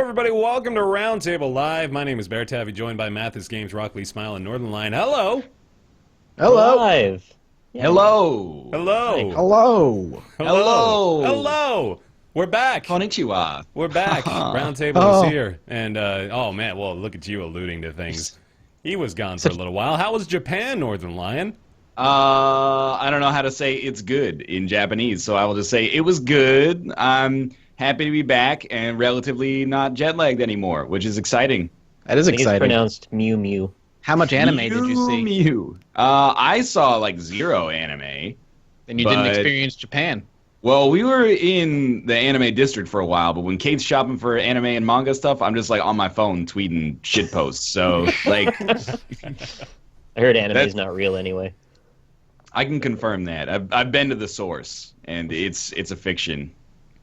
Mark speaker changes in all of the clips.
Speaker 1: everybody. Welcome to Roundtable Live. My name is Bear Taffy, joined by Mathis Games, Rockley Smile, and Northern Lion. Hello.
Speaker 2: Hello.
Speaker 3: Live.
Speaker 1: Hello. Hello.
Speaker 2: Hello.
Speaker 1: Hello. Hello. We're back.
Speaker 4: Konnichiwa.
Speaker 1: We're back. Roundtable is here. And, oh, man, well, look at you alluding to things. He was gone for a little while. How was Japan, Northern Lion?
Speaker 4: I don't know how to say it's good in Japanese, so I will just say it was good. I'm happy to be back and relatively not jet-lagged anymore, which is exciting.
Speaker 2: That is
Speaker 3: I think
Speaker 2: exciting.
Speaker 3: It's pronounced Mew Mew.
Speaker 2: How much anime did you see?
Speaker 4: Mew. I saw like 0 anime.
Speaker 2: Then you didn't experience Japan.
Speaker 4: Well, we were in the anime district for a while, but when Kate's shopping for anime and manga stuff, I'm just like on my phone tweeting shit posts. So, like,
Speaker 3: I heard anime's not real anyway.
Speaker 4: I can confirm that. I've been to the source, and it's a fiction.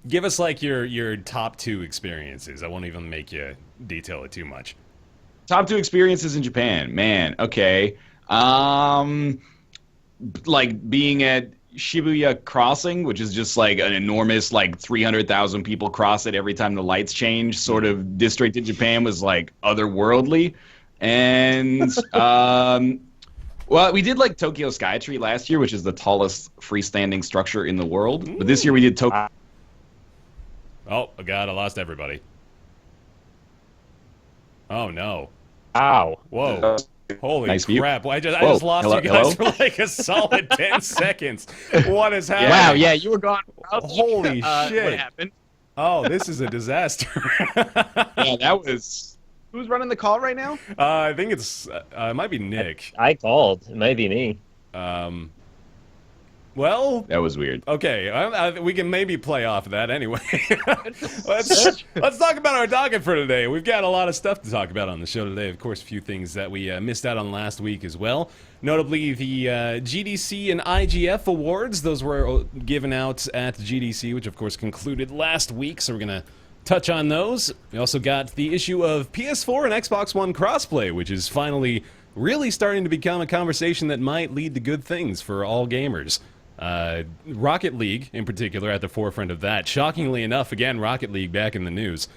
Speaker 1: Give us, like, your top 2 experiences. I won't even make you detail it too much.
Speaker 4: Top 2 experiences in Japan. Man, okay. Like, being at Shibuya Crossing, which is just, like, an enormous, like, 300,000 people cross it every time the lights change sort of district in Japan was, like, otherworldly. And, well, we did, like, Tokyo Skytree last year, which is the tallest freestanding structure in the world. But this year we did Tokyo...
Speaker 1: Oh, God, I lost everybody. Oh, no.
Speaker 3: Ow.
Speaker 1: Whoa. Holy
Speaker 4: Nice
Speaker 1: crap. I just lost you guys for like a solid 10 seconds. What is happening?
Speaker 2: Wow, yeah, you were gone.
Speaker 1: Holy shit.
Speaker 2: What happened?
Speaker 1: Oh, this is a disaster.
Speaker 4: Yeah, that was...
Speaker 2: Who's running the call right now?
Speaker 1: I think it might be Nick.
Speaker 3: I called. It might be me.
Speaker 1: Well,
Speaker 4: That was weird.
Speaker 1: okay, we can maybe play off of that anyway. let's talk about our docket for today. We've got a lot of stuff to talk about on the show today. Of course, a few things that we missed out on last week as well. Notably, the GDC and IGF Awards. Those were given out at GDC, which of course concluded last week, so we're going to touch on those. We also got the issue of PS4 and Xbox One crossplay, which is finally really starting to become a conversation that might lead to good things for all gamers. Rocket League, in particular, at the forefront of that. Shockingly enough, again, Rocket League back in the news.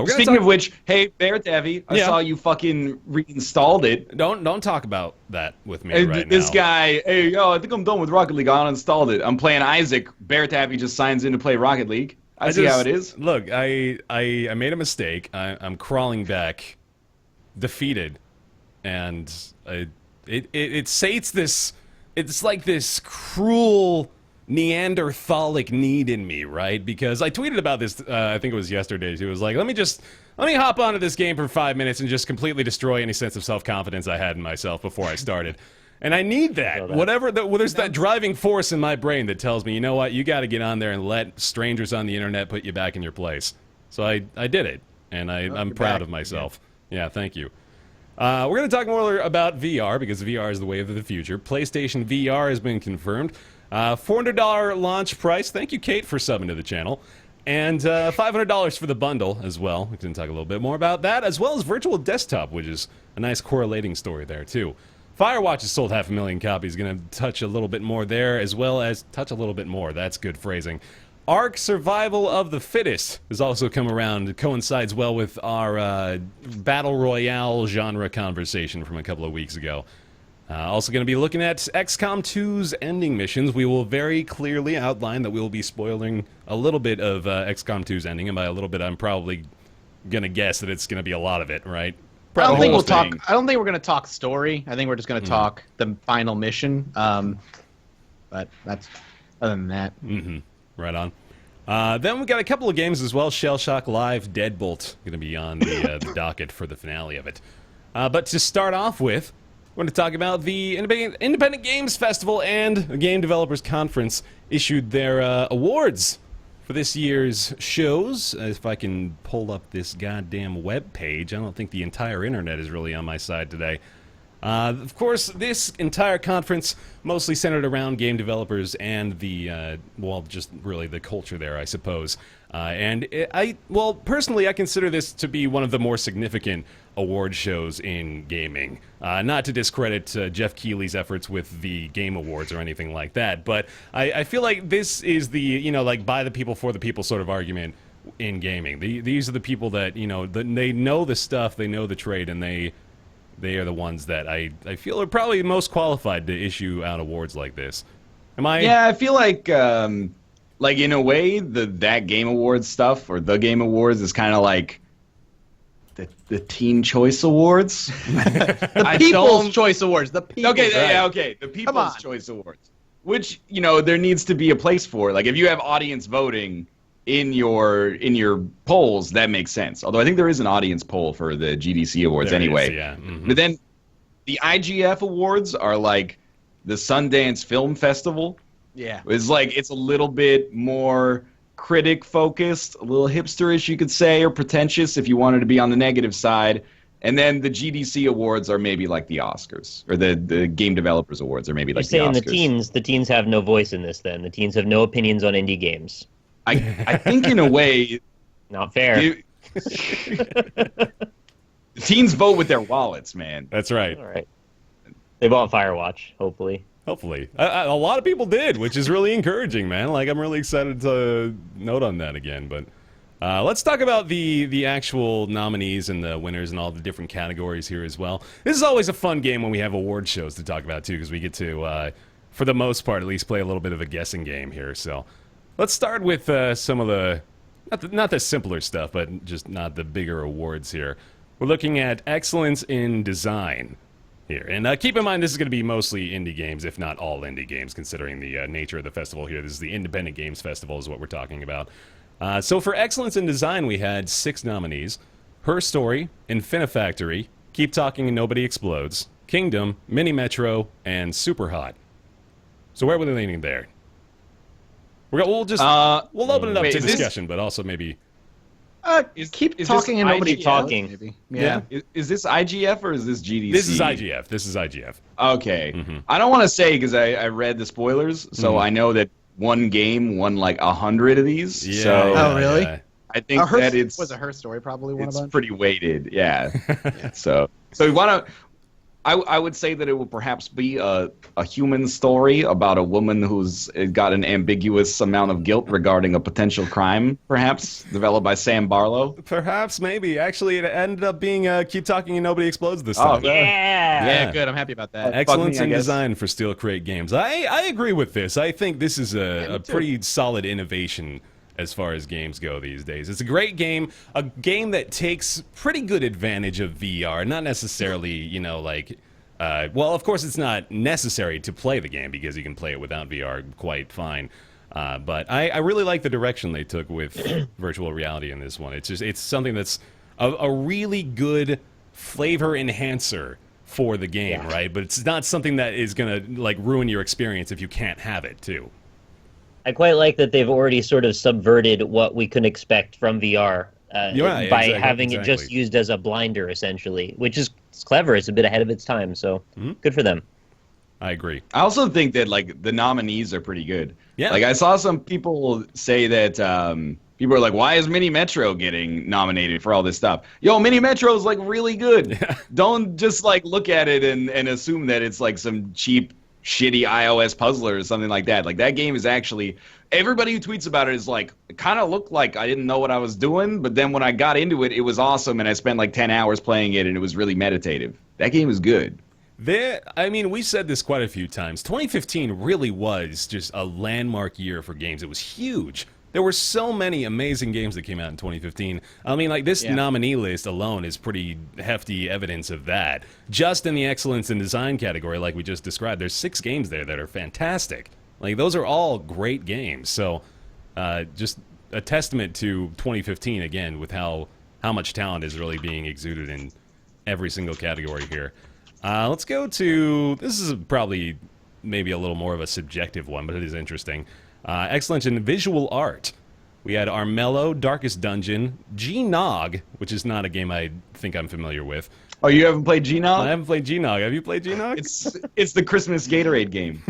Speaker 4: Speaking of which, hey, Bear Taffy, I saw you fucking reinstalled it.
Speaker 1: Don't talk about that with me right
Speaker 4: This
Speaker 1: now.
Speaker 4: guy, hey, yo, I think I'm done with Rocket League. I uninstalled it. I'm playing Isaac. Bear Taffy just signs in to play Rocket League. I see how it is.
Speaker 1: Look, I made a mistake. I'm crawling back, defeated, and it sates this. It's like this cruel Neanderthalic need in me, right? Because I tweeted about this, I think it was yesterday, too. It was like, let me hop onto this game for 5 minutes and just completely destroy any sense of self-confidence I had in myself before I started. And I need that. There's that driving force in my brain that tells me, you know what, you got to get on there and let strangers on the internet put you back in your place. So I did it, and I'm proud of myself. Yeah, thank you. We're going to talk more about VR, because VR is the wave of the future. PlayStation VR has been confirmed. $400 launch price. Thank you, Kate, for subbing to the channel. And $500 for the bundle as well. We can talk a little bit more about that, as well as Virtual Desktop, which is a nice correlating story there, too. Firewatch has sold 500,000 copies. Going to touch a little bit more there, as well as touch a little bit more. That's good phrasing. Ark Survival of the Fittest has also come around. It coincides well with our Battle Royale genre conversation from a couple of weeks ago. Also going to be looking at XCOM 2's ending missions. We will very clearly outline that we will be spoiling a little bit of XCOM 2's ending, and by a little bit I'm probably going to guess that it's going to, be a lot of it, right?
Speaker 2: I don't think I don't think we're going to talk story. I think we're just going to talk the final mission. But that's other than that.
Speaker 1: Right on. Then we got a couple of games as well. ShellShock Live, Deadbolt, going to be on the docket for the finale of it. But to start off with, we're going to talk about the Independent Games Festival and the Game Developers Conference issued their awards for this year's shows. If I can pull up this goddamn web page, I don't think the entire internet is really on my side today. Of course, this entire conference mostly centered around game developers and the, well, just really the culture there, I suppose. Well, personally, I consider this to be one of the more significant award shows in gaming. Not to discredit Jeff Keighley's efforts with the Game Awards or anything like that, but I feel like this is the, like, by the people, for the people sort of argument in gaming. These are the people that, you know, they know the stuff, they know the trade, and they are the ones that I feel are probably most qualified to issue out awards like this. Am I?
Speaker 4: Yeah, I feel like in a way, that Game Awards stuff or the Game Awards is kind of like the Teen Choice Awards.
Speaker 2: The People's Choice Awards. The People's.
Speaker 4: Okay, yeah, okay, the People's Choice Awards, which there needs to be a place for. Like if you have audience voting in your polls, that makes sense. Although I think there is an audience poll for the GDC Awards
Speaker 1: There
Speaker 4: anyway.
Speaker 1: is, yeah. Mm-hmm.
Speaker 4: But then the IGF Awards are like the Sundance Film Festival.
Speaker 2: Yeah.
Speaker 4: It's like it's a little bit more critic focused, a little hipsterish, you could say, or pretentious if you wanted to be on the negative side. And then the GDC Awards are maybe like the Oscars, or the Game Developers Awards are maybe like the Oscars.
Speaker 3: You're saying the teens have no voice in this then? The teens have no opinions on indie games?
Speaker 4: I think in a way...
Speaker 3: Not fair.
Speaker 4: The teens vote with their wallets, man.
Speaker 1: That's right.
Speaker 3: All right. They bought Firewatch, hopefully.
Speaker 1: Hopefully. A lot of people did, which is really encouraging, man. Like, I'm really excited to note on that again. But let's talk about the actual nominees and the winners and all the different categories here as well. This is always a fun game when we have award shows to talk about, too, because we get to, for the most part, at least play a little bit of a guessing game here. So let's start with some of the, not the simpler stuff, but just not the bigger awards here. We're looking at Excellence in Design here. And keep in mind, this is going to be mostly indie games, if not all indie games, considering the nature of the festival here. This is the Independent Games Festival is what we're talking about. So for Excellence in Design, we had 6 nominees. Her Story, Infinifactory, Keep Talking and Nobody Explodes, Kingdom, Mini Metro, and Super Hot. So where were they leaning there? We'll open it up to discussion, but also maybe...
Speaker 2: keep talking and nobody
Speaker 3: talking.
Speaker 2: Maybe.
Speaker 4: Yeah. Is this IGF or is this GDC?
Speaker 1: This is IGF.
Speaker 4: Okay.
Speaker 1: Mm-hmm.
Speaker 4: I don't want to say because I read the spoilers, so I know that one game won like 100 of these.
Speaker 1: Yeah.
Speaker 4: So
Speaker 2: Oh, really?
Speaker 1: Yeah.
Speaker 4: I think that it's
Speaker 2: was a Her Story probably one of
Speaker 4: it's
Speaker 2: them.
Speaker 4: pretty weighted. Yeah. So we want to. I would say that it will perhaps be a human story about a woman who's got an ambiguous amount of guilt regarding a potential crime, perhaps, developed by Sam Barlow.
Speaker 1: Perhaps, maybe. Actually, it ended up being Keep Talking and Nobody Explodes this time.
Speaker 3: Yeah!
Speaker 2: Yeah, good. I'm happy about that.
Speaker 1: Excellence
Speaker 4: I
Speaker 1: in
Speaker 4: guess.
Speaker 1: Design for Steel Crate Games. I agree with this. I think this is a pretty solid innovation as far as games go these days. It's a great game, a game that takes pretty good advantage of VR, not necessarily, well, of course it's not necessary to play the game because you can play it without VR quite fine. But I really like the direction they took with virtual reality in this one. It's something that's a really good flavor enhancer for the game, right? But it's not something that is going to like ruin your experience if you can't have it too.
Speaker 3: I quite like that they've already sort of subverted what we can expect from VR by having it just used as a blinder, essentially, which is clever. It's a bit ahead of its time, so good for them.
Speaker 1: I agree.
Speaker 4: I also think that like the nominees are pretty good.
Speaker 1: Yeah.
Speaker 4: Like I saw some people say that people are like, why is Mini Metro getting nominated for all this stuff? Yo, Mini Metro is like really good.
Speaker 1: Yeah.
Speaker 4: Don't just like look at it and assume that it's like some cheap, shitty iOS puzzler or something like that. Like that game is actually, everybody who tweets about it is like, it kind of looked like I didn't know what I was doing, but then when I got into it, it was awesome, and I spent like 10 hours playing it, and it was really meditative. That game is good.
Speaker 1: We said this quite a few times. 2015 really was just a landmark year for games. It was huge. There were so many amazing games that came out in 2015. I mean, like, this nominee list alone is pretty hefty evidence of that. Just in the Excellence in Design category, like we just described, there's 6 games there that are fantastic. Like, those are all great games. So, just a testament to 2015, again, with how much talent is really being exuded in every single category here. Let's go to... This is probably maybe a little more of a subjective one, but it is interesting. Excellence in Visual Art. We had Armello, Darkest Dungeon, G-Nog, which is not a game I think I'm familiar with.
Speaker 4: Oh, you haven't played G-Nog?
Speaker 1: I haven't played G-Nog. Have you played G-Nog?
Speaker 4: It's the Christmas Gatorade game.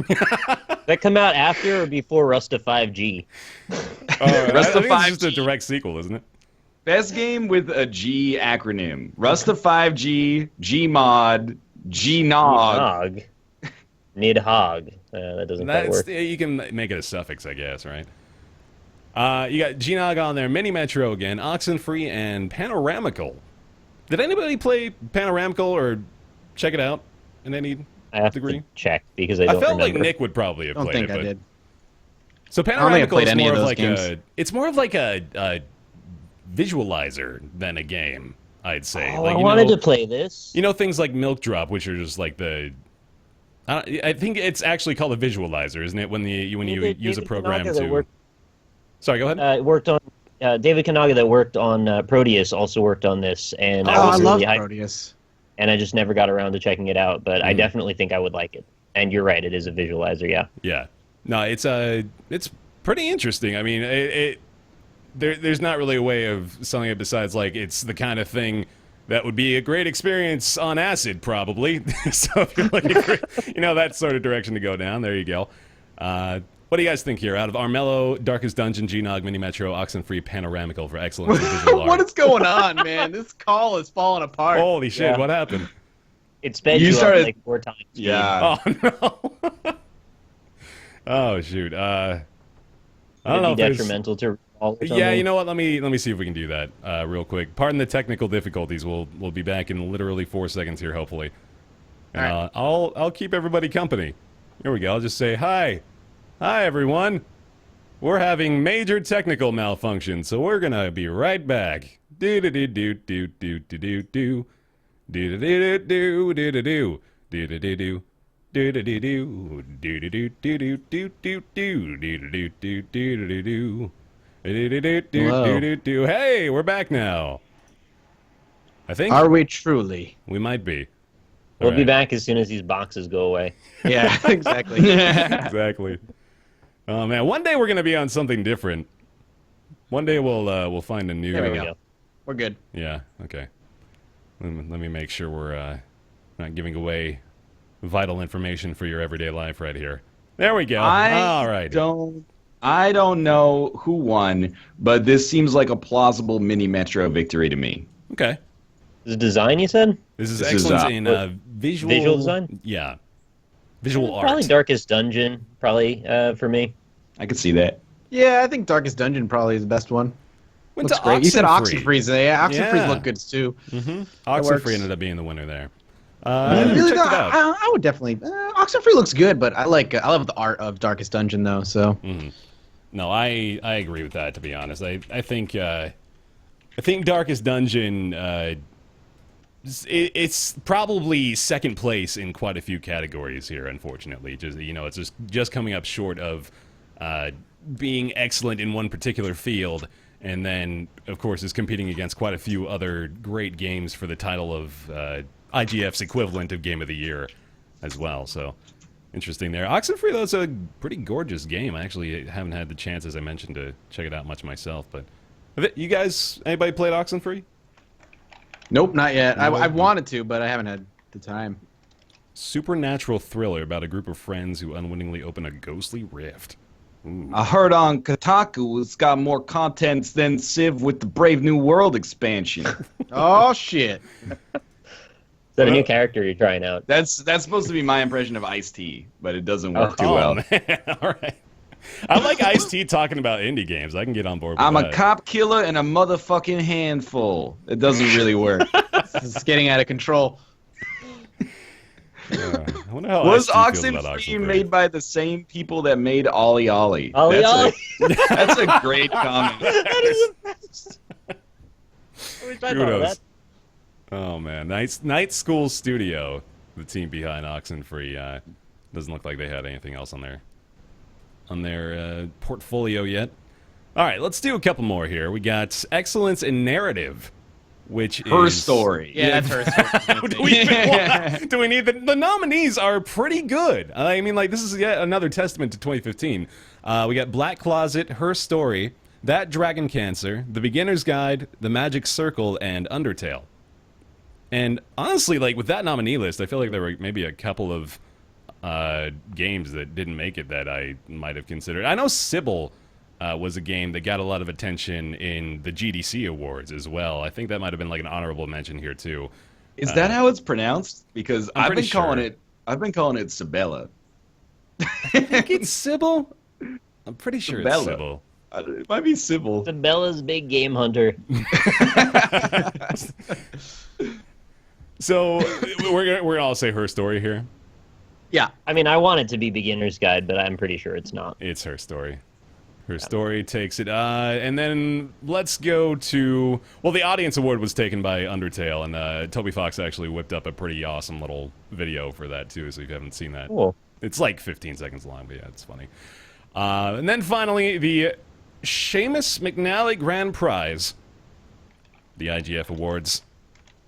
Speaker 3: That come out after or before Rusta 5G?
Speaker 4: Rusta
Speaker 1: I think
Speaker 4: 5G.
Speaker 1: it's just a direct sequel, isn't it?
Speaker 4: Best game with a G acronym. Rusta 5G, Gmod, G-Nog.
Speaker 3: Nidhogg. That doesn't quite work.
Speaker 1: You can make it a suffix, I guess, right? You got Gnog on there, Mini Metro again, Oxenfree, and Panoramical. Did anybody play Panoramical or check it out in any
Speaker 3: I have
Speaker 1: degree?
Speaker 3: to check because I don't
Speaker 1: felt
Speaker 3: remember.
Speaker 1: like Nick would probably have
Speaker 2: I don't
Speaker 1: played
Speaker 2: think
Speaker 1: it.
Speaker 2: I
Speaker 1: But...
Speaker 2: did.
Speaker 1: So
Speaker 2: I don't think I
Speaker 1: Panoramical
Speaker 2: played
Speaker 1: is
Speaker 2: any
Speaker 1: more
Speaker 2: of
Speaker 1: of
Speaker 2: those
Speaker 1: like
Speaker 2: games.
Speaker 1: it's more of like a visualizer than a game, I'd say.
Speaker 3: Oh,
Speaker 1: like,
Speaker 3: I wanted to play this.
Speaker 1: You know things like Milk Drop, which are just like the. I think it's actually called a visualizer, isn't it? When you use a program to. Sorry, go ahead.
Speaker 3: Worked on David Kanaga that worked on Proteus also worked on this, and
Speaker 2: Oh,
Speaker 3: I was
Speaker 2: I
Speaker 3: really
Speaker 2: love
Speaker 3: hyped,
Speaker 2: Proteus.
Speaker 3: and I just never got around to checking it out. But I definitely think I would like it. And you're right, it is a visualizer. Yeah.
Speaker 1: Yeah. No, it's pretty interesting. I mean, there's not really a way of selling it besides like it's the kind of thing that would be a great experience on acid, probably. So if you're looking for, that sort of direction to go down, there you go. What do you guys think here? Out of Armello, Darkest Dungeon, Gnog, Mini Metro, Oxenfree, Panoramical for excellence in visual art.
Speaker 2: What is going on, man? This call is falling apart.
Speaker 1: Holy shit!
Speaker 3: Yeah.
Speaker 1: What happened?
Speaker 3: It sped you up like 4 times. Speed.
Speaker 4: Yeah.
Speaker 1: Oh no! Oh shoot! I don't know.
Speaker 3: It'd
Speaker 1: If
Speaker 3: be
Speaker 1: there's-
Speaker 3: detrimental to all or something.
Speaker 1: Yeah, you know what? Let me see if we can do that real quick. Pardon the technical difficulties. We'll be back in literally 4 seconds here, hopefully. And,
Speaker 2: All right.
Speaker 1: I'll keep everybody company. Here we go. I'll just say hi everyone. We're having major technical malfunction, so we're gonna be right back. Do do do do do do do do do do do do do do do do do do do. Do do do do do do do do do do do do do do do. Hey, we're back now. I think.
Speaker 2: Are we truly?
Speaker 1: We might be.
Speaker 3: We'll be
Speaker 1: Alright.
Speaker 3: back as soon as these boxes go away.
Speaker 2: Yeah, exactly.
Speaker 1: Exactly. Oh man, one day we're gonna be on something different. One day we'll find a new.
Speaker 2: There we go. We're good.
Speaker 1: Yeah. Okay. Let me make sure we're not giving away vital information for your everyday life right here. There we go. All right.
Speaker 4: I don't know who won, but this seems like a plausible mini Metro victory to me.
Speaker 1: Okay.
Speaker 3: Is it design, you said?
Speaker 1: This is
Speaker 4: This is,
Speaker 1: excellence in visual
Speaker 3: design?
Speaker 1: Yeah. Visual art.
Speaker 3: Probably Darkest Dungeon, for me.
Speaker 4: I could see that.
Speaker 2: Yeah, I think Darkest Dungeon probably is the best one.
Speaker 1: Went
Speaker 2: Looks
Speaker 1: to
Speaker 2: great. You said
Speaker 1: Oxenfree.
Speaker 2: Oxenfree's there. Yeah, Oxenfree's
Speaker 1: Yeah.
Speaker 2: look good too.
Speaker 1: Oxenfree
Speaker 2: works.
Speaker 1: ended up being the winner there.
Speaker 2: Really,
Speaker 1: Check
Speaker 2: though,
Speaker 1: it out.
Speaker 2: I would definitely. Oxenfree looks good, but I love the art of Darkest Dungeon though. So
Speaker 1: No, I agree with that. To be honest, I think Darkest Dungeon. It's probably second place in quite a few categories here. Unfortunately, it's just coming up short of being excellent in one particular field, and then of course is competing against quite a few other great games for the title of IGF's equivalent of Game of the Year as well. So. Interesting there. Oxenfree, though, is a pretty gorgeous game. I actually haven't had the chance, as I mentioned, to check it out much myself. But you guys, anybody played Oxenfree?
Speaker 2: nope, not yet. I wanted to, but I haven't had the time.
Speaker 1: Supernatural thriller about a group of friends who unwittingly open a ghostly rift.
Speaker 4: I heard on Kotaku it's got more contents than Civ with the Brave New World expansion.
Speaker 2: Oh shit!
Speaker 3: Is that a new character you're trying out?
Speaker 4: That's supposed to be my impression of Ice-T, but it doesn't work too well.
Speaker 1: Man. All right. I like Ice-T talking about indie games. I can get on board with
Speaker 4: I'm
Speaker 1: that.
Speaker 4: a cop killer and a motherfucking handful. It doesn't really work.
Speaker 2: This is getting out of control.
Speaker 1: I wonder how
Speaker 4: Was
Speaker 1: Ice-T feels about
Speaker 4: Oxenfree
Speaker 1: Oxenfree.
Speaker 4: made by the same people that made Ollie Ollie?
Speaker 3: Ollie Ollie?
Speaker 4: That's a great comment.
Speaker 3: That is the best. I wish I thought of
Speaker 1: Kudos.
Speaker 3: that.
Speaker 1: Oh man, Night School Studio, the team behind Oxenfree. Doesn't look like they had anything else on their portfolio yet. All right, let's do a couple more here. We got excellence in narrative, which
Speaker 4: Her
Speaker 1: is
Speaker 4: story.
Speaker 2: Yeah, that's her.
Speaker 1: do we need the nominees are pretty good. I mean, like, this is yet another testament to 2015. We got Black Closet, Her Story, That Dragon Cancer, The Beginner's Guide, The Magic Circle, and Undertale. And honestly, like, with that nominee list, I feel like there were maybe a couple of games that didn't make it that I might have considered. I know Sybil was a game that got a lot of attention in the GDC Awards as well. I think that might have been like an honorable mention here too.
Speaker 4: Is that how it's pronounced? Because
Speaker 1: I'm
Speaker 4: I've
Speaker 1: pretty
Speaker 4: been calling
Speaker 1: sure.
Speaker 4: it. I've been calling it Sabella.
Speaker 1: I think it's Sybil. I'm pretty sure it's
Speaker 4: Sybil.
Speaker 1: Sybil.
Speaker 4: It might be Sybil.
Speaker 3: Sabella's big game hunter.
Speaker 1: So we're gonna all say her story here.
Speaker 2: Yeah.
Speaker 3: I mean, I want it to be beginner's guide, but I'm pretty sure it's not.
Speaker 1: It's her story. Her story takes it. And then let's go to... Well, the audience award was taken by Undertale, and Toby Fox actually whipped up a pretty awesome little video for that, too, so if you haven't seen that.
Speaker 3: Cool.
Speaker 1: It's like 15 seconds long, but yeah, it's funny. And then finally, the Seamus McNally Grand Prize. The IGF Awards.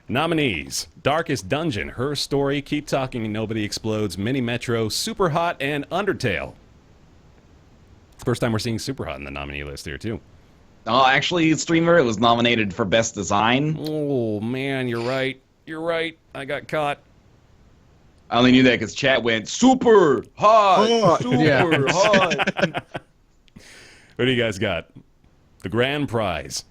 Speaker 1: Nominees: Darkest Dungeon, Her Story, Keep Talking and Nobody Explodes, Mini Metro, Super Hot, and Undertale. First time we're seeing Super Hot in the nominee list here, too.
Speaker 4: Oh, actually, Streamer, it was nominated for Best Design.
Speaker 1: Oh, man, you're right. You're right. I got caught.
Speaker 4: I only knew that because chat went, super hot, super hot.
Speaker 1: What do you guys got? The grand prize.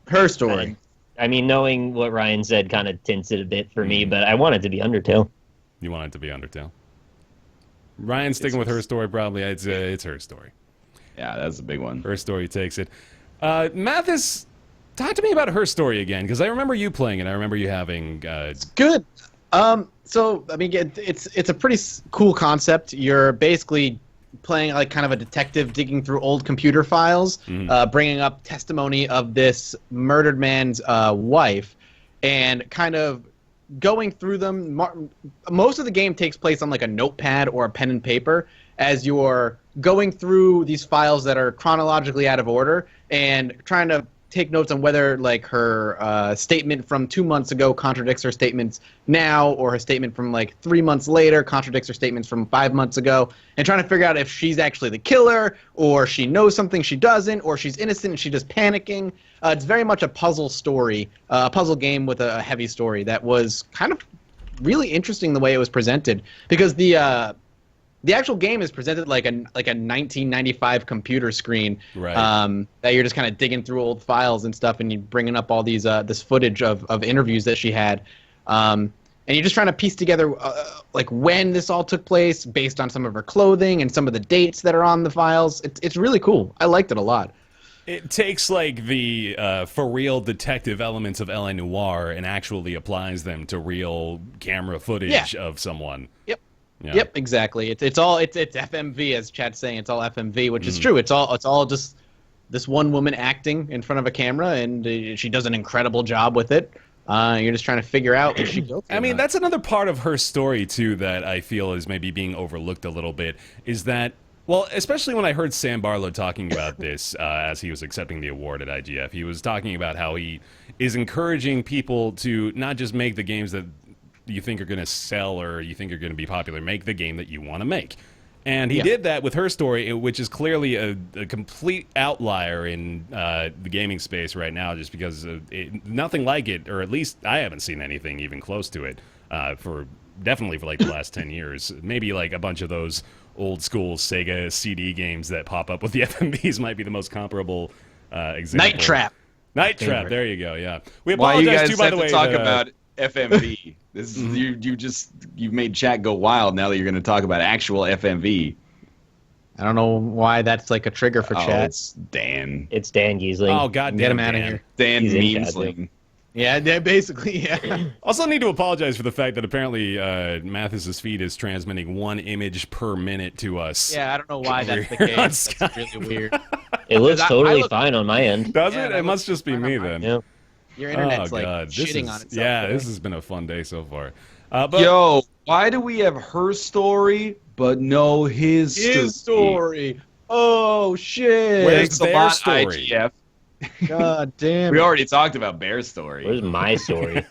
Speaker 2: Her Story.
Speaker 3: I mean, knowing what Ryan said kind of tints it a bit for me, but I want it to be Undertale.
Speaker 1: You want it to be Undertale? Ryan sticking with Her Story, probably. It's Her Story.
Speaker 4: Yeah, that's a big one.
Speaker 1: Her Story takes it. Mathis, talk to me about Her Story again, because I remember you playing it. I remember you having...
Speaker 2: It's good. So, I mean, it's a pretty cool concept. You're basically playing like kind of a detective digging through old computer files, bringing up testimony of this murdered man's wife, and kind of going through them. Most of the game takes place on like a notepad or a pen and paper as you're going through these files that are chronologically out of order and trying to take notes on whether like her statement from 2 months ago contradicts her statements now, or her statement from like 3 months later contradicts her statements from 5 months ago, and trying to figure out if she's actually the killer, or she knows something she doesn't, or she's innocent and she's just panicking. It's very much a puzzle story, a puzzle game with a heavy story that was kind of really interesting the way it was presented, because the actual game is presented like a 1995 computer screen,
Speaker 1: right.
Speaker 2: That you're just kind of digging through old files and stuff, and you're bringing up all these this footage of interviews that she had, and you're just trying to piece together like when this all took place based on some of her clothing and some of the dates that are on the files. It's really cool. I liked it a lot.
Speaker 1: It takes like the for real detective elements of L.A. Noire and actually applies them to real camera footage of someone.
Speaker 2: Yep.
Speaker 1: Yeah.
Speaker 2: Yep, exactly. It's FMV, as chat's saying. It's all FMV, which is true. It's all just this one woman acting in front of a camera, and she does an incredible job with it. You're just trying to figure out if she guilty.
Speaker 1: I mean, that's another part of Her Story too that I feel is maybe being overlooked a little bit. Is that, well, especially when I heard Sam Barlow talking about this as he was accepting the award at IGF, he was talking about how he is encouraging people to not just make the games that you think are going to sell or you think are going to be popular, make the game that you want to make. And he did that with Her Story, which is clearly a complete outlier in the gaming space right now, just because nothing like it, or at least I haven't seen anything even close to it definitely for like the last 10 years. Maybe like a bunch of those old school Sega CD games that pop up with the FMVs might be the most comparable example.
Speaker 2: Night Trap.
Speaker 1: Night Trap, there you go, yeah. We
Speaker 4: Why you
Speaker 1: apologize
Speaker 4: guys
Speaker 1: too, by
Speaker 4: have
Speaker 1: the
Speaker 4: to
Speaker 1: way.
Speaker 4: talk about FMV? This is you made chat go wild now that you're going to talk about actual FMV.
Speaker 2: I don't know why that's like a trigger for chat.
Speaker 4: It's Dan.
Speaker 3: It's Dan Giesling.
Speaker 1: Oh, God,
Speaker 2: Get him out of here.
Speaker 4: Dan
Speaker 3: He's in
Speaker 4: Meemsling.
Speaker 2: Yeah, basically, yeah.
Speaker 1: Also need to apologize for the fact that apparently Mathis's feed is transmitting 1 image per minute to us.
Speaker 2: Yeah, I don't know why that's the case. That's really weird.
Speaker 3: It looks totally fine on my end.
Speaker 1: Does
Speaker 2: Yeah,
Speaker 1: it? It must just be me then.
Speaker 3: Yeah.
Speaker 2: Your internet's
Speaker 1: Oh,
Speaker 2: like
Speaker 1: God.
Speaker 2: shitting on itself.
Speaker 1: Yeah,
Speaker 2: today.
Speaker 1: this has been a fun day so far. But
Speaker 4: Yo, why do we have Her Story but no his
Speaker 2: story. Oh shit!
Speaker 1: Where's
Speaker 4: Thanks a
Speaker 1: their
Speaker 4: lot,
Speaker 1: story?
Speaker 4: IGF.
Speaker 2: God damn.
Speaker 4: We already talked about Bear Story.
Speaker 3: Where's my story?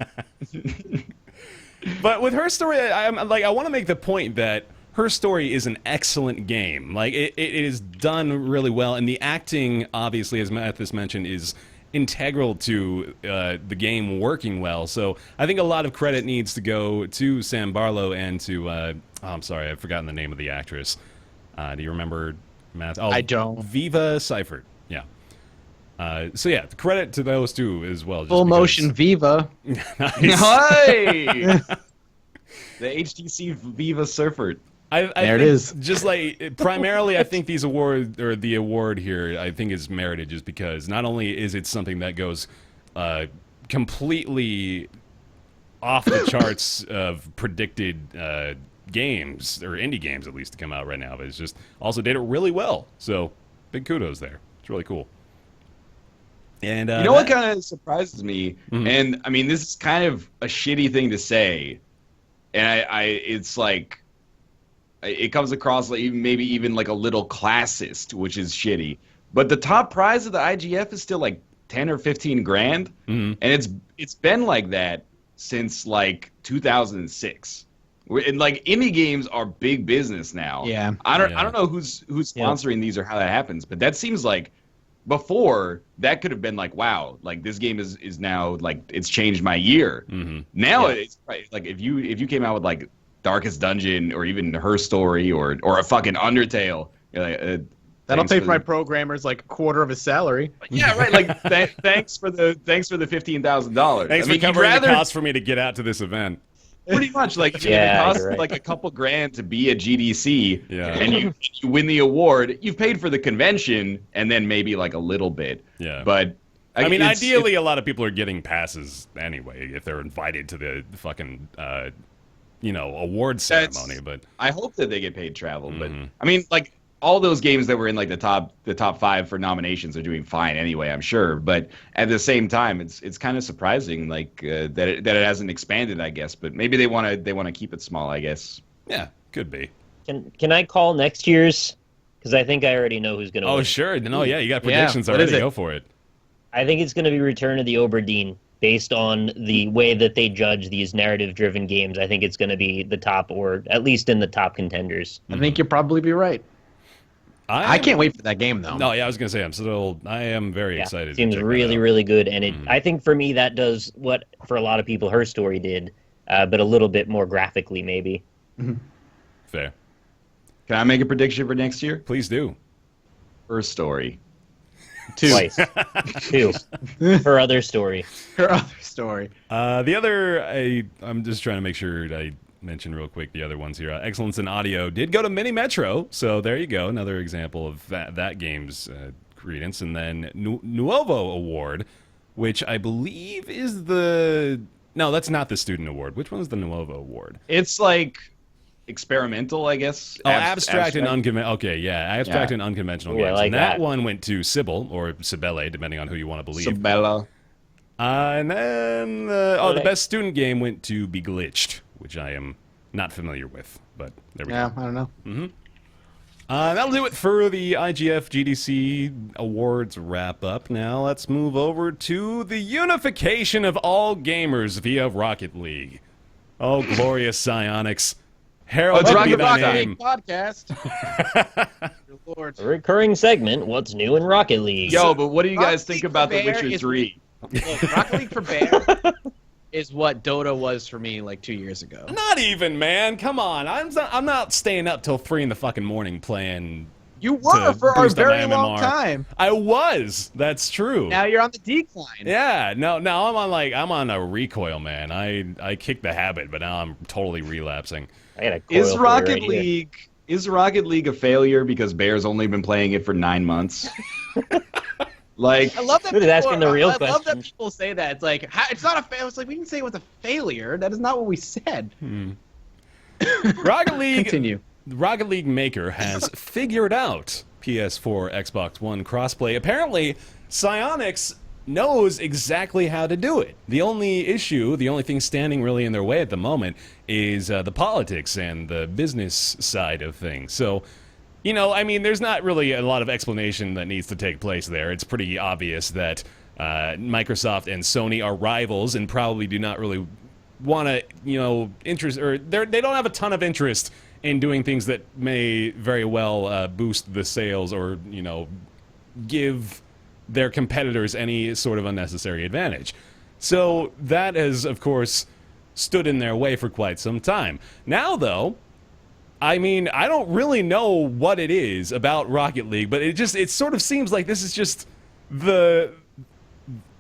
Speaker 1: But with Her Story, I'm like, I want to make the point that Her Story is an excellent game. Like, it is done really well, and the acting, obviously, as Mathis mentioned, is integral to the game working well. So I think a lot of credit needs to go to Sam Barlow and to, I'm sorry, I've forgotten the name of the actress. Do you remember, Matt? Oh,
Speaker 2: I don't.
Speaker 1: Viva Seifert, yeah. So yeah, credit to those two as well.
Speaker 2: Full motion Viva.
Speaker 1: Nice.
Speaker 4: Hey! The HTC Viva Surfer.
Speaker 2: There it is.
Speaker 1: Just like primarily, I think these awards or the award here, I think is merited just because not only is it something that goes completely off the charts of predicted games or indie games, at least, to come out right now, but it's just also did it really well. So big kudos there. It's really cool. And
Speaker 4: you know what kind of surprises me, and I mean this is kind of a shitty thing to say, and it's like it comes across like maybe even like a little classist, which is shitty. But the top prize of the IGF is still like 10 or 15 grand, and it's been like that since like 2006. And like indie games are big business now.
Speaker 2: Yeah,
Speaker 4: I don't know who's sponsoring these or how that happens, but that seems like before that could have been like, wow, like this game is now like it's changed my year. Now it's like if you came out with like Darkest Dungeon or even Her Story or a fucking Undertale, you're like,
Speaker 2: that'll pay for my programmer's like a quarter of his salary.
Speaker 4: Yeah, right. Like thanks for the $15,000.
Speaker 1: Thanks for covering the cost for me to get out to this event.
Speaker 4: Pretty much, like it costs like a couple grand to be a GDC, and you win the award. You've paid for the convention, and then maybe like a little bit. Yeah, but
Speaker 1: I mean, ideally, a lot of people are getting passes anyway if they're invited to the fucking award ceremony. But
Speaker 4: I hope that they get paid travel. But I mean, like all those games that were in like the top 5 for nominations are doing fine anyway, I'm sure. But at the same time, it's kind of surprising like that it hasn't expanded, I guess. But maybe they want to keep it small, I guess.
Speaker 1: Yeah, could be.
Speaker 3: Can I call next year's? Because I think I already know who's going to win.
Speaker 1: Oh, sure. No, yeah, you got predictions already. Go for it.
Speaker 3: I think it's going to be Return of the Oberdeen. Based on the way that they judge these narrative-driven games, I think it's going to be the top, or at least in the top contenders.
Speaker 2: I think you'll probably be right. I can't wait for that game, though.
Speaker 1: No, yeah, I was going to say, I am very excited.
Speaker 3: It seems really, really good. And I think for me, that does what, for a lot of people, Her Story did, but a little bit more graphically, maybe.
Speaker 1: Fair.
Speaker 4: Can I make a prediction for next year?
Speaker 1: Please do.
Speaker 4: Her Story.
Speaker 2: 2.
Speaker 3: Twice. 2. Her Other Story.
Speaker 2: Her Other Story.
Speaker 1: The other, I'm just trying to make sure I mention real quick the other ones here. Excellence in Audio did go to Mini Metro, so there you go, another example of that game's credence. And then Nuovo Award, which I believe is no, that's not the student award. Which one is the Nuovo Award?
Speaker 4: It's like experimental, I guess.
Speaker 1: Oh, abstract and unconventional. Okay, yeah, abstract and unconventional games.
Speaker 3: Like
Speaker 1: and that one went to Sybil, or Sibele, depending on who you want to believe.
Speaker 4: Sibella.
Speaker 1: And then the best student game went to Be Glitched, which I am not familiar with, but there we go.
Speaker 2: Yeah, I don't know.
Speaker 1: That'll do it for the IGF GDC Awards wrap-up. Now let's move over to the unification of all gamers via Rocket League. Oh, glorious psionics. Harold,
Speaker 2: Rocket
Speaker 1: League
Speaker 2: podcast. Your Lord.
Speaker 3: A recurring segment, What's New in Rocket League?
Speaker 4: Yo, but what do you guys think
Speaker 2: League
Speaker 4: about
Speaker 2: for
Speaker 4: The
Speaker 2: Bear
Speaker 4: Witcher 3?
Speaker 2: Look, Rocket League for Bear is what Dota was for me like 2 years ago.
Speaker 1: Not even, man. Come on. I'm not staying up till 3 in the fucking morning playing.
Speaker 2: You were for a very long time.
Speaker 1: I was. That's true.
Speaker 2: Now you're on the decline.
Speaker 1: Yeah. No. Now I'm on a recoil, man. I kicked the habit, but now I'm totally relapsing.
Speaker 3: I got a
Speaker 4: Is Rocket League a failure because Bear's only been playing it for 9 months? Like,
Speaker 2: I love that.
Speaker 3: People, asking the real
Speaker 2: I love that
Speaker 3: question.
Speaker 2: people say that. It's like it's not a failure. It's like we didn't say it was a failure. That is not what we said.
Speaker 1: Rocket League.
Speaker 2: Continue.
Speaker 1: Rocket League Maker has figured out PS4, Xbox One crossplay. Apparently, Psionics knows exactly how to do it. The only thing standing really in their way at the moment is the politics and the business side of things. So, I mean, there's not really a lot of explanation that needs to take place there. It's pretty obvious that Microsoft and Sony are rivals and probably do not really want to, interest, or they don't have a ton of interest in doing things that may very well boost the sales or, give their competitors any sort of unnecessary advantage. So that has, of course, stood in their way for quite some time. Now, though, I mean, I don't really know what it is about Rocket League, but it sort of seems like this is just the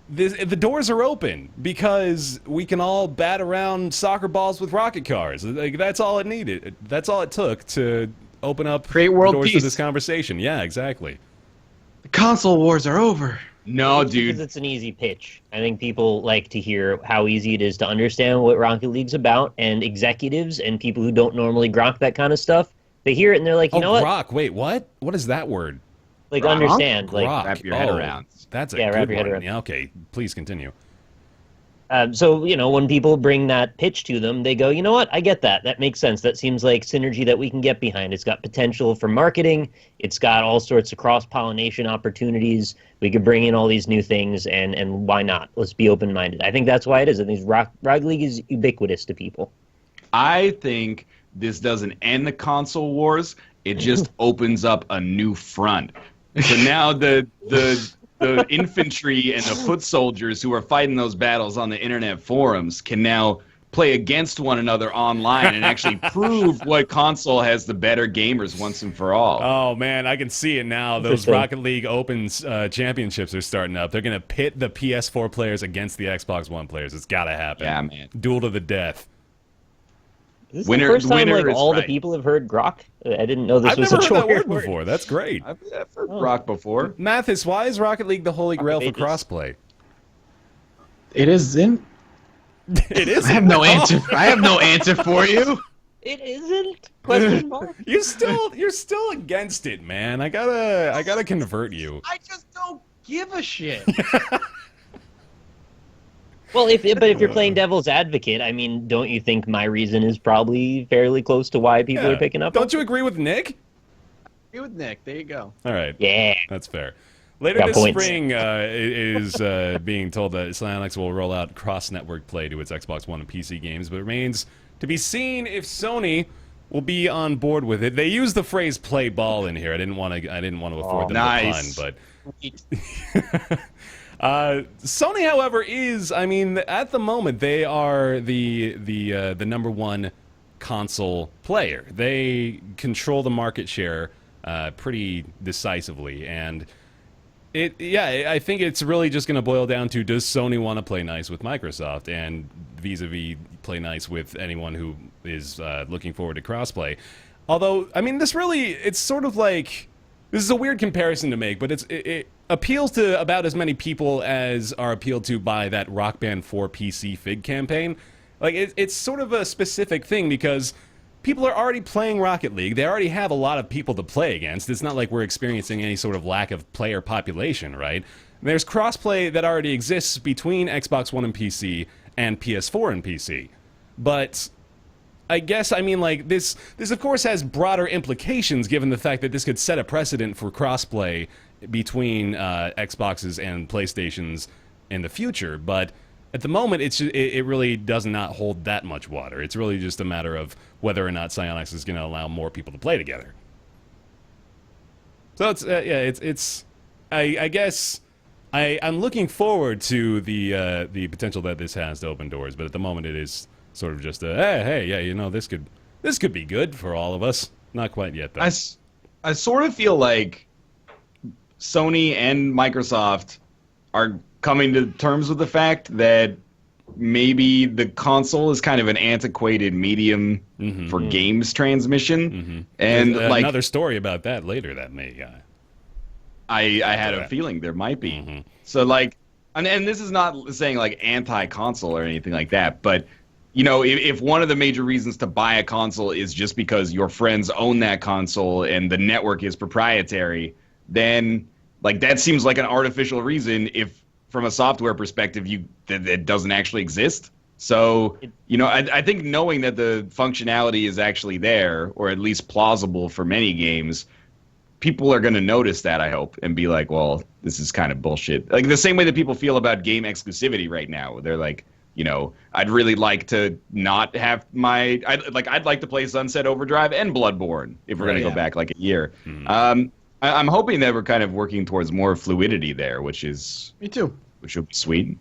Speaker 1: the doors are open because we can all bat around soccer balls with rocket cars. Like, that's all it needed. That's all it took to open up
Speaker 2: Create
Speaker 1: the
Speaker 2: world
Speaker 1: doors
Speaker 2: peace.
Speaker 1: to this conversation. Yeah, exactly.
Speaker 2: The console wars are over.
Speaker 4: No,
Speaker 3: Because
Speaker 4: dude.
Speaker 3: it's an easy pitch. I think people like to hear how easy it is to understand what Rocket League's about, and executives and people who don't normally grok that kind of stuff, they hear it and they're like, you know what?
Speaker 1: Grok. Wait, what? What is that word?
Speaker 3: Like,
Speaker 4: Grok?
Speaker 3: understand. Like,
Speaker 1: Grok.
Speaker 4: Wrap your head around.
Speaker 1: That's a
Speaker 3: Yeah,
Speaker 1: good
Speaker 3: wrap your head
Speaker 1: one.
Speaker 3: around.
Speaker 1: Yeah, okay, please continue.
Speaker 3: So, when people bring that pitch to them, they go, you know what? I get that. That makes sense. That seems like synergy that we can get behind. It's got potential for marketing. It's got all sorts of cross-pollination opportunities. We could bring in all these new things, and why not? Let's be open-minded. I think that's why it is. I think Rocket League is ubiquitous to people.
Speaker 4: I think this doesn't end the console wars. It just opens up a new front. So now the infantry and the foot soldiers who are fighting those battles on the internet forums can now play against one another online and actually prove what console has the better gamers once and for all.
Speaker 1: Oh man, I can see it now. Those
Speaker 3: Interesting.
Speaker 1: Rocket League Open championships are starting up. They're gonna pit the PS4 players against the Xbox One players. It's gotta happen.
Speaker 4: Yeah, man.
Speaker 1: Duel to the death.
Speaker 3: Is this
Speaker 4: Winner-
Speaker 3: the first time
Speaker 4: winner is
Speaker 3: all the
Speaker 4: right.
Speaker 3: people have heard grok? I didn't know this
Speaker 1: I've
Speaker 3: was
Speaker 1: never
Speaker 3: such
Speaker 1: heard
Speaker 3: a
Speaker 1: that
Speaker 3: weird
Speaker 1: word before. That's great.
Speaker 4: I've heard Rock before.
Speaker 1: Mathis, why is Rocket League the holy grail for
Speaker 3: Pages.
Speaker 1: crossplay?
Speaker 2: It is in.
Speaker 1: It is.
Speaker 2: I have no answer. I have no answer for you.
Speaker 3: It isn't? Question mark?
Speaker 1: You're still against it, man. I gotta convert you.
Speaker 2: I just don't give a shit.
Speaker 3: Well, if you're playing devil's advocate, I mean, don't you think my reason is probably fairly close to why people are picking up?
Speaker 1: Don't you agree with Nick?
Speaker 2: Agree with Nick. There you go.
Speaker 1: All right.
Speaker 3: Yeah.
Speaker 1: That's fair. Later
Speaker 3: Got
Speaker 1: this
Speaker 3: points.
Speaker 1: spring is being told that Psyonix will roll out cross-network play to its Xbox One and PC games, but it remains to be seen if Sony will be on board with it. They use the phrase "play ball" in here. I didn't want to afford them
Speaker 4: nice.
Speaker 1: the pun, but Sony, however, is, I mean, at the moment they are the number one console player. They control the market share pretty decisively, and I think it's really just going to boil down to, does Sony want to play nice with Microsoft and vis-a-vis play nice with anyone who is looking forward to crossplay? Although, I mean, it's sort of like, this is a weird comparison to make, but it appeals to about as many people as are appealed to by that Rock Band 4 PC Fig campaign. Like, it's sort of a specific thing because people are already playing Rocket League. They already have a lot of people to play against. It's not like we're experiencing any sort of lack of player population, right? There's crossplay that already exists between Xbox One and PC and PS4 and PC. But I guess, I mean, like, this of course has broader implications given the fact that this could set a precedent for crossplay between Xboxes and PlayStations in the future. But at the moment, it really does not hold that much water. It's really just a matter of whether or not Psyonix is going to allow more people to play together. So I guess I'm looking forward to the potential that this has to open doors. But at the moment, it is sort of just this could be good for all of us. Not quite yet, though.
Speaker 4: I sort of feel like Sony and Microsoft are coming to terms with the fact that maybe the console is kind of an antiquated medium for games transmission. And
Speaker 1: There's
Speaker 4: like
Speaker 1: another story about that later that may
Speaker 4: I had a feeling there might be. So like, and this is not saying like anti-console or anything like that, but you know, if one of the major reasons to buy a console is just because your friends own that console and the network is proprietary, then like that seems like an artificial reason if from a software perspective that doesn't actually exist. So, you know, I think knowing that the functionality is actually there, or at least plausible for many games, people are going to notice that, I hope, and be like, well, this is kind of bullshit. Like the same way that people feel about game exclusivity right now. They're like, you know, I'd really like to not have I'd like to play Sunset Overdrive and Bloodborne if we're going to go back like a year. I'm hoping that we're kind of working towards more fluidity there, which is...
Speaker 2: Me too.
Speaker 4: Which would be sweet.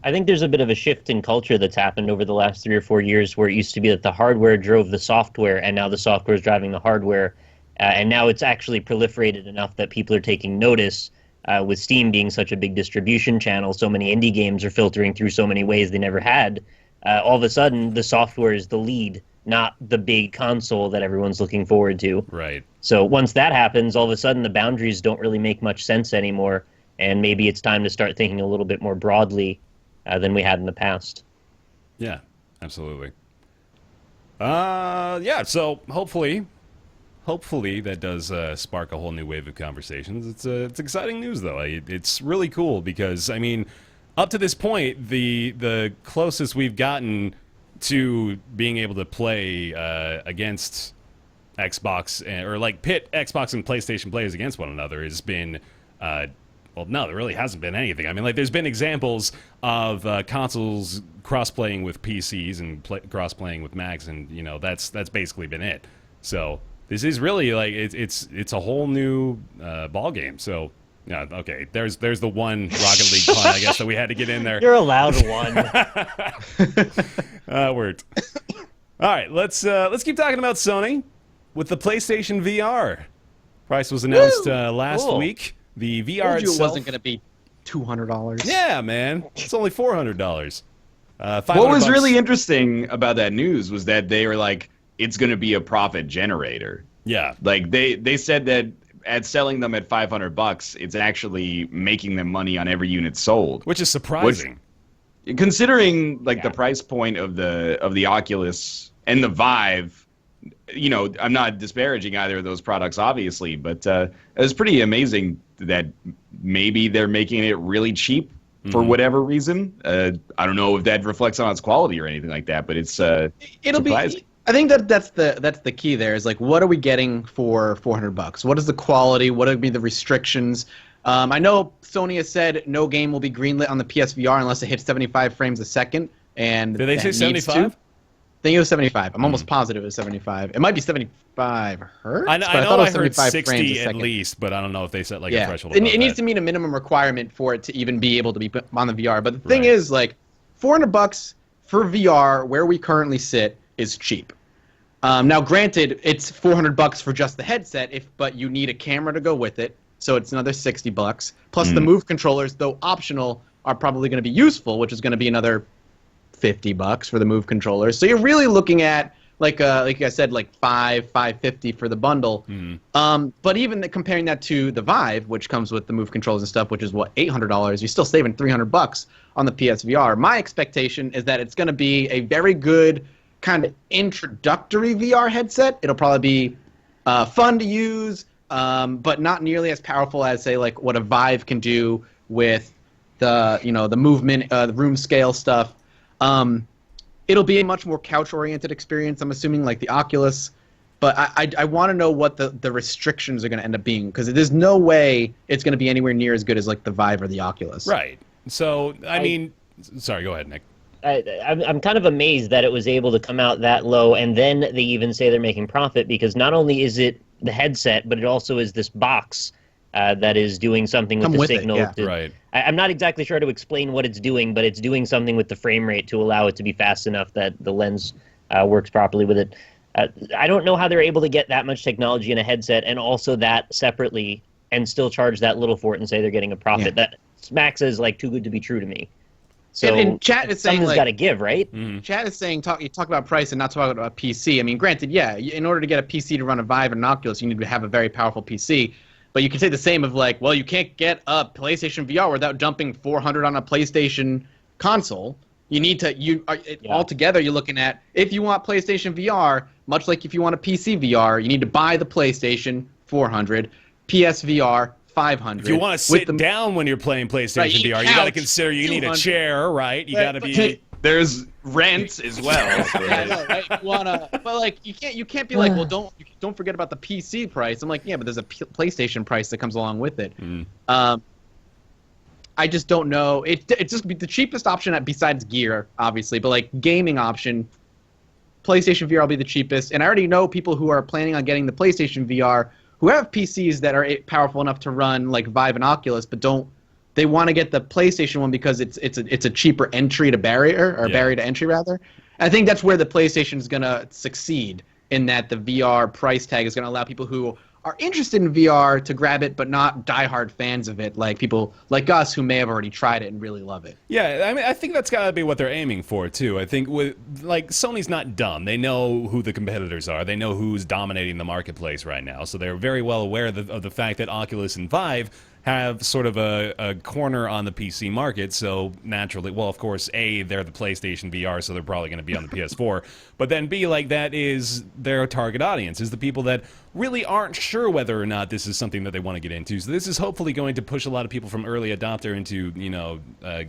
Speaker 3: I think there's a bit of a shift in culture that's happened over the last 3 or 4 years where it used to be that the hardware drove the software, and now the software is driving the hardware. And now it's actually proliferated enough that people are taking notice with Steam being such a big distribution channel, so many indie games are filtering through so many ways they never had. All of a sudden, the software is the lead, not the big console that everyone's looking forward to.
Speaker 1: Right.
Speaker 3: So once that happens, all of a sudden the boundaries don't really make much sense anymore, and maybe it's time to start thinking a little bit more broadly than we had in the past.
Speaker 1: Yeah, absolutely. Yeah, so hopefully that does spark a whole new wave of conversations. It's exciting news, though. It's really cool because, I mean, up to this point, the closest we've gotten to being able to play against Xbox, or like pit Xbox and PlayStation players against one another has been, well, no, there really hasn't been anything. I mean, like, there's been examples of consoles cross-playing with PCs and cross-playing with Macs, and, you know, that's basically been it. So this is really, like, it's a whole new ball game. So, yeah, okay, there's the one Rocket League pun, I guess, that we had to get in there.
Speaker 3: You're allowed one.
Speaker 1: Worked. All right, let's keep talking about Sony with the PlayStation VR. Price was announced last week. The VR
Speaker 2: I told you
Speaker 1: itself
Speaker 2: it wasn't going to be $200.
Speaker 1: Yeah, man, it's only $400.
Speaker 4: What was really interesting about that news was that they were like, it's going to be a profit generator.
Speaker 1: Yeah,
Speaker 4: like they said that at selling them at $500, it's actually making them money on every unit sold,
Speaker 1: which is surprising.
Speaker 4: Considering like the price point of the Oculus and the Vive, you know, I'm not disparaging either of those products, obviously, but it was pretty amazing that maybe they're making it really cheap for whatever reason. I don't know if that reflects on its quality or anything like that, but it's surprising.
Speaker 2: I think that's the key there is like, what are we getting for $400? What is the quality? What would be the restrictions? I know Sony has said no game will be greenlit on the PSVR unless it hits 75 frames a second. And
Speaker 1: did they say 75?
Speaker 2: I think it was 75. I'm almost positive it was 75. It might be 75 hertz.
Speaker 1: I
Speaker 2: know
Speaker 1: I heard 60 at least, but I don't know if they set like a threshold.
Speaker 2: It needs to meet a minimum requirement for it to even be able to be on the VR. But the thing is, like, $400 for VR where we currently sit is cheap. Now, granted, it's $400 for just the headset, but you need a camera to go with it, so it's another $60. Plus the Move controllers, though optional, are probably going to be useful, which is going to be another $50 for the Move controllers. So you're really looking at like I said, like $550 for the bundle. But even comparing that to the Vive, which comes with the Move controllers and stuff, which is what, $800, you're still saving $300 on the PSVR. My expectation is that it's going to be a very good kind of introductory VR headset. It'll probably be fun to use, but not nearly as powerful as, say, like what a Vive can do with the movement, the room scale stuff. It'll be a much more couch-oriented experience, I'm assuming, like the Oculus. But I want to know what the restrictions are going to end up being, because there's no way it's going to be anywhere near as good as like the Vive or the Oculus.
Speaker 1: Right. So, I mean, sorry, go ahead, Nick.
Speaker 3: I'm kind of amazed that it was able to come out that low, and then they even say they're making profit, because not only is it the headset, but it also is this box that is doing something with the signal.
Speaker 1: Right.
Speaker 3: I'm not exactly sure how to explain what it's doing, but it's doing something with the frame rate to allow it to be fast enough that the lens works properly with it. I don't know how they're able to get that much technology in a headset and also that separately and still charge that little for it and say they're getting a profit. Yeah. That smacks as like too good to be true to me. So
Speaker 2: and chat is saying
Speaker 3: something's got to give, right?
Speaker 2: Chat is saying you talk about price and not talk about PC. I mean, granted, yeah, in order to get a PC to run a Vive and an Oculus, you need to have a very powerful PC. But you can say the same of like, well, you can't get a PlayStation VR without dumping $400 on a PlayStation console. You need to altogether. You're looking at, if you want PlayStation VR, much like if you want a PC VR, you need to buy the PlayStation $400, PSVR $500.
Speaker 1: If you want to sit down when you're playing PlayStation VR, you got to consider you need a chair, right? You got to be.
Speaker 4: There's rent as well.
Speaker 2: Yeah, no, right? But like you can't be like, well, don't forget about the PC price. I'm like, yeah, but there's a PlayStation price that comes along with it. I just don't know. It's just the cheapest option besides gear, obviously, but like gaming option, PlayStation VR will be the cheapest. And I already know people who are planning on getting the PlayStation VR who have PCs that are powerful enough to run like Vive and Oculus, but they want to get the PlayStation one because it's a cheaper entry to barrier, or barrier to entry rather. And I think that's where the PlayStation is going to succeed, in that the VR price tag is going to allow people who are interested in VR to grab it, but not diehard fans of it, like people like us who may have already tried it and really love it.
Speaker 1: Yeah, I mean, I think that's got to be what they're aiming for too. I think Sony's not dumb. They know who the competitors are. They know who's dominating the marketplace right now. So they're very well aware of the fact that Oculus and Vive have sort of a corner on the PC market, so naturally, well, of course, A, they're the PlayStation VR, so they're probably going to be on the PS4, but then B, like, that is their target audience, is the people that really aren't sure whether or not this is something that they want to get into. So this is hopefully going to push a lot of people from early adopter into,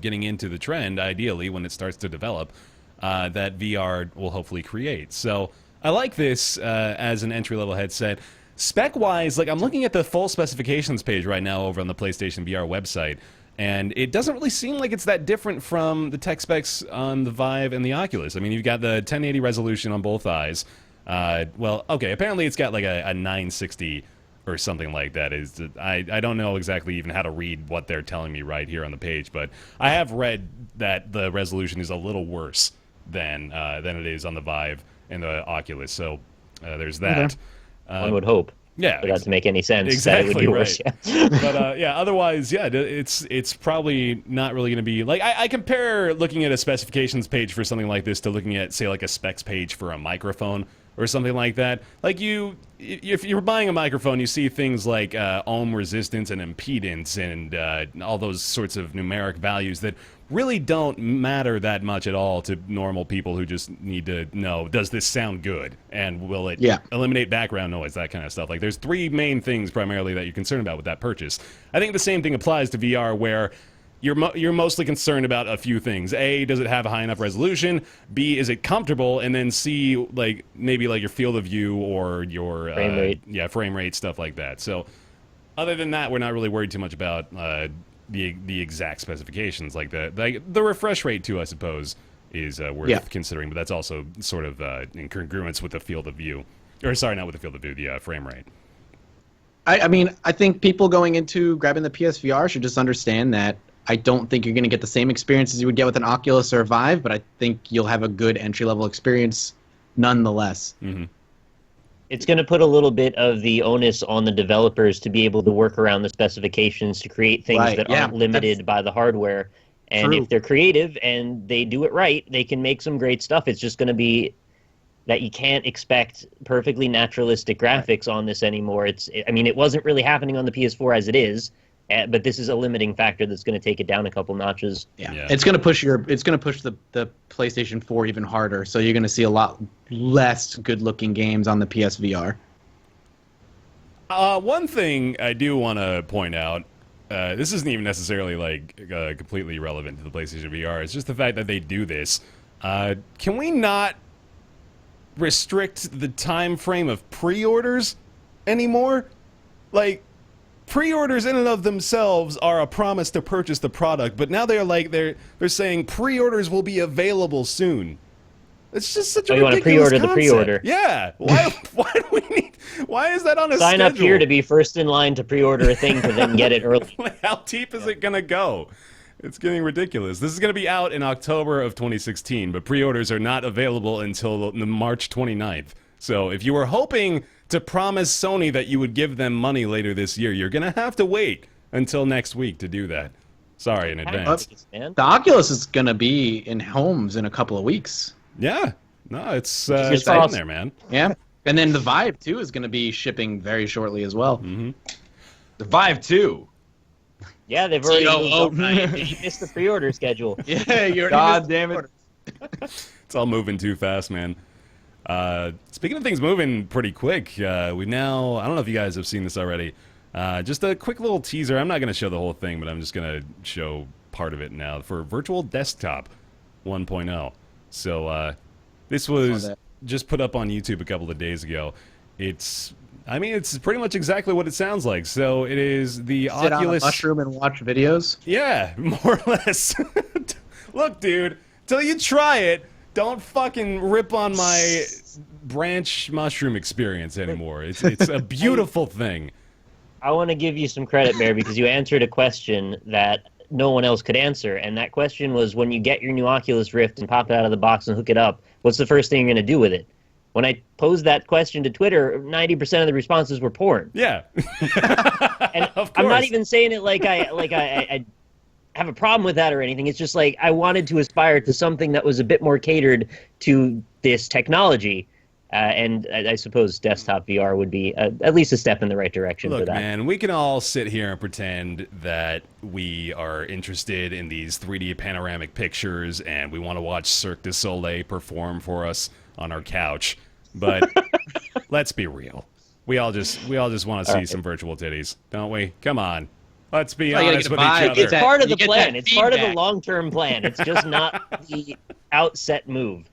Speaker 1: getting into the trend, ideally, when it starts to develop, that VR will hopefully create. So I like this as an entry-level headset. Spec-wise, like, I'm looking at the full specifications page right now over on the PlayStation VR website, and it doesn't really seem like it's that different from the tech specs on the Vive and the Oculus. I mean, you've got the 1080 resolution on both eyes. Well, okay, apparently it's got like a 960 or something like that. I don't know exactly even how to read what they're telling me right here on the page, but I have read that the resolution is a little worse than it is on the Vive and the Oculus, so there's that.
Speaker 3: One would hope.
Speaker 1: Yeah,
Speaker 3: for that to make any sense.
Speaker 1: Exactly,
Speaker 3: that it would be worse.
Speaker 1: Right.
Speaker 3: Yeah.
Speaker 1: But otherwise, yeah, it's probably not really going to be like I compare looking at a specifications page for something like this to looking at, say, like a specs page for a microphone or something like that. Like if you're buying a microphone, you see things like ohm resistance and impedance and all those sorts of numeric values that really don't matter that much at all to normal people who just need to know, does this sound good? And will it eliminate background noise, that kind of stuff. Like, there's three main things primarily that you're concerned about with that purchase. I think the same thing applies to VR, where you're mostly concerned about a few things. A, does it have a high enough resolution? B, is it comfortable? And then C, like, maybe like your field of view or your
Speaker 3: frame rate.
Speaker 1: Frame rate, stuff like that. So other than that, we're not really worried too much about the exact specifications. Like the refresh rate too, I suppose, is worth considering, but that's also sort of in congruence with the field of view. Or sorry, not with the field of view, the frame rate.
Speaker 2: I mean, I think people going into grabbing the PSVR should just understand that I don't think you're going to get the same experience as you would get with an Oculus or a Vive, but I think you'll have a good entry-level experience nonetheless.
Speaker 1: Mm-hmm.
Speaker 3: It's going to put a little bit of the onus on the developers to be able to work around the specifications to create things that aren't limited by the hardware. And if they're creative and they do it right, they can make some great stuff. It's just going to be that you can't expect perfectly naturalistic graphics on this anymore. It wasn't really happening on the PS4 as it is. But this is a limiting factor that's going to take it down a couple notches.
Speaker 2: Yeah. It's going to push the PlayStation 4 even harder. So you're going to see a lot less good-looking games on the PSVR.
Speaker 1: One thing I do want to point out, this isn't even necessarily like completely irrelevant to the PlayStation VR. It's just the fact that they do this. Can we not restrict the time frame of pre-orders anymore? Like, pre-orders in and of themselves are a promise to purchase the product, but now they're saying pre-orders will be available soon. It's just such a ridiculous
Speaker 3: you want to pre-order
Speaker 1: concept.
Speaker 3: the pre-order?
Speaker 1: Yeah. Why do we need? Why is that on a
Speaker 3: Sign
Speaker 1: schedule?
Speaker 3: up here to be first in line to pre-order a thing to then get it early.
Speaker 1: How deep is it gonna go? It's getting ridiculous. This is going to be out in October of 2016, but pre-orders are not available until March 29th. So if you were hoping to promise Sony that you would give them money later this year, you're going to have to wait until next week to do that. Sorry in advance.
Speaker 2: The Oculus is going to be in homes in a couple of weeks.
Speaker 1: Yeah. No, it's in there, man.
Speaker 2: Yeah. And then the Vive 2 is going to be shipping very shortly as well.
Speaker 1: Mm-hmm.
Speaker 4: The Vive 2.
Speaker 3: Yeah, they've already you missed the pre-order schedule.
Speaker 2: Yeah, you're
Speaker 4: God damn it.
Speaker 1: It's all moving too fast, man. Speaking of things moving pretty quick, we now, I don't know if you guys have seen this already, just a quick little teaser. I'm not going to show the whole thing, but I'm just going to show part of it now for Virtual Desktop 1.0. So this was just put up on YouTube a couple of days ago. It's pretty much exactly what it sounds like. So it is the
Speaker 2: Sit
Speaker 1: Oculus...
Speaker 2: on a mushroom and watch videos?
Speaker 1: Yeah, more or less. Look, dude, till you try it, don't fucking rip on my branch mushroom experience anymore. It's a beautiful thing.
Speaker 3: I want to give you some credit, Bear, because you answered a question that no one else could answer, and that question was, when you get your new Oculus Rift and pop it out of the box and hook it up, what's the first thing you're going to do with it? when I posed that question to Twitter, 90% of the responses were porn.
Speaker 1: Yeah.
Speaker 3: And I'm not even saying it like I have a problem with that or anything. It's just like I wanted to aspire to something that was a bit more catered to this technology. And I suppose desktop VR would be at least a step in the right direction for that.
Speaker 1: Look, man, we can all sit here and pretend that we are interested in these 3D panoramic pictures and we want to watch Cirque du Soleil perform for us on our couch. But let's be real. We all just want to see some virtual titties, don't we? Come on. Let's be honest with each other.
Speaker 3: It's part of the plan. It's part of the long-term plan. It's just not the outset move.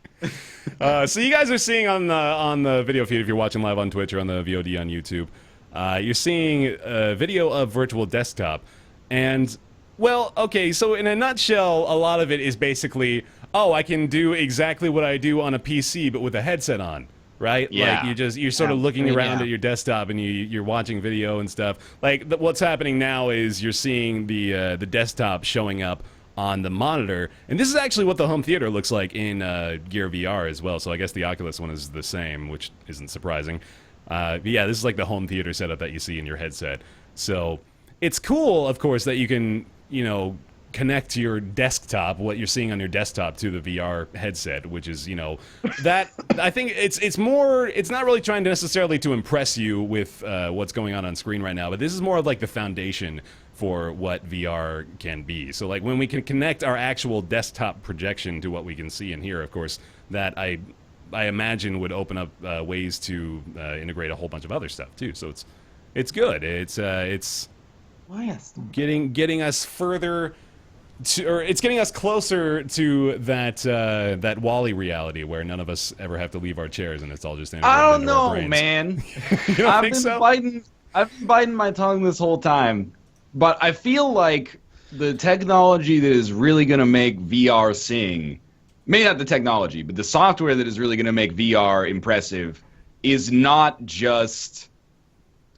Speaker 1: So you guys are seeing on the video feed, if you're watching live on Twitch or on the VOD on YouTube, you're seeing a video of virtual desktop. And, well, okay, so in a nutshell, a lot of it is basically, oh, I can do exactly what I do on a PC, but with a headset on. Right?
Speaker 4: Yeah.
Speaker 1: Like you're sort of looking around at your desktop and you're watching video and stuff. Like what's happening now is you're seeing the desktop showing up on the monitor, and this is actually what the home theater looks like in Gear VR as well. So I guess the Oculus one is the same, which isn't surprising. But yeah, this is like the home theater setup that you see in your headset. So it's cool, of course, that you can, you know, connect your desktop, what you're seeing on your desktop, to the VR headset, which is, you know, that I think it's more, it's not really trying to necessarily to impress you with what's going on screen right now, but this is more of like the foundation for what VR can be. So like when we can connect our actual desktop projection to what we can see and hear, of course, that I imagine would open up ways to integrate a whole bunch of other stuff too. So it's good. It's getting us further. Or it's getting us closer to that Wall-E reality where none of us ever have to leave our chairs and it's all just integrated
Speaker 4: I don't
Speaker 1: into our
Speaker 4: know,
Speaker 1: brains.
Speaker 4: man.
Speaker 1: I've been
Speaker 4: biting my tongue this whole time, but I feel like the technology that is really going to make VR sing, maybe not the technology, but the software that is really going to make VR impressive is not just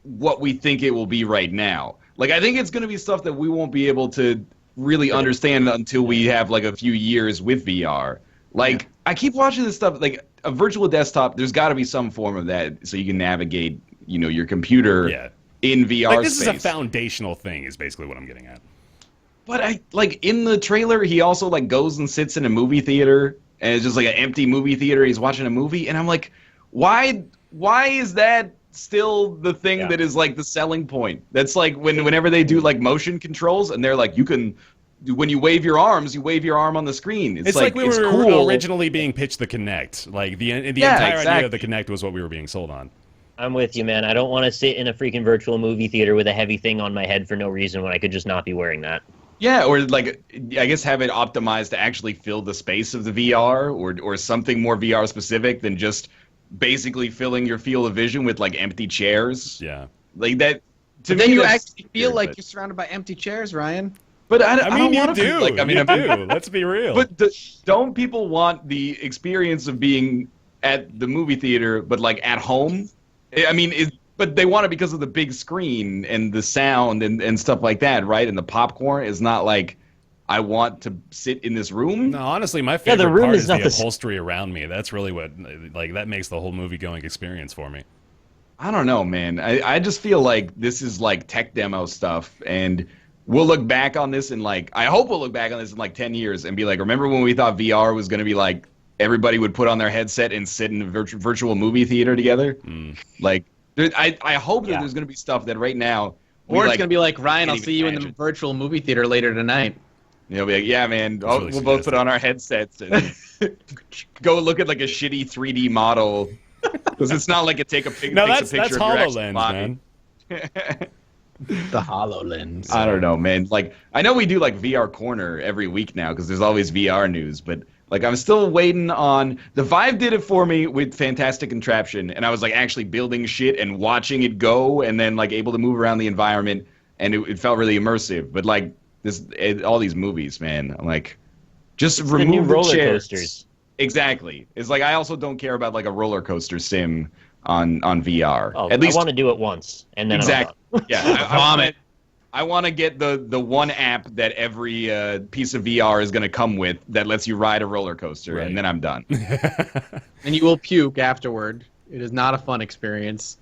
Speaker 4: what we think it will be right now. Like, I think it's going to be stuff that we won't be able to really understand until we have like a few years with VR. Like, I keep watching this stuff, like a virtual desktop, there's got to be some form of that so you can navigate, you know, your computer in VR
Speaker 1: like, this
Speaker 4: space.
Speaker 1: is a foundational thing is basically what I'm getting at.
Speaker 4: But I like in the trailer he also like goes and sits in a movie theater and it's just like an empty movie theater, he's watching a movie, and I'm like, why is that still the thing that is like the selling point? That's like whenever they do like motion controls and they're like, you can, when you wave your arms, you wave your arm on the screen. It's
Speaker 1: like we were
Speaker 4: cool.
Speaker 1: originally being pitched the Kinect. Like the entire idea of the Kinect was what we were being sold on.
Speaker 3: I'm with you, man. I don't want to sit in a freaking virtual movie theater with a heavy thing on my head for no reason when I could just not be wearing that.
Speaker 4: Yeah, or like, I guess have it optimized to actually fill the space of the VR or something more VR specific than just basically filling your field of vision with like empty chairs.
Speaker 1: Yeah.
Speaker 4: Like that.
Speaker 2: To me, you actually feel like you're surrounded by empty chairs, Ryan.
Speaker 4: But I
Speaker 1: mean,
Speaker 4: don't
Speaker 1: you
Speaker 4: want to
Speaker 1: do.
Speaker 4: Like, I mean,
Speaker 1: you do. Let's be real.
Speaker 4: But don't people want the experience of being at the movie theater, but like at home? I mean, but they want it because of the big screen and the sound and stuff like that, right? And the popcorn is not like, I want to sit in this room.
Speaker 1: No, honestly, my favorite
Speaker 3: the room
Speaker 1: part
Speaker 3: is
Speaker 1: is the
Speaker 3: not the
Speaker 1: upholstery around me. That's really what, like, that makes the whole movie-going experience for me.
Speaker 4: I don't know, man. I just feel like this is like tech demo stuff, and we'll look back on this in like, I hope we'll look back on this in like 10 years and be like, remember when we thought VR was going to be like, everybody would put on their headset and sit in a virtual movie theater together? Like, I hope that there's going to be stuff that right now...
Speaker 2: Or it's going to be like, Ryan, I'll see you in the virtual movie theater later tonight.
Speaker 4: You'll be like, yeah, man, we'll both put on our headsets and go look at like a shitty 3D model. Because it's not like it takes a picture of your
Speaker 1: HoloLens,
Speaker 4: body.
Speaker 1: man.
Speaker 2: The HoloLens.
Speaker 4: I don't know, man. Like, I know we do like VR Corner every week now because there's always VR news, but like I'm still waiting on... The Vive did it for me with Fantastic Contraption, and I was like actually building shit and watching it go and then like able to move around the environment, and it felt really immersive. But like all these movies, man, I'm like, just remove
Speaker 3: the new roller
Speaker 4: chairs.
Speaker 3: coasters.
Speaker 4: Exactly. It's like I also don't care about like a roller coaster sim on VR.
Speaker 3: Oh,
Speaker 4: At least
Speaker 3: I want to do it once, and then
Speaker 4: exactly.
Speaker 3: I'm
Speaker 4: Yeah, I I want to get the one app that every piece of VR is going to come with that lets you ride a roller coaster, and then I'm done.
Speaker 2: And you will puke afterward. It is not a fun experience.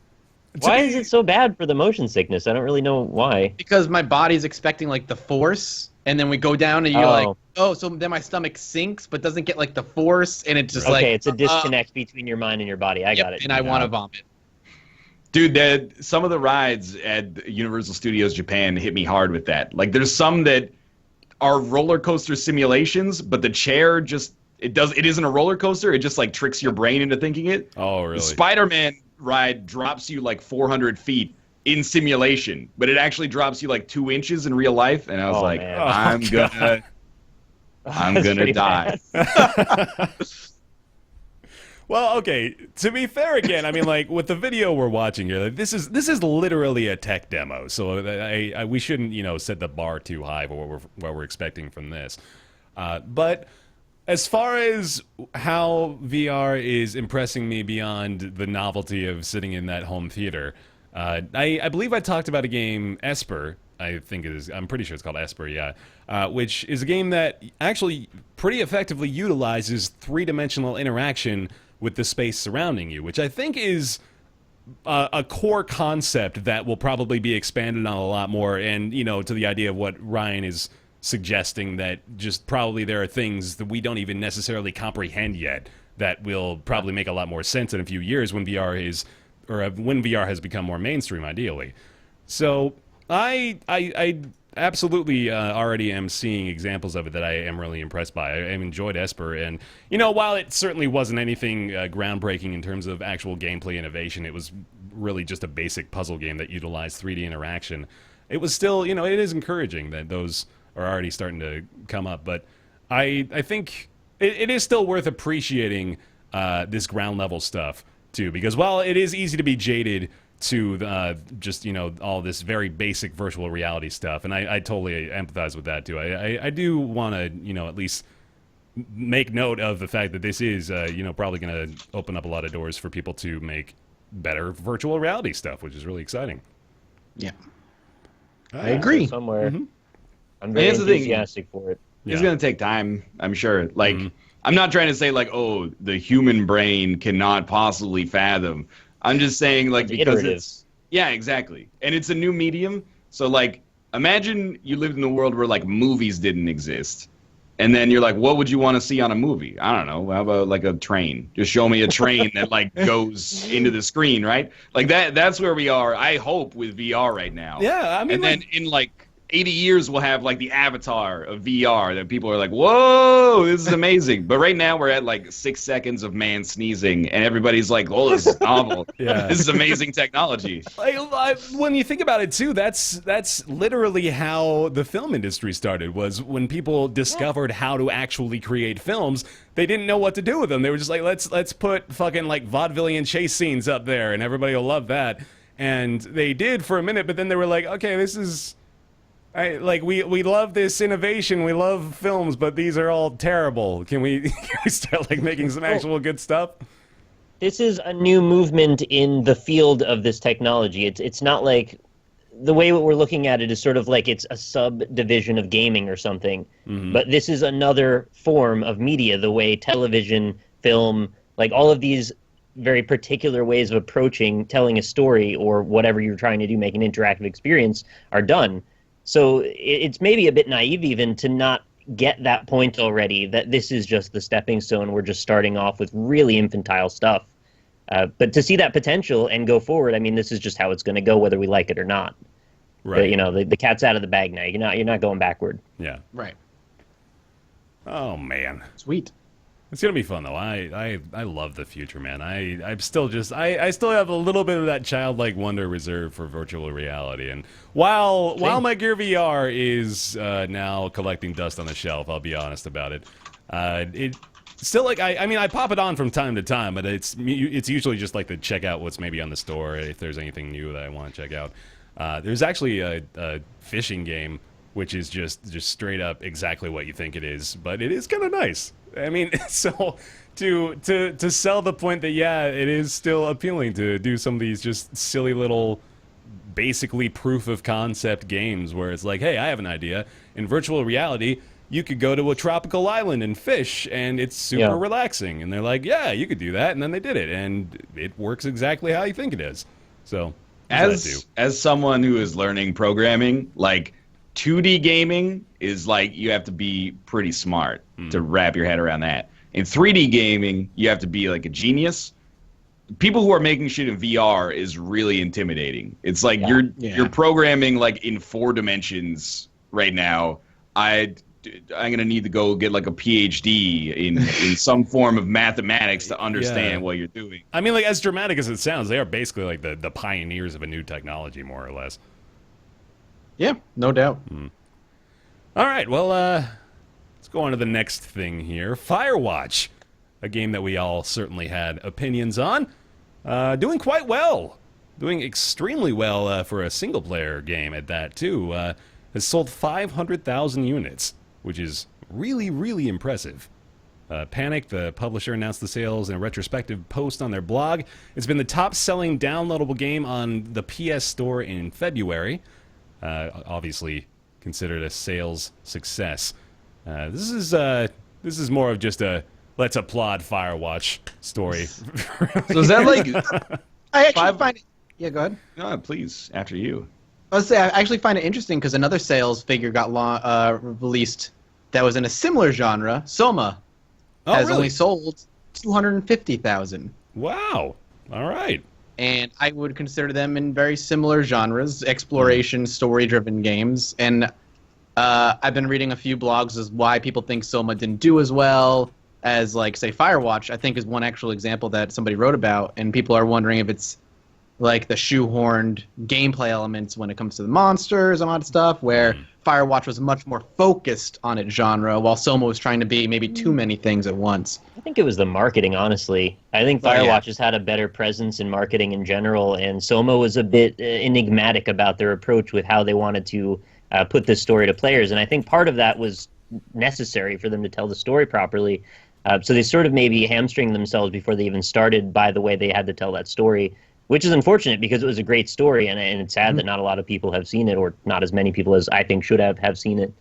Speaker 3: Why is it so bad for the motion sickness? I don't really know why.
Speaker 2: Because my body's expecting like the force, and then we go down, and you're like, oh, so then my stomach sinks, but doesn't get like the force, and it's just
Speaker 3: okay, it's a disconnect between your mind and your body. I got it.
Speaker 2: And I want to vomit.
Speaker 4: Dude, some of the rides at Universal Studios Japan hit me hard with that. Like, there's some that are roller coaster simulations, but the chair just it isn't a roller coaster. It just like tricks your brain into thinking it.
Speaker 1: Oh, really?
Speaker 4: The Spider-Man ride drops you like 400 feet in simulation, but it actually drops you like 2 inches in real life. And I was like,
Speaker 3: man.
Speaker 4: I'm gonna die.
Speaker 1: Well, okay. To be fair, again, I mean, like with the video we're watching here, this is literally a tech demo, so we shouldn't set the bar too high for what we're expecting from this. But as far as how VR is impressing me beyond the novelty of sitting in that home theater, I believe I talked about a game, Esper. I think it is. I'm pretty sure it's called Esper, yeah. Which is a game that actually pretty effectively utilizes three-dimensional interaction with the space surrounding you, which I think is a core concept that will probably be expanded on a lot more, and to the idea of what Ryan is suggesting, that just probably there are things that we don't even necessarily comprehend yet that will probably make a lot more sense in a few years when VR has become more mainstream, ideally. So I absolutely already am seeing examples of it that I am really impressed by. I enjoyed Esper, and while it certainly wasn't anything groundbreaking in terms of actual gameplay innovation, it was really just a basic puzzle game that utilized 3D interaction. It was still, it is encouraging that those are already starting to come up, but I think it is still worth appreciating this ground level stuff too, because while it is easy to be jaded to just all this very basic virtual reality stuff, and I totally empathize with that too. I do want to at least make note of the fact that this is probably going to open up a lot of doors for people to make better virtual reality stuff, which is really exciting.
Speaker 2: Yeah, I agree.
Speaker 3: Somewhere, I'm very enthusiastic for it.
Speaker 4: It's going to take time, I'm sure. Like, I'm not trying to say like, oh, the human brain cannot possibly fathom. I'm just saying, like, because it's yeah, exactly, and it's a new medium. So, like, imagine you lived in a world where like movies didn't exist, and then you're like, what would you want to see on a movie? I don't know. How about like a train? Just show me a train that like goes into the screen, right? Like that's where we are. I hope with VR right now.
Speaker 1: Yeah, I mean,
Speaker 4: and then in like 80 years we'll have like the avatar of VR that people are like, whoa, this is amazing. But right now we're at like 6 seconds of man sneezing, and everybody's like, oh, this is novel.
Speaker 1: Yeah.
Speaker 4: This is amazing technology.
Speaker 1: Like, when you think about it too, that's literally how the film industry started, was when people discovered how to actually create films. They didn't know what to do with them. They were just like, let's put fucking like vaudevillian chase scenes up there and everybody will love that. And they did for a minute, but then they were like, okay, this is... we love this innovation, we love films, but these are all terrible. Can we start like making some actual good stuff?
Speaker 3: This is a new movement in the field of this technology. It's not like the way we're looking at it is sort of like it's a subdivision of gaming or something. But this is another form of media, the way television, film, like all of these very particular ways of approaching telling a story or whatever you're trying to do, make an interactive experience, are done. So it's maybe a bit naive even to not get that point already, that this is just the stepping stone. We're just starting off with really infantile stuff. But to see that potential and go forward, I mean, this is just how it's going to go, whether we like it or not.
Speaker 1: Right.
Speaker 3: The cat's out of the bag now. You're not going backward.
Speaker 1: Yeah.
Speaker 2: Right.
Speaker 1: Oh, man.
Speaker 2: Sweet.
Speaker 1: It's gonna be fun though. I love the future, man. I'm still just I still have a little bit of that childlike wonder reserved for virtual reality. And while my Gear VR is now collecting dust on the shelf, I'll be honest about it. It still, like, I mean I pop it on from time to time, but it's usually just like to check out what's maybe on the store if there's anything new that I want to check out. There's actually a fishing game which is just straight up exactly what you think it is, but it is kind of nice. I mean, so to sell the point that, yeah, it is still appealing to do some of these just silly little basically proof of concept games where it's like, hey, I have an idea. In virtual reality, you could go to a tropical island and fish, and it's super relaxing. And they're like, yeah, you could do that. And then they did it, and it works exactly how you think it is. So,
Speaker 4: as someone who is learning programming, like 2D gaming is like you have to be pretty smart to wrap your head around that. In 3D gaming, you have to be like a genius. People who are making shit in VR is really intimidating. It's like you're programming like in 4 dimensions right now. I'm gonna need to go get like a PhD in some form of mathematics to understand what you're doing.
Speaker 1: I mean, like, as dramatic as it sounds, they are basically like the pioneers of a new technology, more or less.
Speaker 2: Yeah, no doubt.
Speaker 1: All right, well, let's go on to the next thing here. Firewatch, a game that we all certainly had opinions on. Doing quite well. Doing extremely well for a single-player game at that, too. Has sold 500,000 units, which is really, really impressive. Panic, the publisher, announced the sales in a retrospective post on their blog. It's been the top-selling downloadable game on the PS Store in February. Obviously considered a sales success. This is more of just a let's applaud Firewatch story.
Speaker 4: So is that like
Speaker 2: I actually find it... Yeah, go ahead.
Speaker 4: No, please, after you.
Speaker 2: I actually find it interesting because another sales figure got released that was in a similar genre. Soma has only sold 250,000.
Speaker 1: Wow. All right.
Speaker 2: And I would consider them in very similar genres, exploration, story-driven games. And I've been reading a few blogs as why people think Soma didn't do as well as, like, say, Firewatch, I think is one actual example that somebody wrote about. And people are wondering if it's like the shoehorned gameplay elements when it comes to the monsters and all that stuff, where Firewatch was much more focused on its genre, while Soma was trying to be maybe too many things at once.
Speaker 3: I think it was the marketing, honestly. I think Firewatch has had a better presence in marketing in general, and Soma was a bit enigmatic about their approach with how they wanted to put this story to players, and I think part of that was necessary for them to tell the story properly. So they sort of maybe hamstring themselves before they even started by the way they had to tell that story, which is unfortunate because it was a great story, and it's sad that not a lot of people have seen it, or not as many people as I think should have seen it.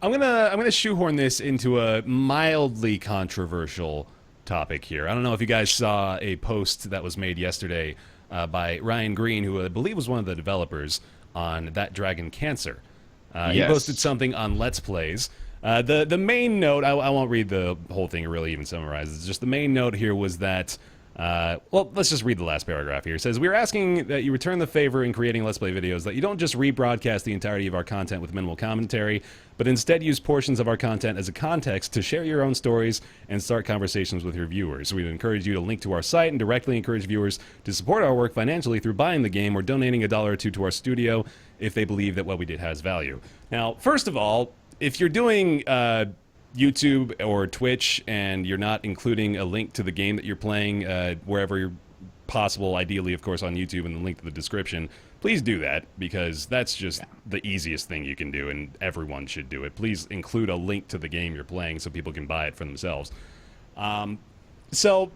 Speaker 1: I'm gonna shoehorn this into a mildly controversial topic here. I don't know if you guys saw a post that was made yesterday by Ryan Green, who I believe was one of the developers on That Dragon Cancer. He posted something on Let's Plays. The main note, I won't read the whole thing or really even summarize it. Just the main note here was that well, let's just read the last paragraph here. It says, we're asking that you return the favor in creating Let's Play videos, that you don't just rebroadcast the entirety of our content with minimal commentary, but instead use portions of our content as a context to share your own stories and start conversations with your viewers. We'd encourage you to link to our site and directly encourage viewers to support our work financially through buying the game or donating $1 or $2 to our studio if they believe that what we did has value. Now, first of all, if you're doing YouTube or Twitch and you're not including a link to the game that you're playing wherever you're possible, ideally of course on YouTube, and the link to the description, please do that, because that's just the easiest thing you can do, and everyone should do it. Please include a link to the game you're playing so people can buy it for themselves. So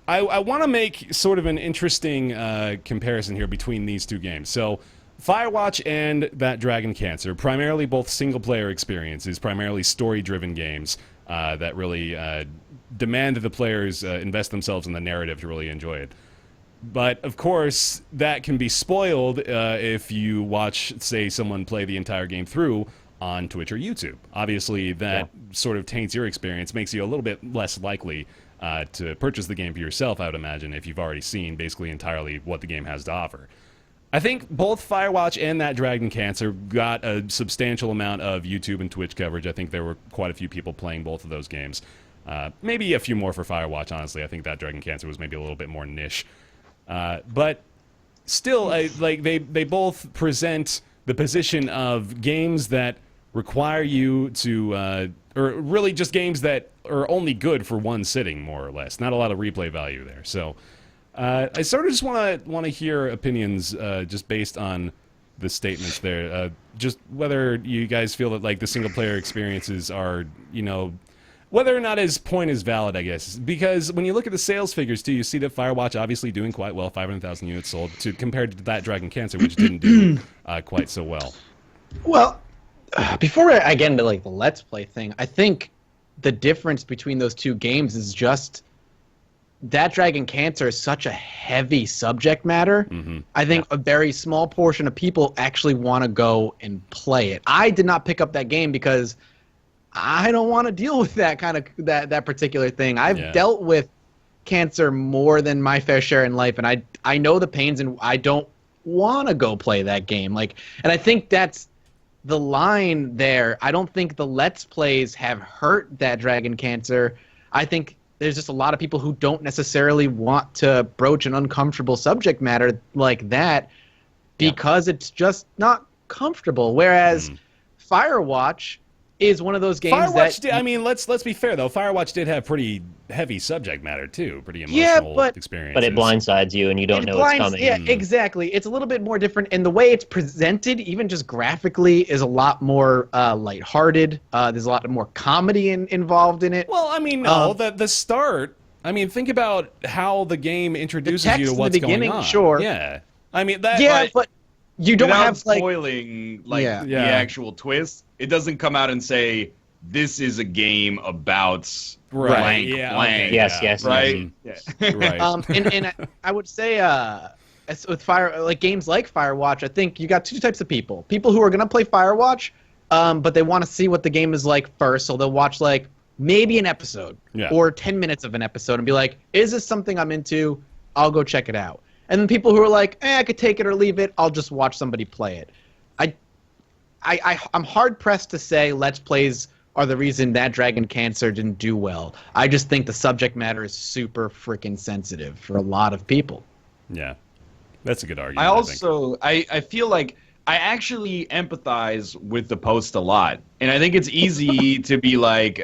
Speaker 1: I want to make sort of an interesting comparison here between these two games. So Firewatch and That Dragon Cancer, primarily both single-player experiences, primarily story-driven games that really demand that the players invest themselves in the narrative to really enjoy it. But, of course, that can be spoiled if you watch, say, someone play the entire game through on Twitch or YouTube. Obviously, that sort of taints your experience, makes you a little bit less likely to purchase the game for yourself, I would imagine, if you've already seen basically entirely what the game has to offer. I think both Firewatch and That Dragon Cancer got a substantial amount of YouTube and Twitch coverage. I think there were quite a few people playing both of those games. Maybe a few more for Firewatch, honestly. I think That Dragon Cancer was maybe a little bit more niche. But still, like they both present the position of games that require you to, or really just games that are only good for one sitting, more or less. Not a lot of replay value there. So I sort of just want to hear opinions just based on the statements there. Just whether you guys feel that like the single player experiences are, you know, whether or not his point is valid, I guess, because when you look at the sales figures too, you see that Firewatch obviously doing quite well, 500,000 units sold, compared to that Dragon Cancer, which didn't do quite so well.
Speaker 2: Well, before I get into like the Let's Play thing, I think the difference between those two games is just that Dragon Cancer is such a heavy subject matter. I think a very small portion of people actually want to go and play it. I did not pick up that game because I don't want to deal with that kind of that particular thing. I've dealt with cancer more than my fair share in life, and I know the pains, and I don't want to go play that game. And I think that's the line there. I don't think the Let's Plays have hurt that Dragon Cancer. I think there's just a lot of people who don't necessarily want to broach an uncomfortable subject matter like that because it's just not comfortable. Whereas Firewatch is one of those games
Speaker 1: let's be fair though. Firewatch did have pretty heavy subject matter too, pretty emotional experience.
Speaker 3: But it blindsides you, and you don't know what's coming.
Speaker 2: Yeah, exactly. It's a little bit more different, and the way it's presented, even just graphically, is a lot more lighthearted. There's a lot more comedy involved in it.
Speaker 1: Well, I mean, no, the start. I mean, think about how the game introduces you to what's going on.
Speaker 2: Sure.
Speaker 1: Yeah. I mean that.
Speaker 2: Yeah, but you don't have
Speaker 4: spoiling the actual twist. It doesn't come out and say this is a game about blank.
Speaker 3: Yes.
Speaker 4: Right.
Speaker 1: Right.
Speaker 2: And I would say with games like Firewatch, I think you got two types of people: people who are gonna play Firewatch, but they want to see what the game is like first, so they'll watch like maybe an episode or 10 minutes of an episode and be like, "Is this something I'm into? I'll go check it out." And then people who are like, I could take it or leave it. I'll just watch somebody play it. I'm hard-pressed to say Let's Plays are the reason that Dragon Cancer didn't do well. I just think the subject matter is super freaking sensitive for a lot of people.
Speaker 1: Yeah, that's a good argument.
Speaker 4: I feel like I actually empathize with the post a lot. And I think it's easy to be like,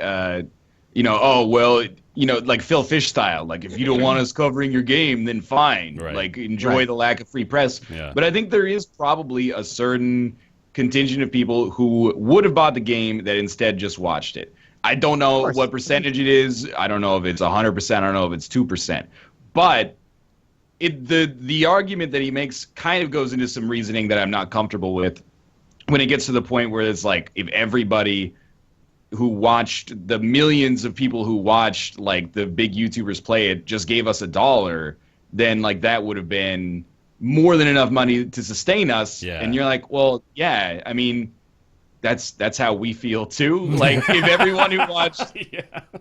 Speaker 4: like Phil Fish style. Like, if you don't want us covering your game, then fine.
Speaker 1: Right.
Speaker 4: Like, enjoy the lack of free press.
Speaker 1: Yeah.
Speaker 4: But I think there is probably a certain contingent of people who would have bought the game that instead just watched it. I don't know what percentage it is. I don't know if it's 100%. I don't know if it's 2%. But the argument that he makes kind of goes into some reasoning that I'm not comfortable with when it gets to the point where it's like, if everybody who watched, the millions of people who watched like the big YouTubers play it just gave us $1, then like that would have been more than enough money to sustain us.
Speaker 1: Yeah.
Speaker 4: And you're like, well, yeah, I mean, that's how we feel too. Like, if everyone who watched,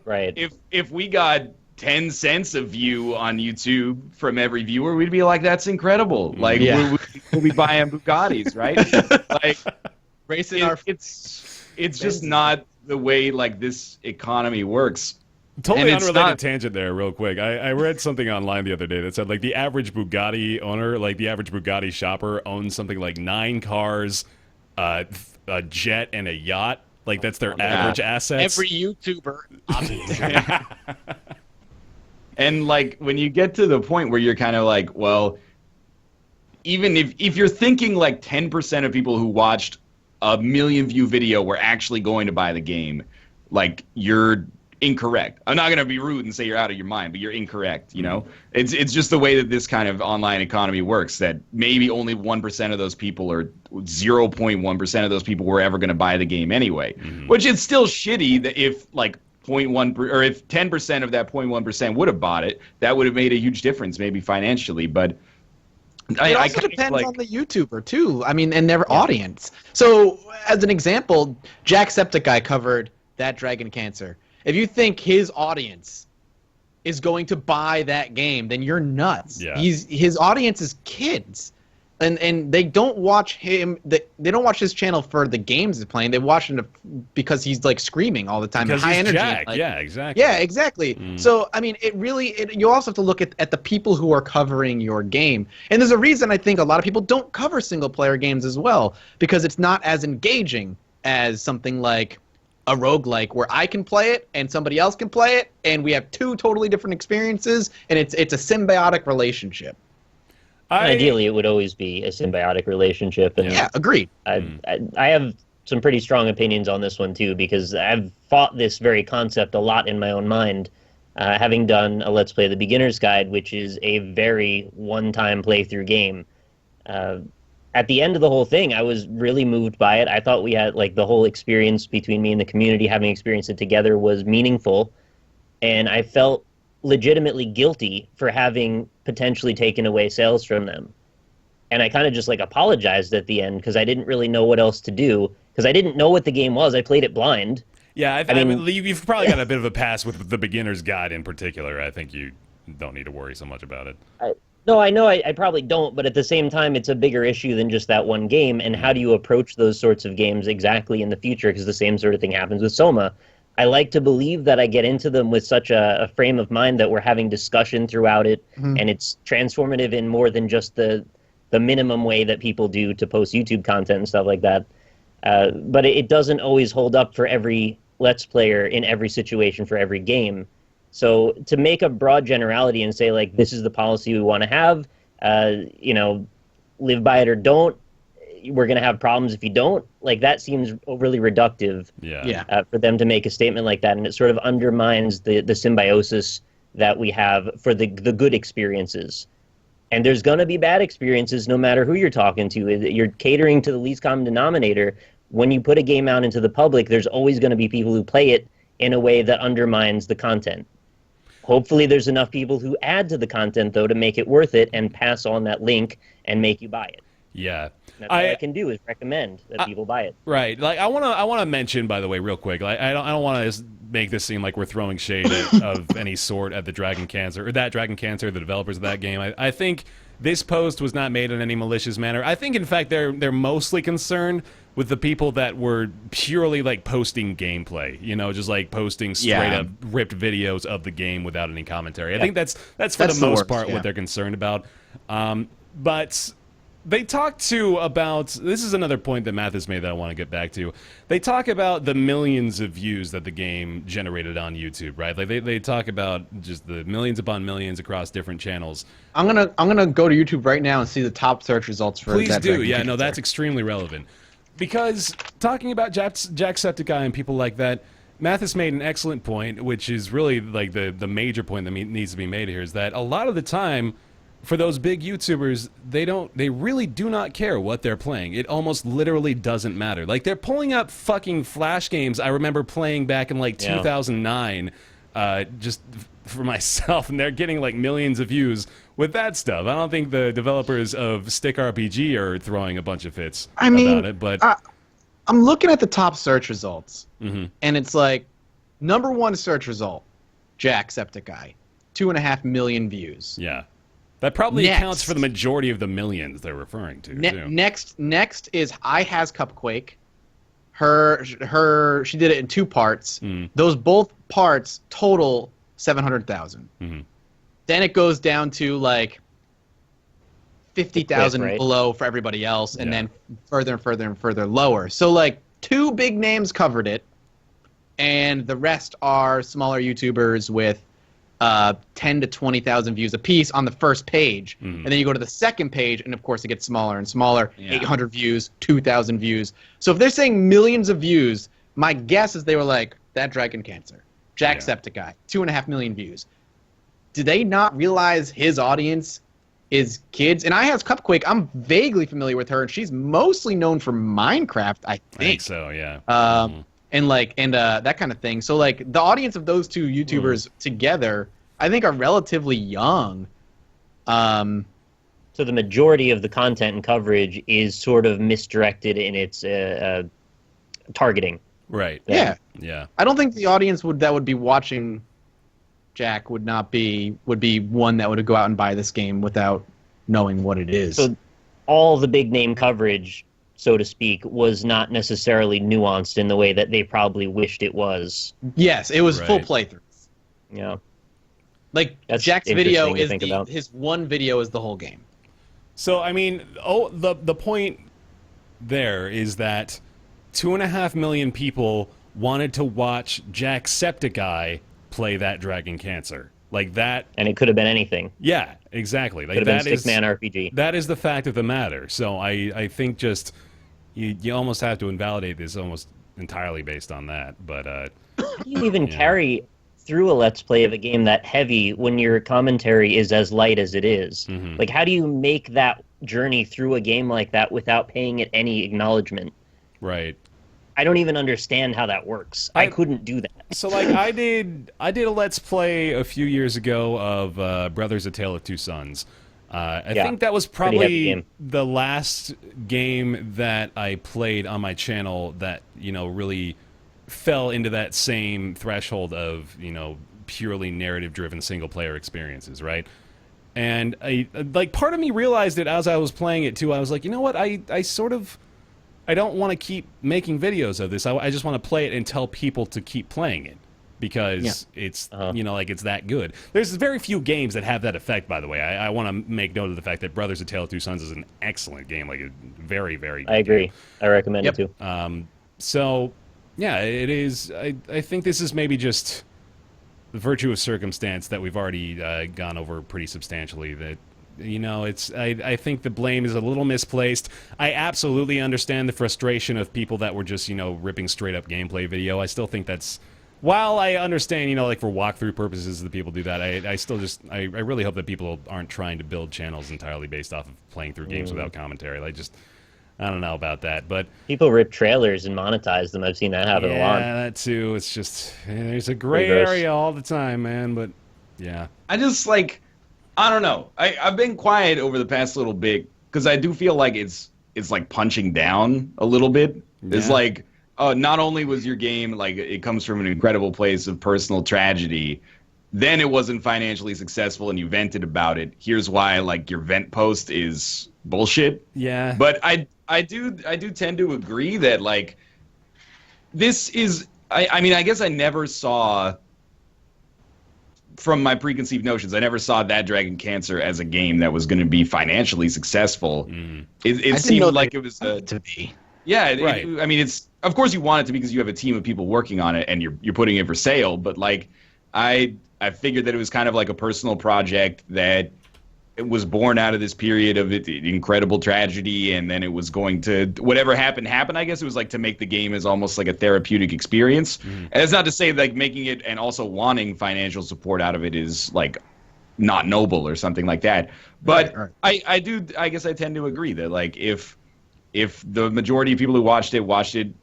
Speaker 3: right,
Speaker 4: if we got 10 cents a view on YouTube from every viewer, we'd be like, that's incredible. Like, we'll be buying Bugattis, right? Like,
Speaker 2: racing
Speaker 4: it's just not the way like this economy works.
Speaker 1: Totally unrelated tangent there, real quick. I read something online the other day that said like the average Bugatti owner, like the average Bugatti shopper, owns something like 9 cars, a jet, and a yacht. Like, that's their average assets.
Speaker 2: Every YouTuber.
Speaker 4: And like, when you get to the point where you're kind of like, well, even if you're thinking like 10% of people who watched a 1 million view video were actually going to buy the game, like, you're incorrect. I'm not going to be rude and say you're out of your mind, but you're incorrect, you know? It's just the way that this kind of online economy works, that maybe only 1% of those people, or 0.1% of those people, were ever going to buy the game anyway. Which is still shitty that if like 0.1 or if 10% of that 0.1% would have bought it, that would have made a huge difference, maybe financially. But
Speaker 2: it also depends on the YouTuber too. I mean, and their audience. So as an example, Jacksepticeye covered that Dragon Cancer. If you think his audience is going to buy that game, then you're nuts.
Speaker 1: Yeah.
Speaker 2: His audience is kids, and they don't watch him. They don't watch his channel for the games he's playing. They watch him because he's like screaming all the time,
Speaker 1: because
Speaker 2: high
Speaker 1: he's
Speaker 2: energy.
Speaker 1: Jack.
Speaker 2: Like,
Speaker 1: yeah, exactly.
Speaker 2: Yeah, exactly. So I mean, you also have to look at the people who are covering your game, and there's a reason I think a lot of people don't cover single player games as well, because it's not as engaging as something like a roguelike, where I can play it and somebody else can play it, and we have 2 totally different experiences, and it's a symbiotic relationship.
Speaker 3: Ideally, it would always be a symbiotic relationship. And
Speaker 2: yeah, agreed.
Speaker 3: I have some pretty strong opinions on this one too, because I've fought this very concept a lot in my own mind, having done a Let's Play the Beginner's Guide, which is a very one-time playthrough game. At the end of the whole thing, I was really moved by it. I thought we had, like, the whole experience between me and the community, having experienced it together, was meaningful. And I felt legitimately guilty for having potentially taken away sales from them. And I kind of just, like, apologized at the end because I didn't really know what else to do, because I didn't know what the game was. I played it blind.
Speaker 1: Yeah, I mean, you've probably got a bit of a pass with the Beginner's Guide in particular. I think you don't need to worry so much about it.
Speaker 3: No, I know I probably don't, but at the same time, it's a bigger issue than just that one game, and how do you approach those sorts of games exactly in the future, because the same sort of thing happens with Soma. I like to believe that I get into them with such a frame of mind that we're having discussion throughout it, and it's transformative in more than just the minimum way that people do to post YouTube content and stuff like that. But it doesn't always hold up for every Let's Player in every situation for every game. So to make a broad generality and say, like, this is the policy we want to have, live by it or don't, we're going to have problems if you don't, like, that seems overly reductive for them to make a statement like that. And it sort of undermines the symbiosis that we have for the good experiences. And there's going to be bad experiences no matter who you're talking to. You're catering to the least common denominator. When you put a game out into the public, there's always going to be people who play it in a way that undermines the content. Hopefully there's enough people who add to the content, though, to make it worth it and pass on that link and make you buy it.
Speaker 1: Yeah.
Speaker 3: That's all I can do is recommend that people buy it.
Speaker 1: Right. Like, I want to mention, by the way, real quick, like, I don't want to make this seem like we're throwing shade of any sort at the Dragon Cancer, or that Dragon Cancer, the developers of that game. I think this post was not made in any malicious manner. I think, in fact, they're mostly concerned with the people that were purely, like, posting gameplay, just, like, posting straight-up ripped videos of the game without any commentary. I think that's for the most part what they're concerned about. But they talk about, this is another point that Mathis made that I want to get back to. They talk about the millions of views that the game generated on YouTube, right? Like, they talk about just the millions upon millions across different channels.
Speaker 2: I'm gonna go to YouTube right now and see the top search results for
Speaker 1: Please
Speaker 2: that.
Speaker 1: Please do. Yeah, no, that's extremely relevant. Because talking about Jacksepticeye and people like that, Mathis made an excellent point, which is really, like, the major point that needs to be made here, is that a lot of the time, for those big YouTubers, they really do not care what they're playing. It almost literally doesn't matter. Like, they're pulling up fucking Flash games I remember playing back in, like, 2009, just for myself, and they're getting, like, millions of views with that stuff. I don't think the developers of Stick RPG are throwing a bunch of fits about it, but
Speaker 2: I'm looking at the top search results, and it's like, number one search result, Jacksepticeye, 2.5 million views.
Speaker 1: Yeah. That probably accounts for the majority of the millions they're referring to. Too.
Speaker 2: Next is I Has Cupquake. She did it in 2 parts. Those both parts total 700,000. Then it goes down to, like, 50,000 below for everybody else, and then further and further and further lower. So, like, 2 big names covered it, and the rest are smaller YouTubers with 10 to 20,000 views a piece on the first page. And then you go to the second page, and of course it gets smaller and smaller. 800 views, 2,000 views. So if they're saying millions of views, my guess is they were like, that Dragon Cancer, Jacksepticeye, 2.5 million views. Do they not realize his audience is kids? And I Has Cupquake, I'm vaguely familiar with her, and she's mostly known for Minecraft, I think.
Speaker 1: So, yeah.
Speaker 2: And that kind of thing. So, like, the audience of those 2 YouTubers together, I think, are relatively young.
Speaker 3: So the majority of the content and coverage is sort of misdirected in its targeting.
Speaker 1: Right.
Speaker 2: Yeah.
Speaker 1: Yeah.
Speaker 2: I don't think the audience that would be watching Jack would be one that would go out and buy this game without knowing what it is.
Speaker 3: So all the big name coverage, so to speak, was not necessarily nuanced in the way that they probably wished it was.
Speaker 2: Yes, it was full playthroughs.
Speaker 3: Yeah.
Speaker 2: Like, Jack's video is his one video is the whole game.
Speaker 1: So, I mean, the point there is that 2.5 million people wanted to watch Jacksepticeye play that Dragon Cancer. Like that,
Speaker 3: and it could have been anything.
Speaker 1: Yeah, exactly. Like
Speaker 3: could have been Stickman RPG.
Speaker 1: That is the fact of the matter. So I think just you almost have to invalidate this almost entirely based on that. But
Speaker 3: how do you even carry through a Let's Play of a game that heavy when your commentary is as light as it is?
Speaker 1: Mm-hmm.
Speaker 3: Like, how do you make that journey through a game like that without paying it any acknowledgement?
Speaker 1: Right.
Speaker 3: I don't even understand how that works. I couldn't do that.
Speaker 1: So, like, I did a Let's Play a few years ago of Brothers: A Tale of Two Sons. I think that was probably the last game that I played on my channel that, really fell into that same threshold of, purely narrative-driven single-player experiences, right? And part of me realized it as I was playing it too. I was like, you know what? I don't want to keep making videos of this. I just want to play it and tell people to keep playing it because it's it's that good. There's very few games that have that effect. By the way, I want to make note of the fact that Brothers: A Tale of Two Sons is an excellent game. Like, a very, very good
Speaker 3: I agree.
Speaker 1: game.
Speaker 3: I recommend it too.
Speaker 1: So, yeah, it is. I think this is maybe just the virtue of circumstance that we've already gone over pretty substantially. That, it's. I think the blame is a little misplaced. I absolutely understand the frustration of people that were just, ripping straight up gameplay video. I still think that's. While I understand, for walkthrough purposes, the people do that. I still just. I really hope that people aren't trying to build channels entirely based off of playing through games without commentary. I don't know about that, but
Speaker 3: people rip trailers and monetize them. I've seen that happen a lot.
Speaker 1: Yeah, that too. It's just there's a gray area all the time, man. But yeah,
Speaker 4: I just I don't know. I've been quiet over the past little bit because I do feel like it's like punching down a little bit. Yeah. It's like, not only was your game it comes from an incredible place of personal tragedy, then it wasn't financially successful and you vented about it. Here's why your vent post is bullshit.
Speaker 1: Yeah.
Speaker 4: But I do tend to agree that this is I mean I guess I never saw, from my preconceived notions, I never saw That Dragon Cancer as a game that was going to be financially successful. It seemed like it was
Speaker 2: to be.
Speaker 4: Yeah,
Speaker 1: right.
Speaker 4: I mean, it's of course you want it to be because you have a team of people working on it and you're putting it for sale. But I figured that it was kind of like a personal project that it was born out of this period of incredible tragedy, and then it was going to whatever happened. I guess it was to make the game as almost like a therapeutic experience. And it's not to say making it and also wanting financial support out of it is not noble or something like that. But right. I guess I tend to agree that if the majority of people who watched it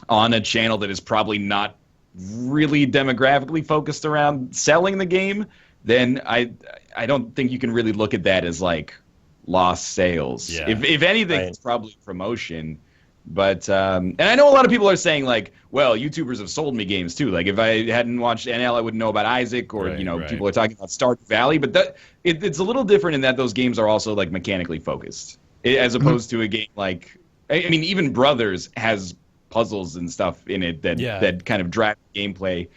Speaker 4: on a channel that is probably not really demographically focused around selling the game, then I don't think you can really look at that as lost sales.
Speaker 1: Yeah.
Speaker 4: If anything, it's probably promotion. But and I know a lot of people are saying well, YouTubers have sold me games too. If I hadn't watched NL, I wouldn't know about Isaac, or
Speaker 1: right.
Speaker 4: People are talking about Stardew Valley. But it's a little different in that those games are also mechanically focused, as opposed to a game I mean, even Brothers has puzzles and stuff in it that kind of drive gameplay.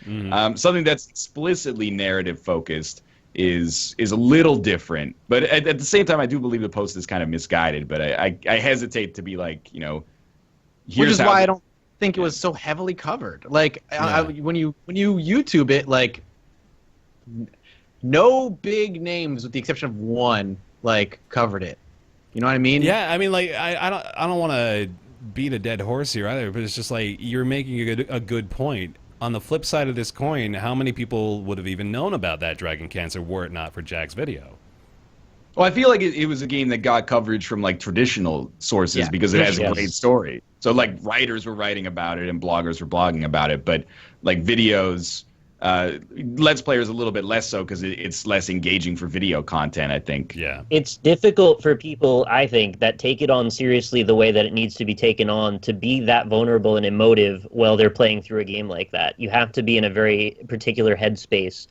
Speaker 4: Something that's explicitly narrative focused is a little different. But at the same time, I do believe the post is kind of misguided. But I hesitate to be
Speaker 2: which is why I don't think it was so heavily covered. When you YouTube it, no big names with the exception of one covered it. You know what I mean?
Speaker 1: Yeah, I mean, I don't want to beat a dead horse here either, but it's just you're making a good point. On the flip side of this coin, how many people would have even known about That Dragon Cancer were it not for Jack's video?
Speaker 4: Well, I feel like it was a game that got coverage from traditional sources because it has a great story. So writers were writing about it and bloggers were blogging about it, but videos, Let's Play is a little bit less so because it's less engaging for video content, I think.
Speaker 1: Yeah.
Speaker 3: It's difficult for people, I think, that take it on seriously the way that it needs to be taken on to be that vulnerable and emotive while they're playing through a game like that. You have to be in a very particular headspace,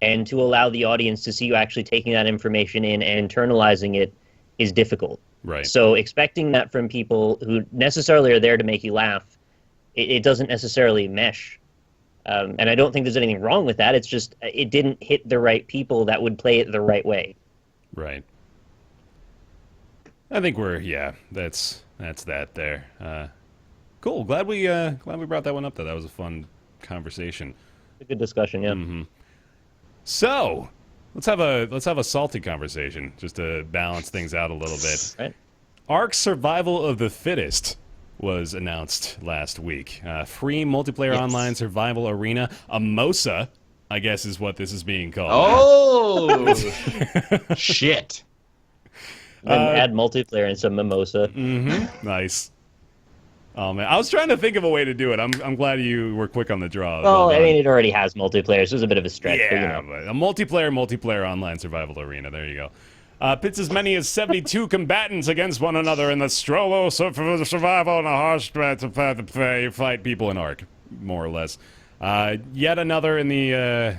Speaker 3: and to allow the audience to see you actually taking that information in and internalizing it is difficult.
Speaker 1: Right.
Speaker 3: So expecting that from people who necessarily are there to make you laugh, it doesn't necessarily mesh. And I don't think there's anything wrong with that. It's just it didn't hit the right people that would play it the right way.
Speaker 1: Right. I think that's that there. Cool. Glad we brought that one up though. That was a fun conversation.
Speaker 3: A good discussion, yeah.
Speaker 1: Mm-hmm. So let's have a salty conversation just to balance things out a little bit.
Speaker 3: Right.
Speaker 1: Ark Survival of the Fittest was announced last week. Free multiplayer online survival arena, a MOSA, I guess is what this is being called.
Speaker 2: Oh, shit.
Speaker 3: Then add multiplayer and some mimosa.
Speaker 1: Nice. Oh man, I was trying to think of a way to do it. I'm glad you were quick on the draw.
Speaker 3: Well, I mean, it already has multiplayer, so it was a bit of a stretch.
Speaker 1: Yeah,
Speaker 3: but,
Speaker 1: a multiplayer online survival arena. There you go. Pits as many as 72 combatants against one another in the strollo survival and a harsh threat to you fight people in Ark, more or less. Yet another in the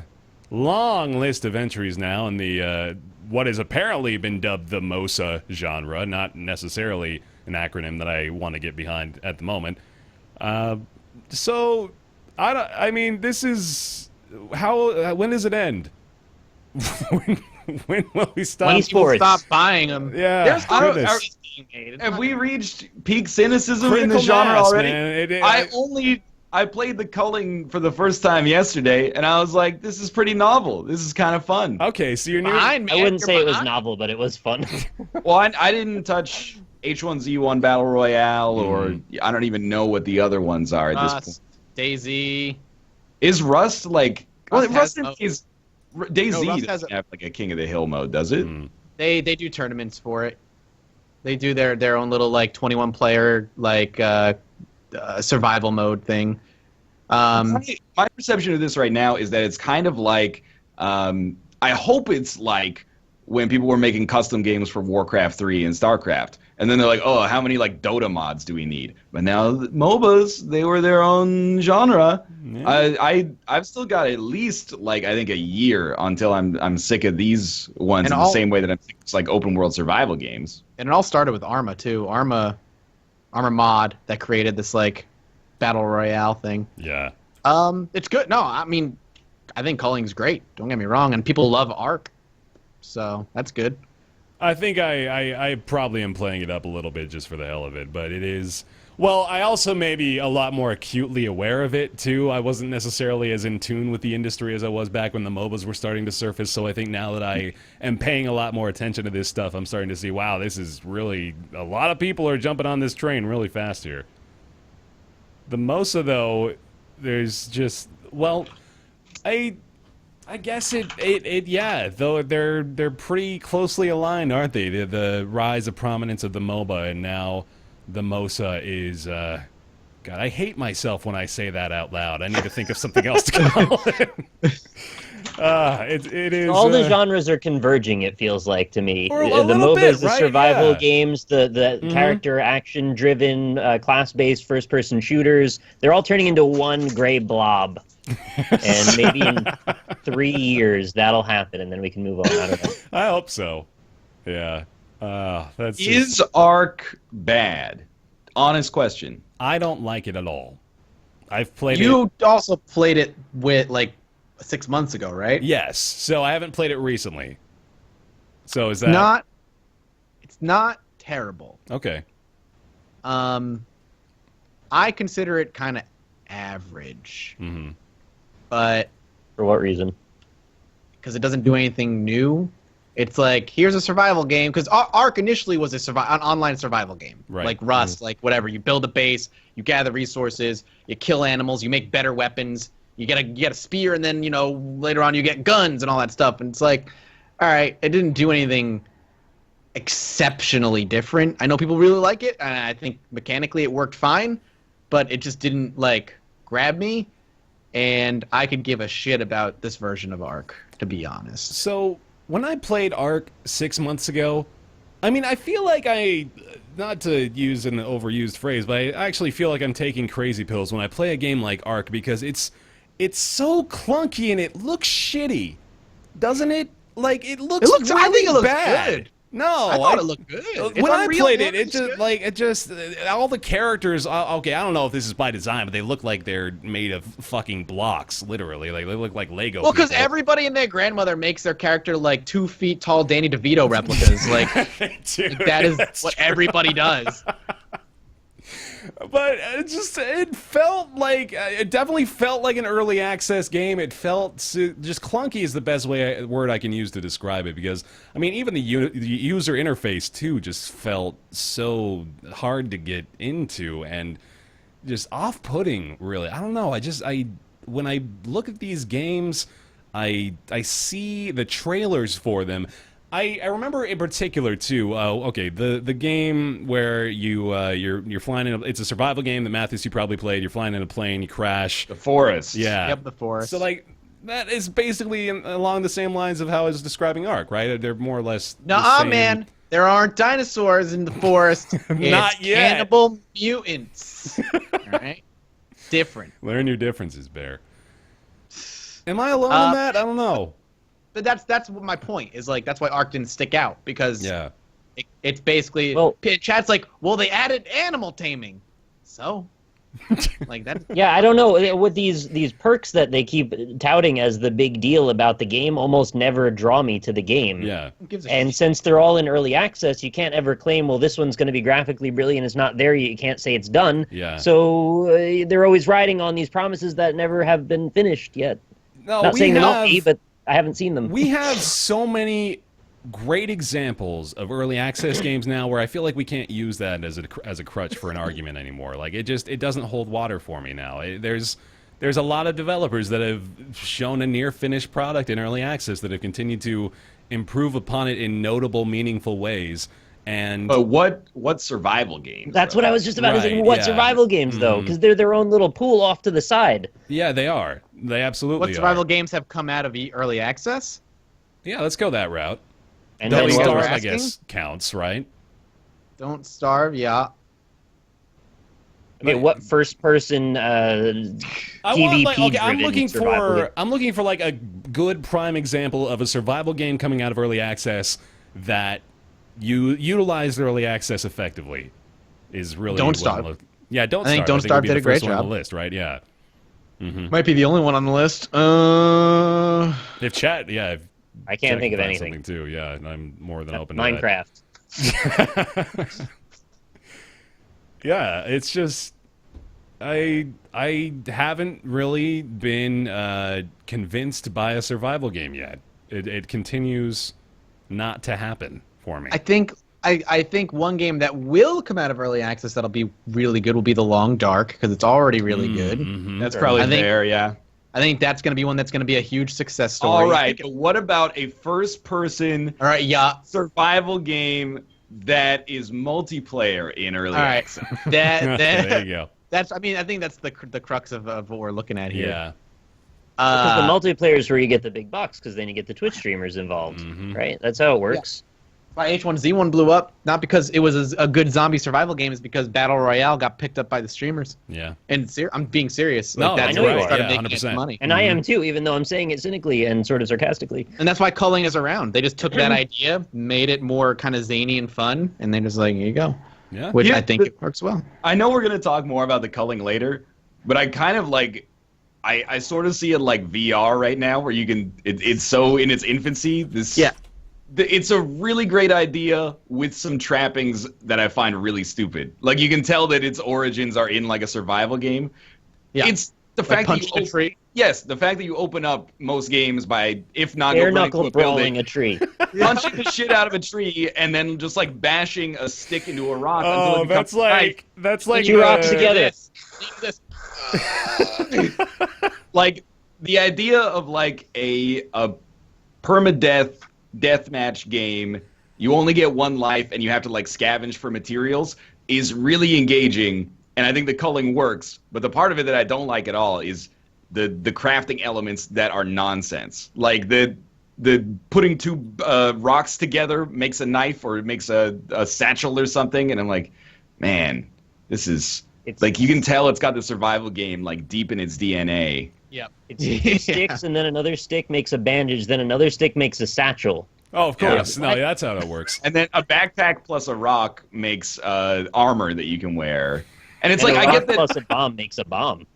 Speaker 1: long list of entries now in the what has apparently been dubbed the MOSA genre, not necessarily an acronym that I want to get behind at the moment. So, I mean, this is how. When does it end? when will we stop?
Speaker 2: When people stop buying them.
Speaker 1: Yeah.
Speaker 4: Have we reached peak cynicism in the
Speaker 1: Critical
Speaker 4: genre
Speaker 1: mass,
Speaker 4: already?
Speaker 1: Man.
Speaker 4: I played the Culling for the first time yesterday, and I was like, this is pretty novel. This is kind of fun.
Speaker 1: Okay, so you're new.
Speaker 3: I wouldn't say it was novel, but it was fun.
Speaker 4: Well, I didn't touch H1Z1 Battle Royale, or I don't even know what the other ones are at this point.
Speaker 2: DayZ.
Speaker 4: Is Rust like... Well,
Speaker 2: Rust
Speaker 4: is... DayZ doesn't have like a King of the Hill mode, does it?
Speaker 2: They do tournaments for it. They do their own little like 21 player like survival mode thing.
Speaker 4: My perception of this right now is that it's kind of like I hope it's like when people were making custom games for Warcraft 3 and StarCraft, and then they're like, oh, how many like Dota mods do we need? But now MOBAs, they were their own genre. Yeah. I've still got at least like I think a year until I'm sick of these ones in the same way that I'm sick of like open world survival games.
Speaker 2: And it all started with Arma too. Arma mod that created this like battle royale thing.
Speaker 1: Yeah.
Speaker 2: It's good. No, I mean, I think Culling's great. Don't get me wrong, and people love Ark, so that's good.
Speaker 1: I think I probably am playing it up a little bit just for the hell of it, but it is... Well, I also may be a lot more acutely aware of it, too. I wasn't necessarily as in tune with the industry as I was back when the MOBAs were starting to surface, so I think now that I am paying a lot more attention to this stuff, I'm starting to see, wow, this is really... A lot of people are jumping on this train really fast here. The MOSA, though, there's just... Well, I guess yeah, though they're pretty closely aligned, aren't they? The rise of prominence of the MOBA, and now the MOSA is, God, I hate myself when I say that out loud. I need to think of something else to call it. It is...
Speaker 3: All the genres are converging, it feels like to me.
Speaker 1: The
Speaker 3: MOBAs,
Speaker 1: bit,
Speaker 3: the
Speaker 1: right?
Speaker 3: survival games, the character action-driven, class-based first-person shooters, they're all turning into one gray blob. And maybe in 3 years that'll happen, and then we can move on. I don't know.
Speaker 1: I hope so. Yeah. That's
Speaker 4: Is Ark bad? Honest question.
Speaker 1: I don't like it at all. I've played it.
Speaker 2: You also played it with like 6 months ago, right?
Speaker 1: Yes. So I haven't played it recently. So is that
Speaker 2: It's not terrible.
Speaker 1: Okay.
Speaker 2: I consider it kind of average.
Speaker 1: Mm-hmm.
Speaker 2: But
Speaker 3: For what reason?
Speaker 2: because it doesn't do anything new. It's like, here's a survival game, because Ark initially was an online survival game,
Speaker 1: right.
Speaker 2: Like Rust, like whatever. You build a base, you gather resources, you kill animals, you make better weapons, you get a spear, and then later on you get guns and all that stuff. And it's like, all right, it didn't do anything exceptionally different. I know people really like it, and I think mechanically it worked fine, but it just didn't like grab me. And I could give a shit about this version of Ark, to be honest.
Speaker 1: So when I played Ark 6 months ago, I mean, I feel like not to use an overused phrase, but I actually feel like I'm taking crazy pills when I play a game like Ark, because it's so clunky and it looks shitty, doesn't it? Like it looks really
Speaker 2: I think it looks
Speaker 1: bad.
Speaker 2: good.
Speaker 1: No,
Speaker 2: I thought it looked good.
Speaker 1: When I played it, it just all the characters. Okay, I don't know if this is by design, but they look like they're made of fucking blocks, literally. Like they look like Lego.
Speaker 2: Well, because everybody and their grandmother makes their character like 2 feet tall Danny DeVito replicas. Like,
Speaker 1: Dude,
Speaker 2: that is what
Speaker 1: true.
Speaker 2: everybody does.
Speaker 1: But it definitely felt like an early access game. It felt just clunky is the best word I can use to describe it, because I mean even the user interface too just felt so hard to get into and just off-putting. Really, I don't know. When I look at these games, I see the trailers for them. I remember in particular too. Okay, the game where you're flying in. It's a survival game that Mathis, you probably played. You're flying in a plane, you crash.
Speaker 4: The Forest.
Speaker 1: Yeah.
Speaker 2: Yep, the Forest.
Speaker 1: So like that is basically along the same lines of how I was describing Ark, right? They're more or less.
Speaker 2: Nuh-uh, man. There aren't dinosaurs in the forest.
Speaker 1: Not
Speaker 2: it's
Speaker 1: yet.
Speaker 2: Cannibal mutants. All right. Different.
Speaker 1: Learn your differences, Bear. Am I alone in that? I don't know.
Speaker 2: But that's what my point is. Like, that's why Ark didn't stick out, because it's basically chat's like, well, they added animal taming, so like that.
Speaker 3: Yeah, I don't know, with these perks that they keep touting as the big deal about the game almost never draw me to the game.
Speaker 1: Yeah.
Speaker 3: And since they're all in early access, you can't ever claim, well, this one's going to be graphically brilliant. It's not there. You can't say it's done.
Speaker 1: Yeah.
Speaker 3: So they're always riding on these promises that never have been finished yet.
Speaker 1: No,
Speaker 3: not saying they won't be, but I haven't seen them.
Speaker 1: We have so many great examples of early access games now where I feel like we can't use that as a crutch for an argument anymore. Like it doesn't hold water for me now. There's a lot of developers that have shown a near finished product in early access that have continued to improve upon it in notable, meaningful ways. And
Speaker 4: but what survival games?
Speaker 3: That's what I was just about to say. What survival games though? Because they're their own little pool off to the side.
Speaker 1: Yeah, they are. They absolutely
Speaker 2: What survival games have come out of early access?
Speaker 1: Yeah, let's go that route.
Speaker 3: And
Speaker 1: Don't
Speaker 3: then
Speaker 1: Starve, I guess, counts, right?
Speaker 2: Don't Starve, yeah.
Speaker 3: Okay, what first-person PvP-driven
Speaker 1: I'm looking for like a good prime example of a survival game coming out of early access that you utilize early access effectively. Is really
Speaker 2: Don't Starve.
Speaker 1: Yeah, Don't
Speaker 2: I think
Speaker 1: Starve.
Speaker 2: Don't Starve did a great
Speaker 1: one
Speaker 2: job
Speaker 1: on the list, right? Yeah. Mm-hmm.
Speaker 2: Might be the only one on the list.
Speaker 1: If chat, yeah.
Speaker 3: I can't think of anything.
Speaker 1: Something too, yeah. And I'm more than open
Speaker 3: Minecraft.
Speaker 1: to that. Yeah, it's just I haven't really been convinced by a survival game yet. It continues not to happen for me.
Speaker 2: I think one game that will come out of early access that'll be really good will be The Long Dark, because it's already really good.
Speaker 1: Mm-hmm.
Speaker 4: That's probably fair, yeah.
Speaker 2: I think that's going to be one that's going to be a huge success story.
Speaker 4: All right, but what about a first-person survival game that is multiplayer in early access?
Speaker 2: There
Speaker 1: you go.
Speaker 2: I think that's the crux of what we're looking at here.
Speaker 1: Yeah.
Speaker 3: Because the multiplayer is where you get the big bucks, because then you get the Twitch streamers involved, right? That's how it works.
Speaker 2: Why H1Z1 blew up, not because it was a good zombie survival game, it's because Battle Royale got picked up by the streamers.
Speaker 1: Yeah.
Speaker 2: And I'm being serious.
Speaker 1: No,
Speaker 2: like, that's
Speaker 3: I know
Speaker 2: where
Speaker 3: you
Speaker 2: it started
Speaker 1: are.
Speaker 2: making
Speaker 1: 100%.
Speaker 2: money.
Speaker 3: And I am too, even though I'm saying it cynically and sort of sarcastically.
Speaker 2: And that's why Culling is around. They just took that idea, made it more kind of zany and fun, and they're just like, here you go.
Speaker 1: Yeah.
Speaker 2: Which I think it works well.
Speaker 4: I know we're going to talk more about the culling later, but I kind of like... I sort of see it like VR right now, where you can... It's so in its infancy. It's a really great idea with some trappings that I find really stupid. Like, you can tell that its origins are in, like, a survival game. Yeah. It's the fact that you Yes, the fact that you open up most games by, if not
Speaker 3: bare knuckle brawling a tree,
Speaker 4: punching the shit out of a tree, and then just like bashing a stick into a rock.
Speaker 1: Oh, that's like
Speaker 3: two rocks together.
Speaker 4: Like the idea of like a permadeath deathmatch game, you only get one life and you have to like scavenge for materials, is really engaging, and I think the culling works. But the part of it that I don't like at all is the crafting elements that are nonsense. Like the putting two rocks together makes a knife, or it makes a satchel or something, and I'm like, man, this is like, you can tell it's got the survival game like deep in its DNA.
Speaker 2: Yep.
Speaker 3: It's two sticks, and then another stick makes a bandage, then another stick makes a satchel.
Speaker 1: Oh, of course. No, that's how it works.
Speaker 4: And then a backpack plus a rock makes armor that you can wear. And it's like,
Speaker 3: a
Speaker 4: I
Speaker 3: rock
Speaker 4: get that.
Speaker 3: Plus a bomb makes a bomb.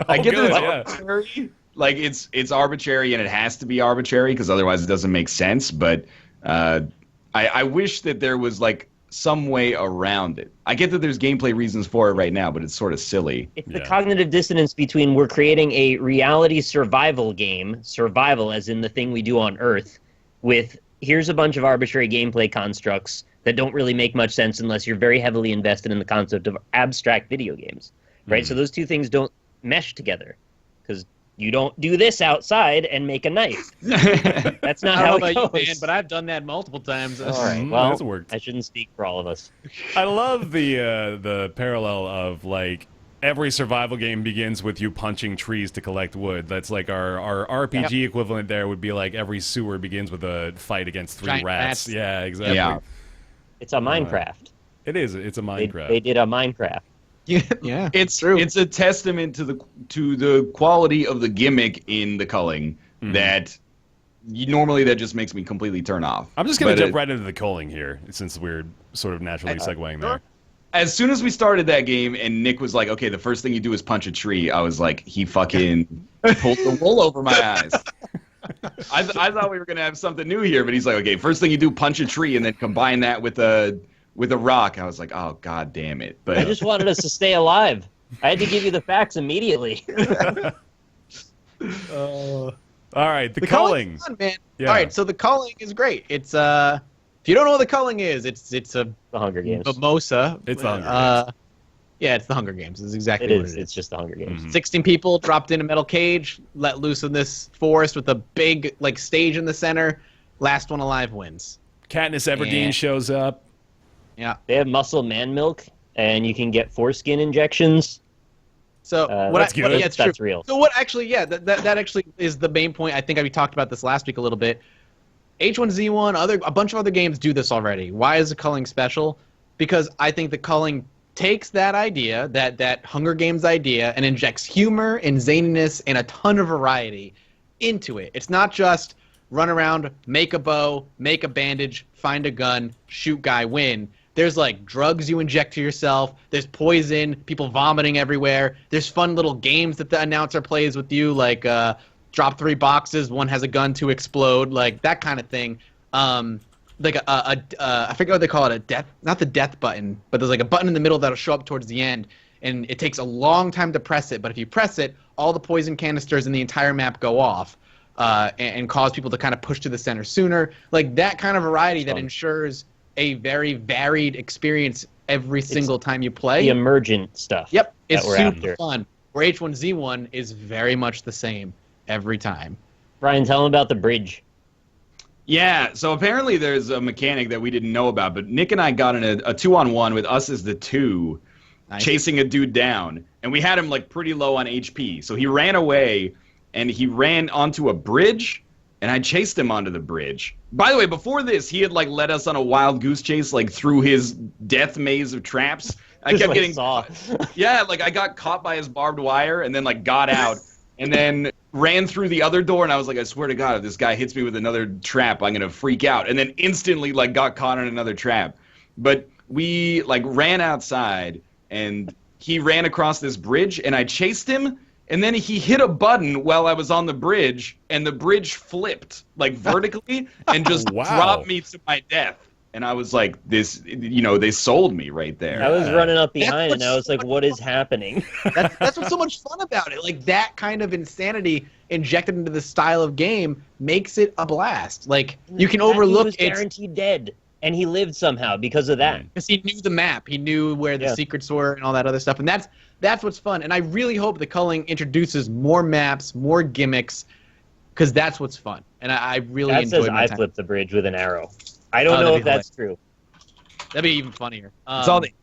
Speaker 4: I get that it's
Speaker 1: yeah.
Speaker 4: arbitrary. Like, it's arbitrary, and it has to be arbitrary because otherwise it doesn't make sense. But I wish that there was like some way around it. I get that there's gameplay reasons for it right now, but it's sort of silly.
Speaker 3: It's the cognitive dissonance between we're creating a reality survival game, survival as in the thing we do on Earth, with here's a bunch of arbitrary gameplay constructs that don't really make much sense unless you're very heavily invested in the concept of abstract video games, right? So those two things don't mesh together, because you don't do this outside and make a knife. That's not how it goes.
Speaker 2: You, man, but I've done that multiple times.
Speaker 3: All right, well, I shouldn't speak for all of us.
Speaker 1: I love the parallel of, like, every survival game begins with you punching trees to collect wood. That's like our RPG equivalent there would be like every sewer begins with a fight against 3 rats. Yeah, exactly. Yeah.
Speaker 3: It's a Minecraft.
Speaker 1: It is. It's a Minecraft.
Speaker 3: They did a Minecraft.
Speaker 2: Yeah,
Speaker 4: it's true. It's a testament to the quality of the gimmick in the culling that normally that just makes me completely turn off.
Speaker 1: I'm just gonna jump right into the culling here, since we're sort of naturally segueing there.
Speaker 4: As soon as we started that game and Nick was like, "Okay, the first thing you do is punch a tree," I was like, "He fucking pulled the wool over my eyes." I thought we were gonna have something new here, but he's like, "Okay, first thing you do, punch a tree, and then combine that with a rock." I was like, "Oh, god damn it!" But
Speaker 3: I just wanted us to stay alive. I had to give you the facts immediately.
Speaker 1: All right, the culling.
Speaker 2: Is fun, man. Yeah. All right, so the culling is great. It's if you don't know what the culling is, it's
Speaker 3: the Hunger Games.
Speaker 2: Mimosa.
Speaker 1: It's the Hunger Games.
Speaker 2: Yeah, it's the Hunger Games. It's exactly what it is.
Speaker 3: It's just the Hunger Games.
Speaker 2: 16 people dropped in a metal cage, let loose in this forest with a big stage in the center. Last one alive wins.
Speaker 1: Katniss Everdeen shows up.
Speaker 2: Yeah.
Speaker 3: They have muscle man milk, and you can get foreskin injections.
Speaker 2: So
Speaker 3: that's good. That's real.
Speaker 2: So what actually, that actually is the main point. I think we talked about this last week a little bit. H1Z1, a bunch of other games do this already. Why is the culling special? Because I think the culling takes that idea, that Hunger Games idea, and injects humor and zaniness and a ton of variety into it. It's not just run around, make a bow, make a bandage, find a gun, shoot guy, win. There's drugs you inject to yourself. There's poison, people vomiting everywhere. There's fun little games that the announcer plays with you, drop 3 boxes, one has a gun to explode, that kind of thing. I forget what they call it, not the death button, but there's a button in the middle that'll show up towards the end, and it takes a long time to press it, but if you press it, all the poison canisters in the entire map go off, and cause people to kind of push to the center sooner. That kind of variety that ensures a very varied experience every single time you play.
Speaker 3: The emergent stuff.
Speaker 2: Yep, it's super fun. Where H1Z1 is very much the same every time.
Speaker 3: Brian, tell them about the bridge.
Speaker 4: Yeah, so apparently there's a mechanic that we didn't know about, but Nick and I got in a 2-on-1 with us as the 2, chasing a dude down, and we had him pretty low on HP. So he ran away, and he ran onto a bridge, and I chased him onto the bridge. By the way, before this, he had led us on a wild goose chase through his death maze of traps. I kept getting I got caught by his barbed wire, and then got out, and then ran through the other door, and I was like, I swear to God, if this guy hits me with another trap, I'm gonna freak out. And then instantly got caught in another trap. But we ran outside, and he ran across this bridge, and I chased him, and then he hit a button while I was on the bridge, and the bridge flipped vertically and just dropped me to my death. And I was like, this, they sold me right there.
Speaker 3: I was running up behind, and I was like, what is happening?
Speaker 2: That's what's so much fun about it. That kind of insanity injected into the style of game makes it a blast. You can overlook it.
Speaker 3: He was guaranteed dead, and he lived somehow because of that.
Speaker 2: Because he knew the map. He knew where the secrets were and all that other stuff. And that's what's fun. And I really hope the culling introduces more maps, more gimmicks, because that's what's fun. And I really enjoy my time.
Speaker 3: I flipped the bridge with an arrow. I don't know if that's true.
Speaker 2: That'd be even funnier.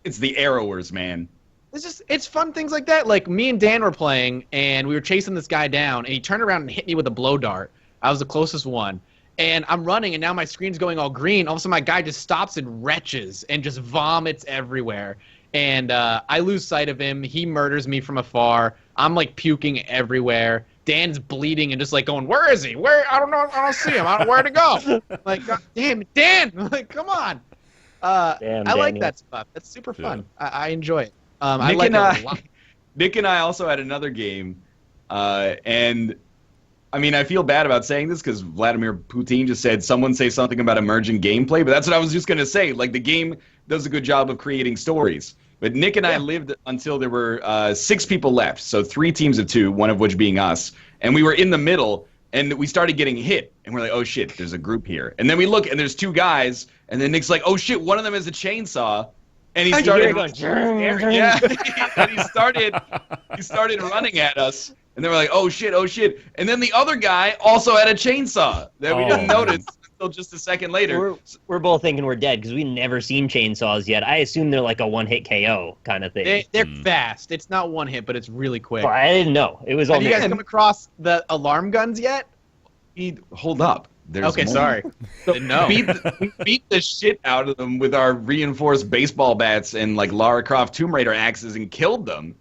Speaker 4: It's the arrowers, man.
Speaker 2: It's fun things like that. Me and Dan were playing, and we were chasing this guy down, and he turned around and hit me with a blow dart. I was the closest one. And I'm running, and now my screen's going all green. All of a sudden, my guy just stops and retches and just vomits everywhere. And I lose sight of him. He murders me from afar. I'm puking everywhere. Dan's bleeding and just going, where is he? Where? I don't know. I don't see him. I don't know where to go. God damn it, Dan! Come on. I like that stuff. That's super fun. I enjoy it. I like it a lot.
Speaker 4: Nick and I also had another game, and I mean, I feel bad about saying this because Vladimir Putin just said someone say something about emergent gameplay, but that's what I was just gonna say. The game does a good job of creating stories. But Nick and I lived until there were 6 people left, so 3 teams of 2, one of which being us, and we were in the middle, and we started getting hit, and we're like, oh shit, there's a group here. And then we look, and there's 2 guys, and then Nick's like, oh shit, one of them has a chainsaw, and he started going, yeah, and he started running at us, and then we're like, oh shit, and then the other guy also had a chainsaw that we didn't notice until just a second later.
Speaker 3: We're both thinking we're dead because we've never seen chainsaws yet. I assume they're like a one-hit KO kind of thing.
Speaker 2: They're fast. It's not one hit, but it's really quick.
Speaker 3: Well, I didn't know. It was all.
Speaker 2: Have you guys come across the alarm guns yet?
Speaker 4: Hold up. There's
Speaker 2: okay,
Speaker 4: more.
Speaker 2: sorry. No.
Speaker 4: We beat the shit out of them with our reinforced baseball bats and like Lara Croft Tomb Raider axes and killed them.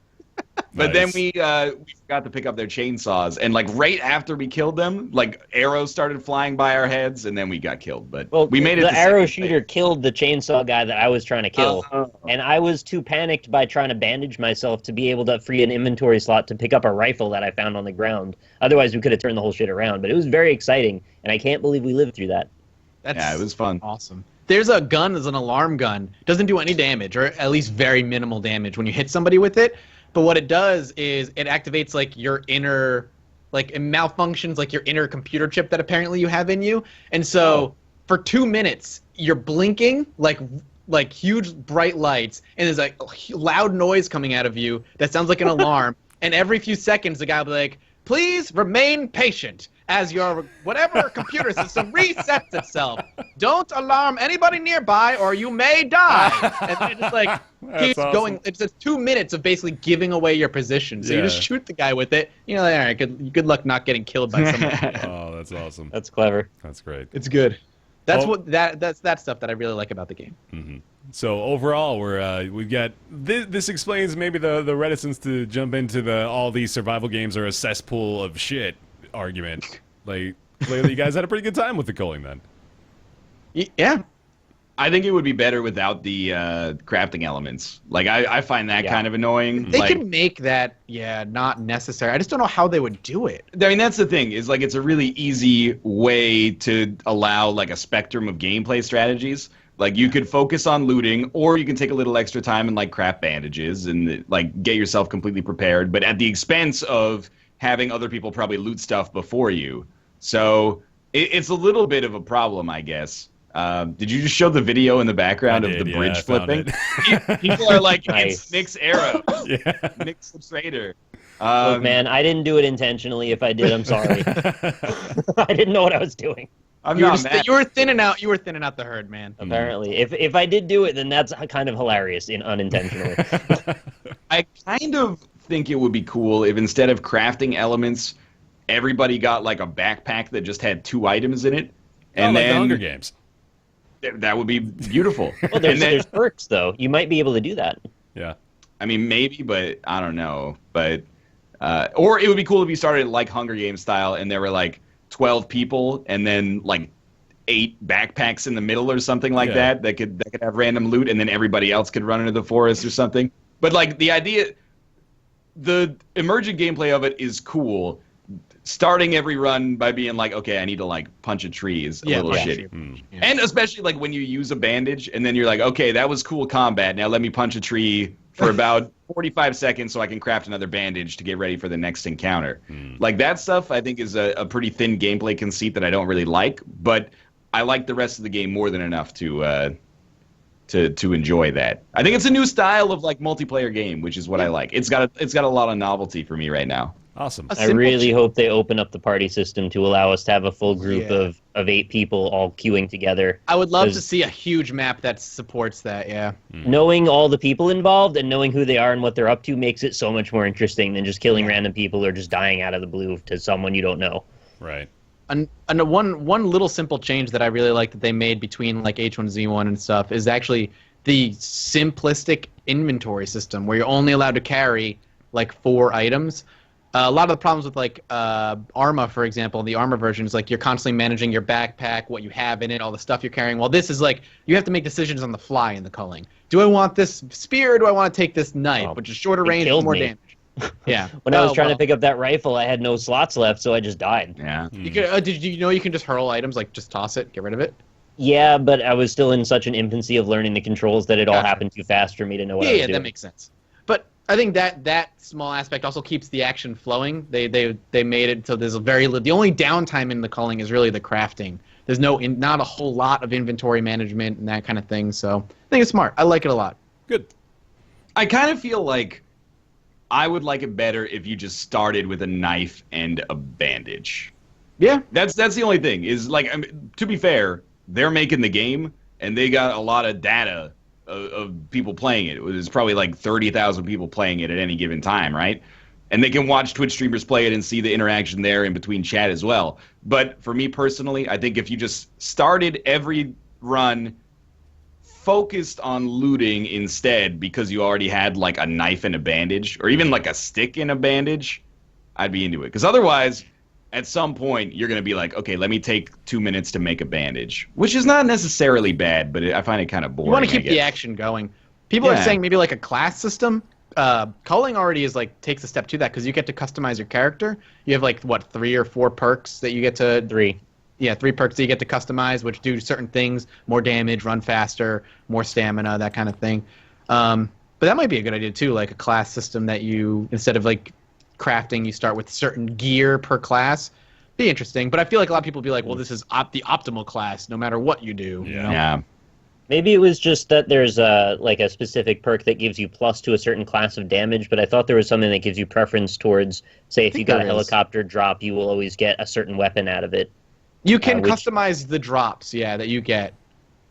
Speaker 4: But then we forgot to pick up their chainsaws, and like right after we killed them, like arrows started flying by our heads, and then we got killed. But we made it.
Speaker 3: The arrow shooter killed the chainsaw guy that I was trying to kill, and I was too panicked by trying to bandage myself to be able to free an inventory slot to pick up a rifle that I found on the ground. Otherwise, we could have turned the whole shit around. But it was very exciting, and I can't believe we lived through that.
Speaker 4: Yeah, it was fun.
Speaker 2: Awesome. There's a gun, there's an alarm gun. Doesn't do any damage, or at least very minimal damage when you hit somebody with it. But what it does is it activates like your inner, like it malfunctions like your inner computer chip that apparently you have in you. And so for 2 minutes, you're blinking like huge bright lights, and there's like loud noise coming out of you that sounds like an alarm. And every few seconds, the guy will be like, please remain patient as your whatever computer system resets itself. Don't alarm anybody nearby or you may die. And then it just like keeps going. It's just 2 minutes of basically giving away your position. So you just shoot the guy with it. You know, all right, good luck not getting killed by somebody.
Speaker 1: Oh, that's awesome.
Speaker 3: That's clever.
Speaker 1: That's great.
Speaker 2: It's good. That's that's stuff that I really like about the game.
Speaker 1: Mm-hmm. So overall, we've got this explains maybe the reticence to jump into all these survival games are a cesspool of shit argument. Like clearly, you guys had a pretty good time with the Culling then.
Speaker 2: Yeah.
Speaker 4: I think it would be better without the crafting elements. Like I find that kind of annoying.
Speaker 2: They can make that not necessary. I just don't know how they would do it.
Speaker 4: I mean, that's the thing, is like it's a really easy way to allow like a spectrum of gameplay strategies. Like you could focus on looting, or you can take a little extra time and like craft bandages and like get yourself completely prepared, but at the expense of having other people probably loot stuff before you. So it's a little bit of a problem, I guess. Did you just show the video in the background of the bridge flipping? People are like, it's Nick's arrow. Yeah. Nick's the traitor.
Speaker 3: Look, man, I didn't do it intentionally. If I did, I'm sorry. I didn't know what I was doing.
Speaker 2: You were thinning out the herd, man.
Speaker 3: Apparently. If I did do it, then that's kind of hilarious unintentionally.
Speaker 4: I kind of think it would be cool if instead of crafting elements, everybody got like a backpack that just had 2 items in it. And
Speaker 1: like
Speaker 4: then
Speaker 1: the Hunger Games.
Speaker 4: That would be beautiful.
Speaker 3: Well, there's perks, though. You might be able to do that.
Speaker 1: Yeah.
Speaker 4: I mean, maybe, but I don't know. But or it would be cool if you started like Hunger Games style and there were like 12 people and then like 8 backpacks in the middle or something like that could have random loot, and then everybody else could run into the forest or something. But like the emergent gameplay of it is cool. Starting every run by being like, okay, I need to like punch a tree is a little shitty. Yeah. And especially like when you use a bandage and then you're like, okay, that was cool combat. Now let me punch a tree for about 45 seconds so I can craft another bandage to get ready for the next encounter. Like that stuff I think is a pretty thin gameplay conceit that I don't really like, but I like the rest of the game more than enough to enjoy that. I think it's a new style of like multiplayer game, which is what I like. It's got a lot of novelty for me right now.
Speaker 1: Awesome.
Speaker 3: I really hope they open up the party system to allow us to have a full group of 8 people all queuing together.
Speaker 2: I would love to see a huge map that supports that,
Speaker 3: Knowing all the people involved and knowing who they are and what they're up to makes it so much more interesting than just killing random people or just dying out of the blue to someone you don't know.
Speaker 1: Right.
Speaker 2: And one little simple change that I really like that they made between like H1Z1 and stuff is actually the simplistic inventory system where you're only allowed to carry like 4 items. A lot of the problems with like Arma, for example, the Arma version is like you're constantly managing your backpack, what you have in it, all the stuff you're carrying. Well, this is like you have to make decisions on the fly in the Culling. Do I want this spear or do I want to take this knife, which is shorter range and more damage? Yeah.
Speaker 3: When I was trying to pick up that rifle, I had no slots left, so I just died.
Speaker 4: Yeah.
Speaker 2: You could, did you know you can just hurl items, like just toss it, get rid of it?
Speaker 3: Yeah, but I was still in such an infancy of learning the controls that it all happened too fast for me to know what I was doing.
Speaker 2: Yeah, that makes sense. But I think that small aspect also keeps the action flowing. They made it so there's the only downtime in the culling is really the crafting. There's not a whole lot of inventory management and that kind of thing. So I think it's smart. I like it a lot.
Speaker 1: Good.
Speaker 4: I kind of feel like I would like it better if you just started with a knife and a bandage.
Speaker 2: Yeah,
Speaker 4: that's the only thing. Is like, I mean, to be fair, they're making the game and they got a lot of data of people playing it. There's probably like 30,000 people playing it at any given time, right? And they can watch Twitch streamers play it and see the interaction there in between chat as well. But for me personally, I think if you just started every run focused on looting instead because you already had like a knife and a bandage, or even like a stick and a bandage, I'd be into it. Because otherwise, at some point, you're going to be like, okay, let me take 2 minutes to make a bandage, which is not necessarily bad, but I find it kind of boring.
Speaker 2: You want to keep the action going. People are saying maybe like a class system. Culling already takes a step to that because you get to customize your character. You have like, what, 3 or 4 perks that you get to...
Speaker 3: 3.
Speaker 2: Yeah, 3 perks that you get to customize, which do certain things, more damage, run faster, more stamina, that kind of thing. But that might be a good idea too, like a class system that you, instead of like crafting, you start with certain gear per class. Be interesting, but I feel like a lot of people will be like, well, this is the optimal class no matter what you do.
Speaker 1: Yeah.
Speaker 2: You know?
Speaker 4: Yeah.
Speaker 3: Maybe it was just that there's like a specific perk that gives you plus to a certain class of damage, but I thought there was something that gives you preference towards, say, if you got a helicopter drop, you will always get a certain weapon out of it.
Speaker 2: You can customize the drops, that you get.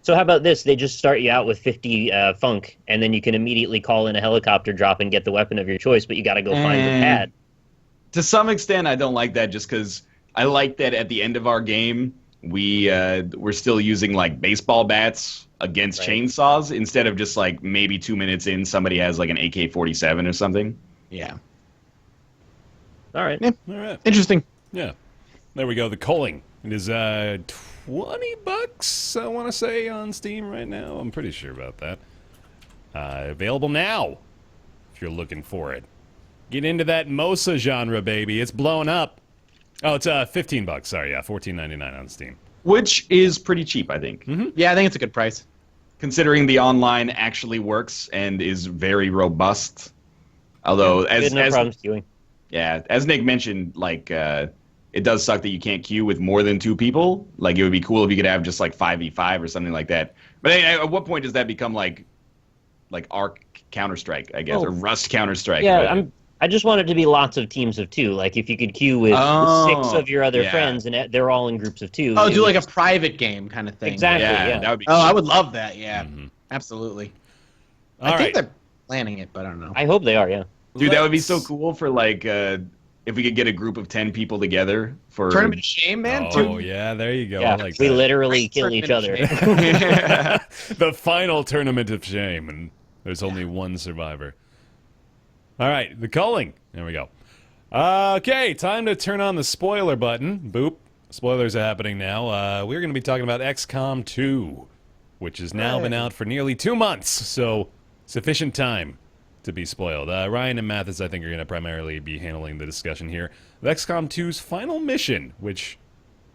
Speaker 3: So how about this? They just start you out with 50 funk, and then you can immediately call in a helicopter drop and get the weapon of your choice, but you got to go find the pad.
Speaker 4: To some extent, I don't like that just because I like that at the end of our game, we're still using like baseball bats against chainsaws instead of just like maybe 2 minutes in, somebody has like an AK-47 or something.
Speaker 2: Yeah.
Speaker 3: All right.
Speaker 2: Yeah.
Speaker 1: All right.
Speaker 2: Interesting.
Speaker 1: Yeah. There we go. The Culling. It is $20, I want to say, on Steam right now. I'm pretty sure about that. Available now, if you're looking for it. Get into that MOSA genre, baby. It's blowing up. Oh, it's $15. Sorry, yeah, $14.99 on Steam.
Speaker 4: Which is pretty cheap, I think.
Speaker 1: Mm-hmm.
Speaker 2: Yeah, I think it's a good price.
Speaker 4: Considering the online actually works and is very robust. Although, as Nick mentioned, like... it does suck that you can't queue with more than 2 people. Like, it would be cool if you could have just, like, 5v5 or something like that. But at what point does that become, like Arc Counter-Strike, I guess, or Rust Counter-Strike?
Speaker 3: Yeah, I just want it to be lots of teams of 2. Like, if you could queue with 6 of your other friends, and they're all in groups of 2.
Speaker 2: Oh, do like a private game kind of thing.
Speaker 3: Exactly, yeah.
Speaker 4: That would be
Speaker 2: I would love that, yeah.
Speaker 1: Mm-hmm.
Speaker 2: Absolutely.
Speaker 1: All
Speaker 2: I think they're planning it, but I don't know.
Speaker 3: I hope they are, yeah.
Speaker 4: Dude, that would be so cool for, like... if we could get a group of 10 people together for...
Speaker 2: Tournament of Shame, man?
Speaker 1: Oh, yeah, there you go.
Speaker 3: Yeah,
Speaker 1: I like
Speaker 3: we
Speaker 1: that.
Speaker 3: literally kill each other.
Speaker 1: The final Tournament of Shame, and there's only one survivor. All right, the Culling. There we go. Okay, time to turn on the spoiler button. Boop. Spoilers are happening now. We're going to be talking about XCOM 2, which has now been out for nearly 2 months, so sufficient time to be spoiled. Ryan and Mathis, I think, are going to primarily be handling the discussion here of XCOM 2's final mission, which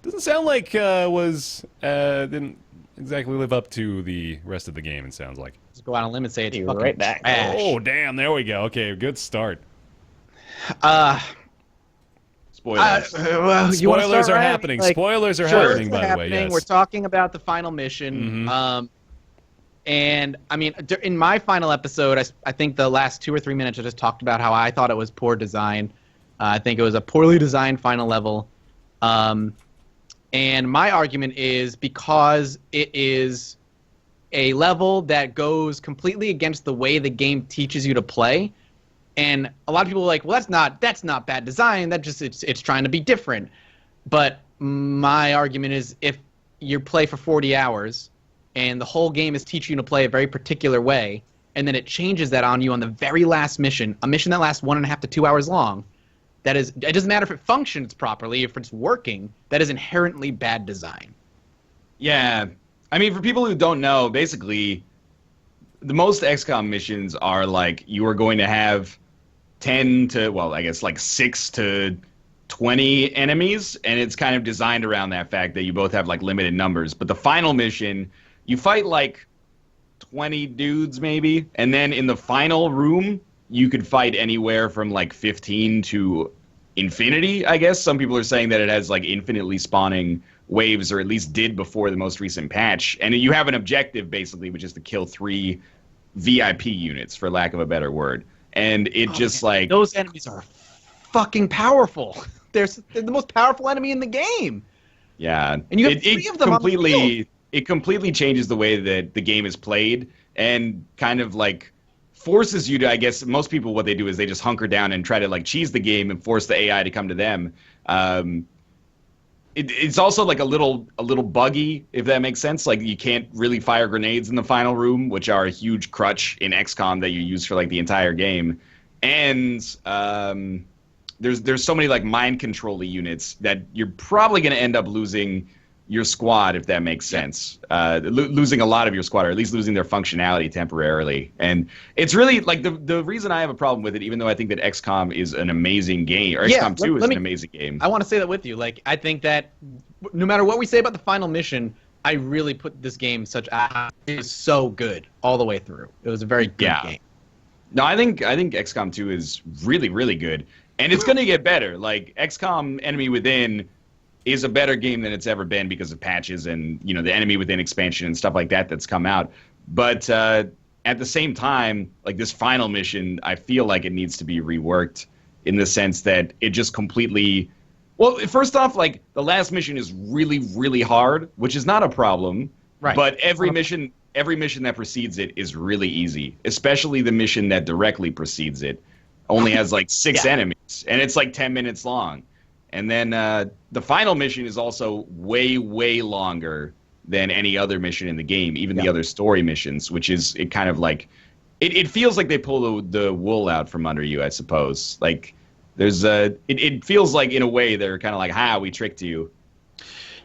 Speaker 1: doesn't sound like didn't exactly live up to the rest of the game, it sounds like.
Speaker 2: Let's go out on a limb and say it's
Speaker 3: You're
Speaker 2: fucking
Speaker 3: right back.
Speaker 2: trash.
Speaker 1: Oh, damn, there we go. Okay, good start.
Speaker 4: Spoilers.
Speaker 2: Well, you wanna
Speaker 1: Spoilers
Speaker 2: start,
Speaker 1: are
Speaker 2: Ryan?
Speaker 1: happening.
Speaker 2: Like,
Speaker 1: Spoilers are
Speaker 2: sure,
Speaker 1: happening, by the way, yes.
Speaker 2: We're talking about the final mission. And, I mean, in my final episode, I think the last 2 or 3 minutes I just talked about how I thought it was poor design. I think it was a poorly designed final level. And my argument is because it is a level that goes completely against the way the game teaches you to play. And a lot of people are like, well, that's not bad design. That just it's trying to be different. But my argument is if you play for 40 hours and the whole game is teaching you to play a very particular way, and then it changes that on you on the very last mission, a mission that lasts 1.5 to 2 hours long, it doesn't matter if it functions properly, if it's working, that is inherently bad design.
Speaker 4: Yeah. I mean, for people who don't know, basically, the most XCOM missions are like you are going to have 10 to, well, I guess like 6 to 20 enemies, and it's kind of designed around that fact that you both have like limited numbers. But the final mission, you fight like 20 dudes maybe, and then in the final room, you could fight anywhere from like 15 to infinity, I guess. Some people are saying that it has like infinitely spawning waves, or at least did before the most recent patch. And you have an objective basically, which is to kill 3 VIP units, for lack of a better word. And it like
Speaker 2: those enemies are fucking powerful. They're the most powerful enemy in the game.
Speaker 4: Yeah,
Speaker 2: and you have 3 of them
Speaker 4: completely.
Speaker 2: On the field.
Speaker 4: It completely changes the way that the game is played, and kind of like forces you to, I guess, most people, what they do is they just hunker down and try to like cheese the game and force the AI to come to them. It's also like a little buggy, if that makes sense. Like you can't really fire grenades in the final room, which are a huge crutch in XCOM that you use for like the entire game. And there's so many like mind control units that you're probably going to end up losing your squad, if that makes sense. Losing a lot of your squad, or at least losing their functionality temporarily. And it's really like the reason I have a problem with it, even though I think that XCOM is an amazing game, or XCOM 2 is an amazing game.
Speaker 2: I want to say that with you. Like, I think that no matter what we say about the final mission, I really put this game it was so good all the way through. It was a very good game.
Speaker 4: No, I think XCOM 2 is really, really good. And it's going to get better. Like, XCOM Enemy Within is a better game than it's ever been because of patches and, you know, the Enemy Within expansion and stuff like that that's come out. But at the same time, like this final mission, I feel like it needs to be reworked in the sense that it just completely... Well, first off, like the last mission is really, really hard, which is not a problem.
Speaker 2: Right.
Speaker 4: But every mission that precedes it is really easy, especially the mission that directly precedes it. Only has like 6 enemies, and it's like 10 minutes long. And then the final mission is also way, way longer than any other mission in the game, even the other story missions, which is it kind of like it feels like they pull the wool out from under you, I suppose. Like there's it feels like in a way they're kind of like, we tricked you.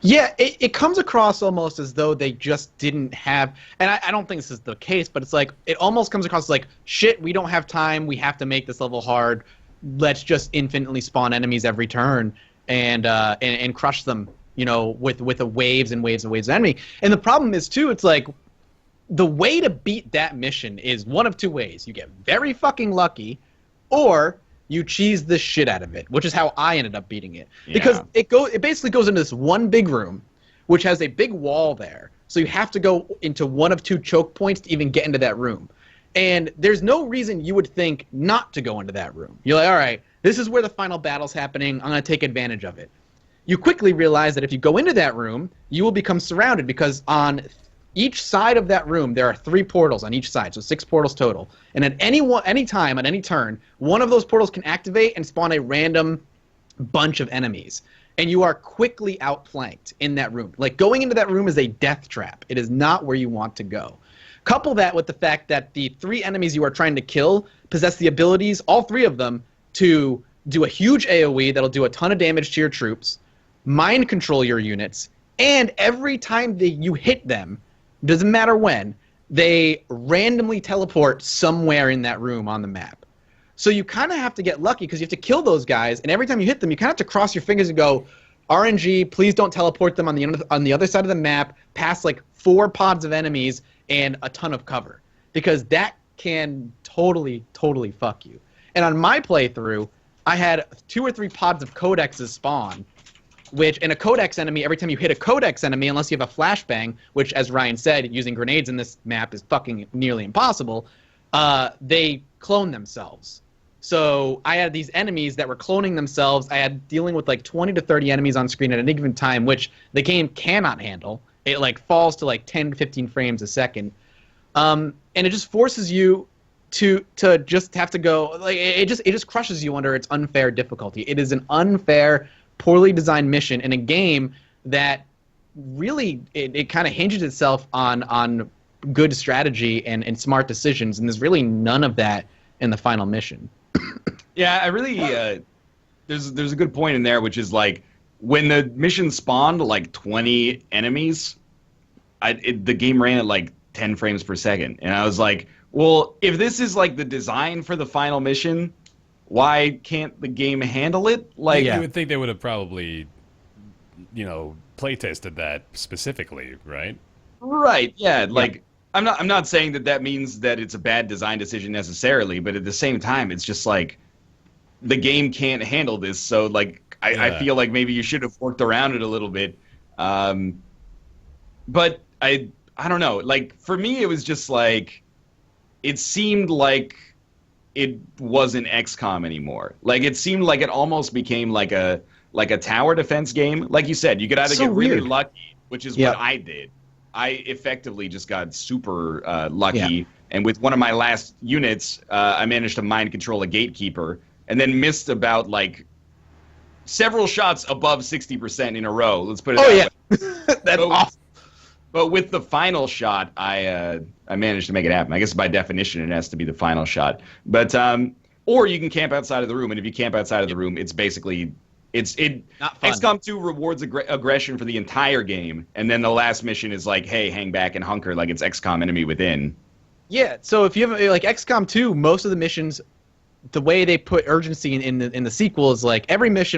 Speaker 2: Yeah, it comes across almost as though they just didn't have, and I don't think this is the case, but it's like it almost comes across like, shit, we don't have time, we have to make this level hard. Let's just infinitely spawn enemies every turn and crush them, you know, with the waves and waves and waves of enemy. And the problem is too, it's like the way to beat that mission is one of 2 ways. You get very fucking lucky, or you cheese the shit out of it, which is how I ended up beating it. Because it basically goes into this one big room, which has a big wall there. So you have to go into one of 2 choke points to even get into that room. And there's no reason you would think not to go into that room. You're like, all right, this is where the final battle's happening. I'm going to take advantage of it. You quickly realize that if you go into that room, you will become surrounded because on each side of that room, there are 3 portals on each side, so 6 portals total. And at any time, on any turn, one of those portals can activate and spawn a random bunch of enemies. And you are quickly outflanked in that room. Like, going into that room is a death trap. It is not where you want to go. Couple that with the fact that the 3 enemies you are trying to kill possess the abilities, all 3 of them, to do a huge AoE that'll do a ton of damage to your troops, mind control your units, and every time you hit them, doesn't matter when, they randomly teleport somewhere in that room on the map. So you kind of have to get lucky because you have to kill those guys, and every time you hit them, you kind of have to cross your fingers and go, RNG, please don't teleport them on the other side of the map, past like 4 pods of enemies and a ton of cover, because that can totally, totally fuck you. And on my playthrough, I had 2 or 3 pods of codexes spawn, which, in a codex enemy, every time you hit a codex enemy, unless you have a flashbang, which, as Ryan said, using grenades in this map is fucking nearly impossible, they clone themselves. So I had these enemies that were cloning themselves. I had dealing with like 20 to 30 enemies on screen at any given time, which the game cannot handle. It like falls to like 10 to 15 frames a second. And it just forces you to just have to go, like, it just crushes you under its unfair difficulty. It is an unfair, poorly designed mission in a game that really it kind of hinges itself on good strategy and smart decisions, and there's really none of that in the final mission.
Speaker 4: Yeah, I really there's a good point in there, which is like when the mission spawned like 20 enemies, the game ran at like 10 frames per second, and I was like, well, if this is like the design for the final mission, why can't the game handle it? Like,
Speaker 1: you would think they would have probably, play tested that specifically, right?
Speaker 4: Right. Yeah. Like, I'm not saying that means that it's a bad design decision necessarily, but at the same time, it's just like the game can't handle this. So like, I feel like maybe you should have worked around it a little bit. But I don't know. Like, for me, it was just like, it seemed like it wasn't XCOM anymore. Like, it seemed like it almost became like a tower defense game. Like you said, you could either get really lucky, which is what I did. I effectively just got super lucky, and with one of my last units, I managed to mind control a gatekeeper, and then missed about like several shots above 60% in a row. Let's put it that way.
Speaker 2: That's awesome.
Speaker 4: But with the final shot, I managed to make it happen. I guess by definition, it has to be the final shot. But or you can camp outside of the room, and if you camp outside of the room, it's basically
Speaker 2: not fun.
Speaker 4: XCOM 2 rewards aggression for the entire game, and then the last mission is like, hey, hang back and hunker, like it's XCOM Enemy Within.
Speaker 2: Yeah. So if you have like XCOM 2, most of the missions, the way they put urgency in the sequel is like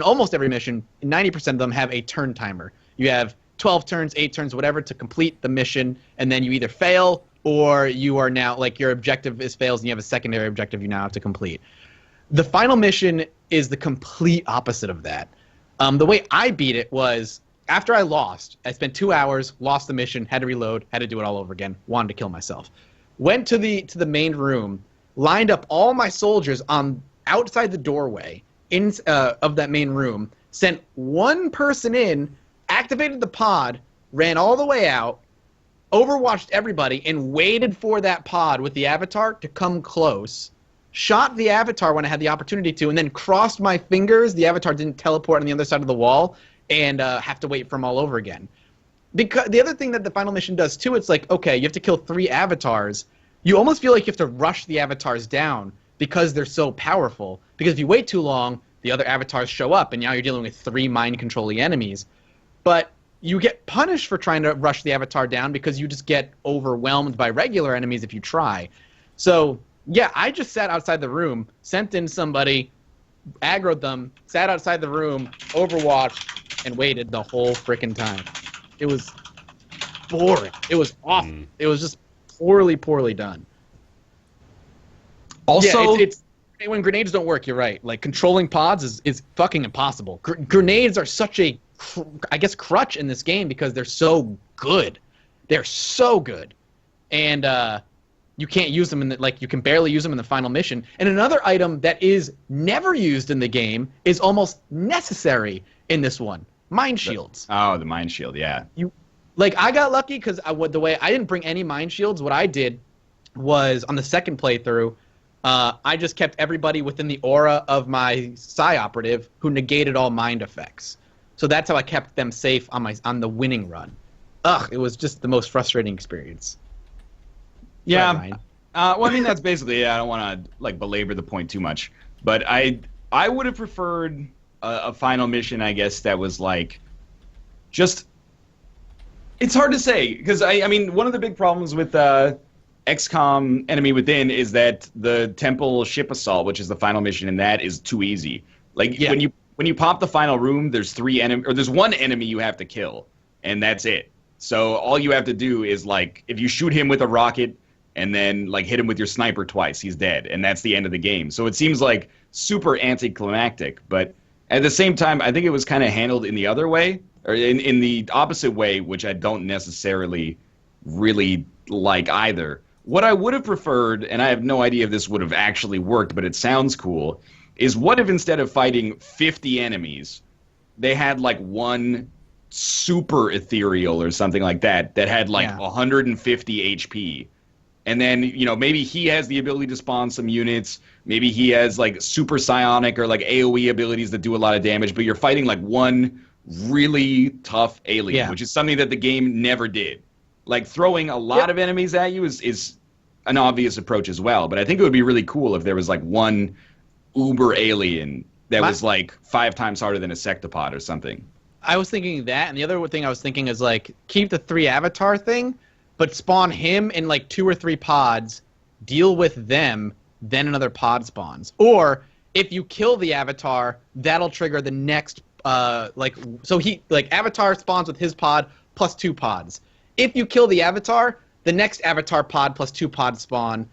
Speaker 2: almost every mission, 90% of them have a turn timer. You have 12 turns, 8 turns, whatever, to complete the mission, and then you either fail or you are now, like, your objective fails and you have a secondary objective you now have to complete. The final mission is the complete opposite of that. The way I beat it was, after I lost, I spent 2 hours, lost the mission, had to reload, had to do it all over again, wanted to kill myself. Went to the main room, lined up all my soldiers on outside the doorway of that main room, sent one person in, activated the pod, ran all the way out, overwatched everybody, and waited for that pod with the avatar to come close, shot the avatar when I had the opportunity to, and then crossed my fingers the avatar didn't teleport on the other side of the wall and have to wait for him all over again. Because the other thing that the final mission does too, it's like, okay, you have to kill 3 avatars. You almost feel like you have to rush the avatars down because they're so powerful. Because if you wait too long, the other avatars show up, and now you're dealing with 3 mind-controlling enemies. But you get punished for trying to rush the avatar down because you just get overwhelmed by regular enemies if you try. So, yeah, I just sat outside the room, sent in somebody, aggroed them, sat outside the room, overwatched, and waited the whole freaking time. It was boring. It was awful. It was just poorly done.
Speaker 4: Also,
Speaker 2: it's when grenades don't work, you're right. Like, controlling pods is fucking impossible. Grenades are such a, I guess, crutch in this game because they're so good. They're so good. And you can't use them you can barely use them in the final mission. And another item that is never used in the game is almost necessary in this one. Mind shields.
Speaker 4: The mind shield, yeah.
Speaker 2: I got lucky because the way I didn't bring any mind shields. What I did was, on the second playthrough, I just kept everybody within the aura of my Psi operative who negated all mind effects. So that's how I kept them safe on the winning run. It was just the most frustrating experience.
Speaker 4: Yeah. Well, I mean, that's basically it. I don't want to belabor the point too much, but I would have preferred a final mission, I guess, that was just. It's hard to say because I mean, one of the big problems with XCOM Enemy Within is that the Temple ship assault, which is the final mission in that, is too easy. When you pop the final room, there's there's one enemy you have to kill, and that's it. So all you have to do is if you shoot him with a rocket and then hit him with your sniper twice, he's dead, and that's the end of the game. So it seems super anticlimactic, but at the same time, I think it was kind of handled in the other way, or in the opposite way, which I don't necessarily really like either. What I would have preferred, and I have no idea if this would have actually worked, but it sounds cool, is what if instead of fighting 50 enemies, they had one super ethereal or something like that had 150 HP. And then, maybe he has the ability to spawn some units. Maybe he has super psionic or AoE abilities that do a lot of damage, but you're fighting one really tough alien, which is something that the game never did. Throwing a lot of enemies at you is an obvious approach as well, but I think it would be really cool if there was one uber alien that was 5 times harder than a sectopod or something.
Speaker 2: I was thinking that, and the other thing I was thinking is keep the 3 avatar thing, but spawn him in 2 or 3 pods, deal with them, then another pod spawns. Or if you kill the avatar, that'll trigger the next avatar spawns with his pod plus 2 pods. If you kill the avatar, the next avatar pod plus 2 pods spawn,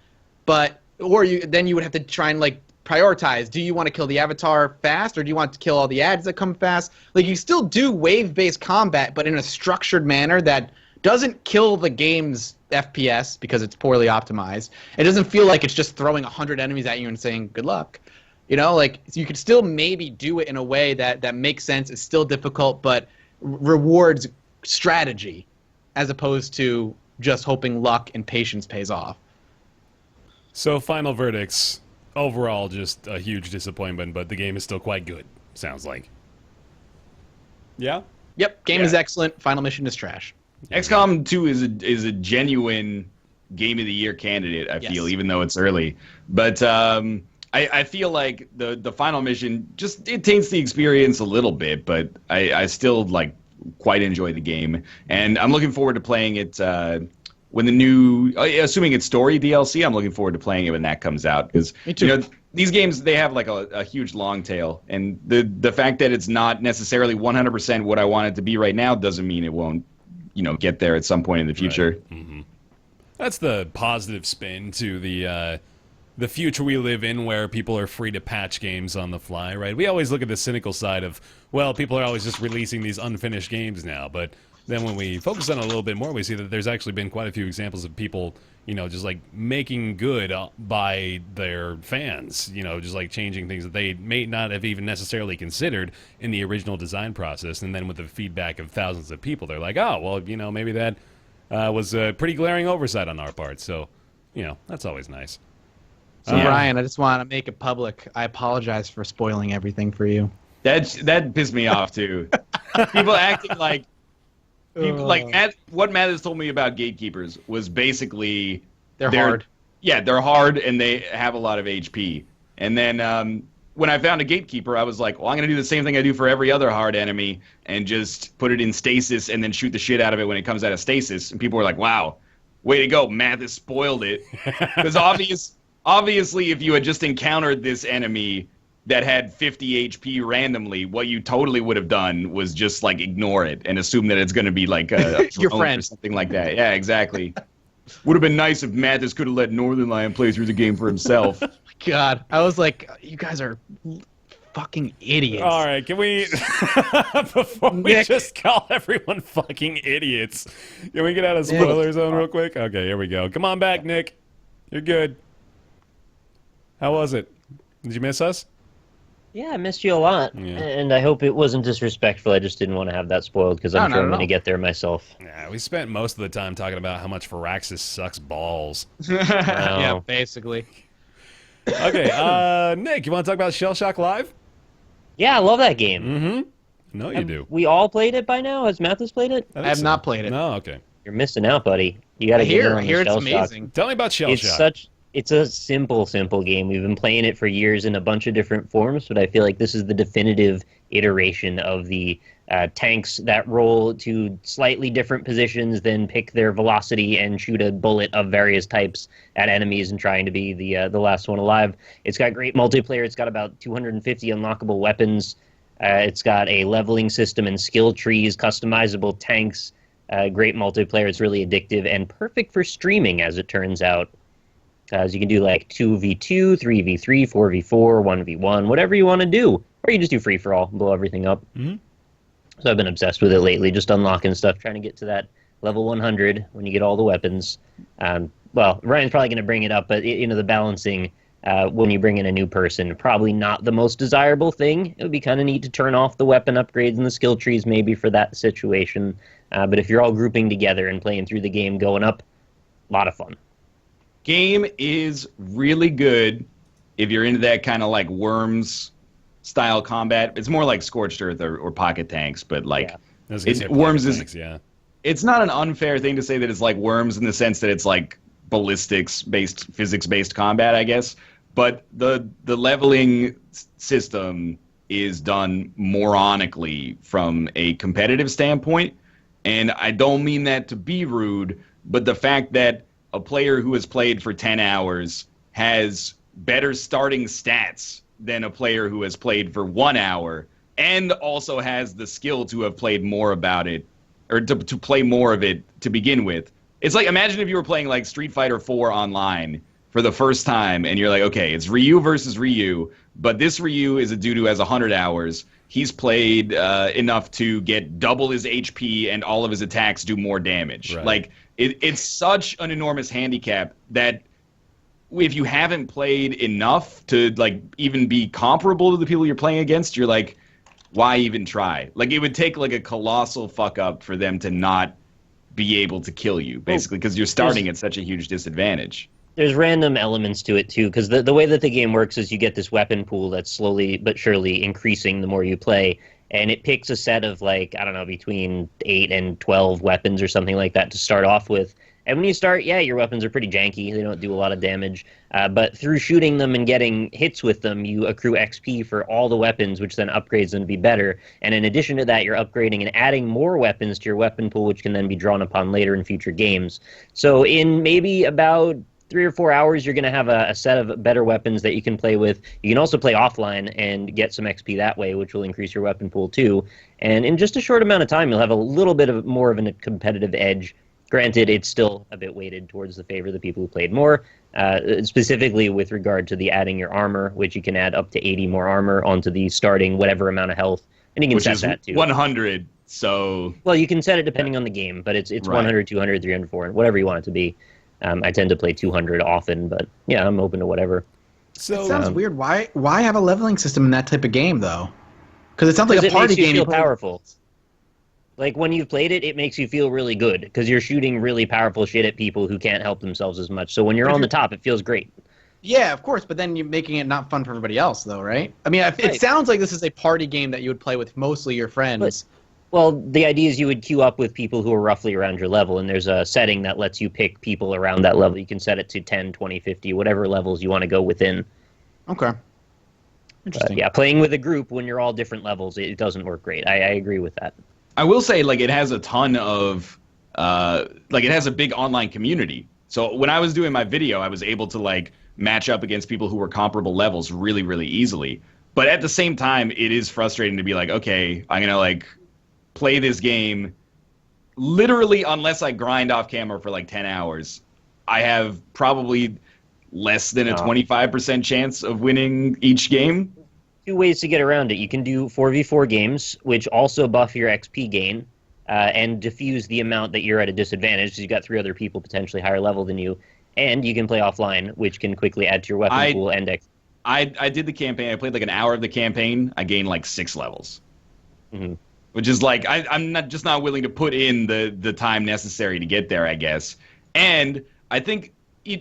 Speaker 2: then you would have to try and prioritize. Do you want to kill the avatar fast, or do you want to kill all the ads that come fast? You still do wave-based combat, but in a structured manner that doesn't kill the game's FPS because it's poorly optimized. It doesn't feel like it's just throwing 100 enemies at you and saying good luck. You could still maybe do it in a way that makes sense. It's still difficult, but rewards strategy as opposed to just hoping luck and patience pays off.
Speaker 1: So, final verdicts. Overall, just a huge disappointment, but the game is still quite good, sounds like. Yeah?
Speaker 2: Yep, game is excellent. Final mission is trash.
Speaker 4: XCOM 2 is a genuine Game of the Year candidate, I feel, even though it's early. But I feel like the final mission, it taints the experience a little bit, but I still, quite enjoy the game. And I'm looking forward to playing it when the new, assuming it's story DLC, I'm looking forward to playing it when that comes out. Because, these games, they have a huge long tail. And the fact that it's not necessarily 100% what I want it to be right now doesn't mean it won't, get there at some point in the future.
Speaker 1: Right. Mm-hmm. That's the positive spin to the future we live in, where people are free to patch games on the fly, right? We always look at the cynical side of, well, people are always just releasing these unfinished games now, but then when we focus on it a little bit more, we see that there's actually been quite a few examples of people, just making good by their fans, just changing things that they may not have even necessarily considered in the original design process. And then with the feedback of thousands of people, they're like, oh, well, maybe that was a pretty glaring oversight on our part. So, that's always nice.
Speaker 2: So, Ryan, I just want to make it public. I apologize for spoiling everything for you.
Speaker 4: That pissed me off, too. People acting like... what Matt has told me about gatekeepers was basically
Speaker 2: they're hard.
Speaker 4: Yeah, they're hard and they have a lot of HP. And then when I found a gatekeeper, I was like, well, I'm going to do the same thing I do for every other hard enemy and just put it in stasis and then shoot the shit out of it when it comes out of stasis. And people were like, wow, way to go, Matt has spoiled it. Because obviously, if you had just encountered this enemy that had 50 HP randomly, what you totally would have done was just ignore it and assume that it's going to be a
Speaker 2: your friend
Speaker 4: or something like that. Yeah, exactly. Would have been nice if Mathis could have let Northern Lion play through the game for himself.
Speaker 2: God, I was like, you guys are fucking idiots.
Speaker 1: All right, can we, before we just call everyone fucking idiots, can we get out of spoiler zone real quick? Okay, here we go. Come on back, Nick. You're good. How was it? Did you miss us?
Speaker 3: Yeah, I missed you a lot, and I hope it wasn't disrespectful. I just didn't want to have that spoiled, because I'm sure I'm going to get there myself.
Speaker 1: Yeah, we spent most of the time talking about how much Firaxis sucks balls.
Speaker 2: Yeah, basically.
Speaker 1: Okay, Nick, you want to talk about ShellShock Live?
Speaker 3: Yeah, I love that game.
Speaker 1: Mm-hmm. No, you do.
Speaker 3: We all played it by now? Has Mathis played it?
Speaker 2: I have not played it.
Speaker 1: No, okay.
Speaker 3: You're missing out, buddy. You got to get in on the
Speaker 2: it's
Speaker 3: ShellShock.
Speaker 2: amazing.
Speaker 1: Tell me about ShellShock.
Speaker 3: It's a simple game. We've been playing it for years in a bunch of different forms, but I feel like this is the definitive iteration of the tanks that roll to slightly different positions, then pick their velocity and shoot a bullet of various types at enemies and trying to be the last one alive. It's got great multiplayer. It's got about 250 unlockable weapons. It's got a leveling system and skill trees, customizable tanks, great multiplayer. It's really addictive and perfect for streaming, as it turns out. As you can do 2v2, 3v3, 4v4, 1v1, whatever you want to do. Or you just do free-for-all, blow everything up.
Speaker 1: Mm-hmm.
Speaker 3: So I've been obsessed with it lately, just unlocking stuff, trying to get to that level 100 when you get all the weapons. Well, Ryan's probably going to bring it up, but the balancing when you bring in a new person, probably not the most desirable thing. It would be kind of neat to turn off the weapon upgrades and the skill trees maybe for that situation. But if you're all grouping together and playing through the game going up, a lot of fun.
Speaker 4: Game is really good if you're into that kind of Worms style combat. It's more like Scorched Earth or Pocket Tanks, but Worms is it's not an unfair thing to say that it's like Worms in the sense that it's ballistics based, physics based combat, I guess. But the leveling system is done moronically from a competitive standpoint, and I don't mean that to be rude, but the fact that a player who has played for 10 hours has better starting stats than a player who has played for 1 hour and also has the skill to have played more about it, or to play more of it to begin with. It's like, imagine if you were playing like Street Fighter 4 online for the first time, and you're like, okay, it's Ryu versus Ryu, but this Ryu is a dude who has 100 hours. He's played enough to get double his HP and all of his attacks do more damage.
Speaker 1: Right.
Speaker 4: Like, it's such an enormous handicap that if you haven't played enough to like even be comparable to the people you're playing against, you're like, why even try? Like, it would take like a colossal fuck up for them to not be able to kill you, basically, because you're starting at such a huge disadvantage.
Speaker 3: There's random elements to it, too, because the way that the game works is you get this weapon pool that's slowly but surely increasing the more you play, and it picks a set of, like, I don't know, between 8 and 12 weapons or something like that to start off with. And when you start, yeah, your weapons are pretty janky. They don't do a lot of damage. But through shooting them and getting hits with them, you accrue XP for all the weapons, which then upgrades them to be better. And in addition to that, you're upgrading and adding more weapons to your weapon pool, which can then be drawn upon later in future games. So in maybe about 3 or 4 hours, you're going to have a set of better weapons that you can play with. You can also play offline and get some XP that way, which will increase your weapon pool too. And in just a short amount of time, you'll have a little bit of more of a competitive edge. Granted, it's still a bit weighted towards the favor of the people who played more, specifically with regard to the adding your armor, which you can add up to 80 more armor onto the starting whatever amount of health. And you can set that too.
Speaker 4: 100, so...
Speaker 3: Well, you can set it depending on the game, but it's right. 100, 200, 300, 400, whatever you want it to be. I tend to play 200 often, but yeah, I'm open to whatever.
Speaker 2: So it sounds weird. Why have a leveling system in that type of game, though? Because it sounds like a party game.
Speaker 3: It makes you feel powerful. Like, when you've played it, it makes you feel really good, because you're shooting really powerful shit at people who can't help themselves as much. So when you're on the top, it feels great.
Speaker 2: Yeah, of course, but then you're making it not fun for everybody else, though, right? I mean, it sounds like this is a party game that you would play with mostly your friends.
Speaker 3: Well, the idea is you would queue up with people who are roughly around your level, and there's a setting that lets you pick people around that level. You can set it to 10, 20, 50, whatever levels you want to go within.
Speaker 2: Okay. Interesting.
Speaker 3: But yeah, playing with a group when you're all different levels, it doesn't work great. I agree with that.
Speaker 4: I will say, like, it has a ton of, it has a big online community. So when I was doing my video, I was able to, like, match up against people who were comparable levels really, really easily. But at the same time, it is frustrating to be like, okay, I'm going to, like, play this game literally unless I grind off camera for, like, 10 hours. I have probably less than a 25% chance of winning each game.
Speaker 3: 2 ways to get around it. You can do 4v4 games, which also buff your XP gain and diffuse the amount that you're at a disadvantage, because you've got 3 other people potentially higher level than you. And you can play offline, which can quickly add to your weapon pool and XP.
Speaker 4: I did the campaign. I played like an hour of the campaign. I gained like 6 levels.
Speaker 3: Mm-hmm.
Speaker 4: Which is like, I'm not willing to put in the time necessary to get there, I guess. And I think,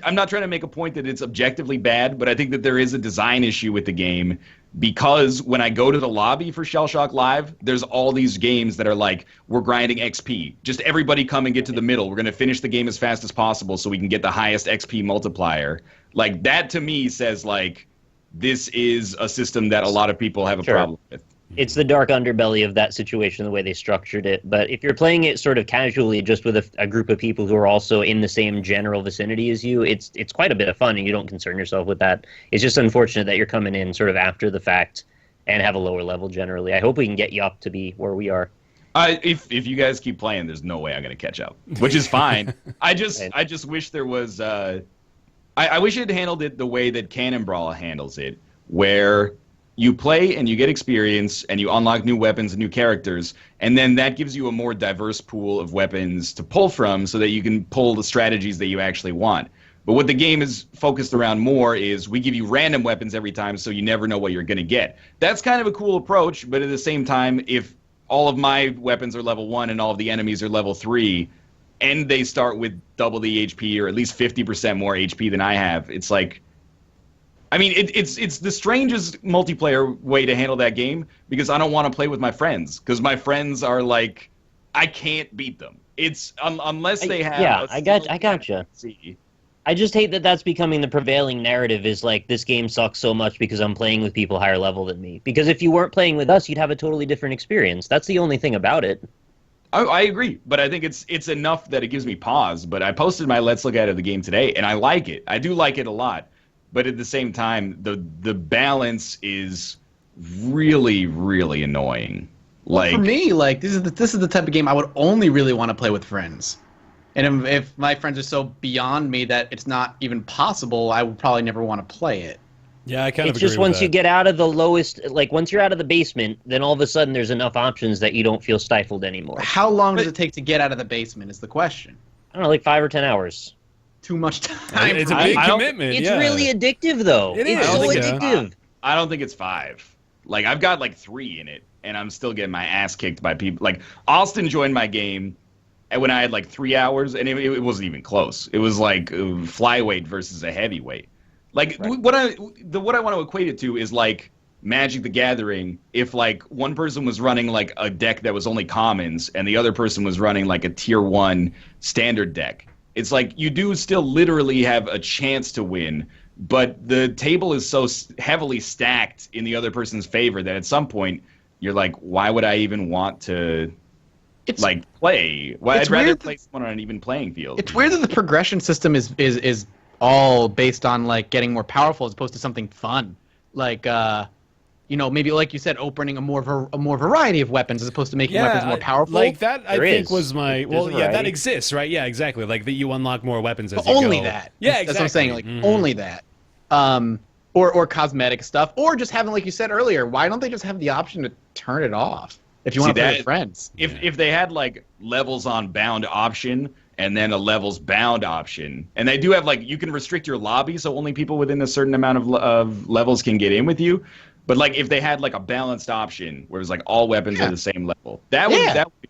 Speaker 4: I'm not trying to make a point that it's objectively bad, but I think that there is a design issue with the game, because when I go to the lobby for ShellShock Live, there's all these games that are like, we're grinding XP. Just everybody come and get to the middle. We're going to finish the game as fast as possible so we can get the highest XP multiplier. Like, that to me says, like, this is a system that a lot of people have a problem with.
Speaker 3: It's the dark underbelly of that situation, the way they structured it. But if you're playing it sort of casually, just with a group of people who are also in the same general vicinity as you, it's quite a bit of fun, and you don't concern yourself with that. It's just unfortunate that you're coming in sort of after the fact and have a lower level generally. I hope we can get you up to be where we are.
Speaker 4: If you guys keep playing, there's no way I'm going to catch up, which is fine. I just wish there was... I wish it handled it the way that Cannon Brawl handles it, where... you play and you get experience and you unlock new weapons and new characters, and then that gives you a more diverse pool of weapons to pull from so that you can pull the strategies that you actually want. But what the game is focused around more is we give you random weapons every time so you never know what you're going to get. That's kind of a cool approach, but at the same time, if all of my weapons are level 1 and all of the enemies are level 3, and they start with double the HP or at least 50% more HP than I have, it's like... I mean, it's the strangest multiplayer way to handle that game, because I don't want to play with my friends, because my friends are like, I can't beat them. It's unless they have.
Speaker 3: Yeah, I gotcha. I just hate that that's becoming the prevailing narrative. Is like, this game sucks so much because I'm playing with people higher level than me. Because if you weren't playing with us, you'd have a totally different experience. That's the only thing about it.
Speaker 4: I agree, but I think it's enough that it gives me pause. But I posted my Let's Look At of the game today, and I like it. I do like it a lot. but at the same time, the balance is really, really annoying. Like,
Speaker 2: for me, like this is the type of game I would only really want to play with friends. And if my friends are so beyond me that it's not even possible, I would probably never want to play it.
Speaker 1: Yeah, I kind of
Speaker 3: It's
Speaker 1: agree
Speaker 3: just
Speaker 1: with
Speaker 3: once
Speaker 1: that.
Speaker 3: you get out of the lowest, like once you're out of the basement, then all of a sudden there's enough options that you don't feel stifled anymore.
Speaker 2: How long does it take to get out of the basement is the question.
Speaker 3: I don't know, like 5 or 10 hours.
Speaker 2: Too much time.
Speaker 1: It's a
Speaker 2: for
Speaker 1: big
Speaker 2: me.
Speaker 1: commitment.
Speaker 3: It's
Speaker 1: yeah.
Speaker 3: really addictive, though.
Speaker 1: It
Speaker 3: It's
Speaker 1: is.
Speaker 3: so
Speaker 1: Yeah.
Speaker 3: addictive.
Speaker 4: I don't think it's 5. Like, I've got like 3 in it, and I'm still getting my ass kicked by people. Like, Austin joined my game when I had like 3 hours, and it wasn't even close. It was like flyweight versus a heavyweight. Like,
Speaker 3: Right.
Speaker 4: what I want to equate it to is like Magic the Gathering. If like one person was running like a deck that was only commons, and the other person was running like a tier 1 standard deck, it's like you do still literally have a chance to win, but the table is so heavily stacked in the other person's favor that at some point you're like, why would I even want to like play? Well, I'd rather play someone on an even playing field.
Speaker 2: It's weird that the progression system is all based on like getting more powerful as opposed to something fun, like maybe like you said, opening a more variety of weapons as opposed to making weapons more powerful.
Speaker 1: Like that, I
Speaker 3: There
Speaker 1: think
Speaker 3: is.
Speaker 1: was my
Speaker 3: There's
Speaker 1: that
Speaker 3: variety.
Speaker 1: exists, right? Yeah, exactly. Like that you unlock more weapons as
Speaker 2: But
Speaker 1: you go.
Speaker 2: only that.
Speaker 1: Yeah,
Speaker 2: That's what I'm saying.
Speaker 1: exactly.
Speaker 2: Like only that. Or cosmetic stuff, or just having, like you said earlier, why don't they just have the option to turn it off if you want to play with friends?
Speaker 4: If they had like levels on bound option and then a levels bound option, and they do have like, you can restrict your lobby so only people within a certain amount of levels can get in with you. But like if they had like a balanced option where it's like all weapons are the same level, that would be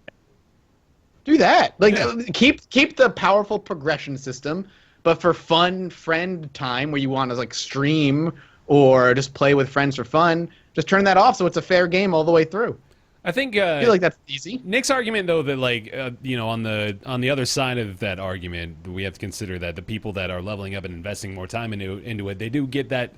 Speaker 2: Do that. Like keep the powerful progression system, but for fun friend time where you want to like stream or just play with friends for fun, just turn that off so it's a fair game all the way through.
Speaker 1: I think
Speaker 2: I feel like that's easy.
Speaker 1: Nick's argument, though, that like on the other side of that argument, we have to consider that the people that are leveling up and investing more time into it, they do get that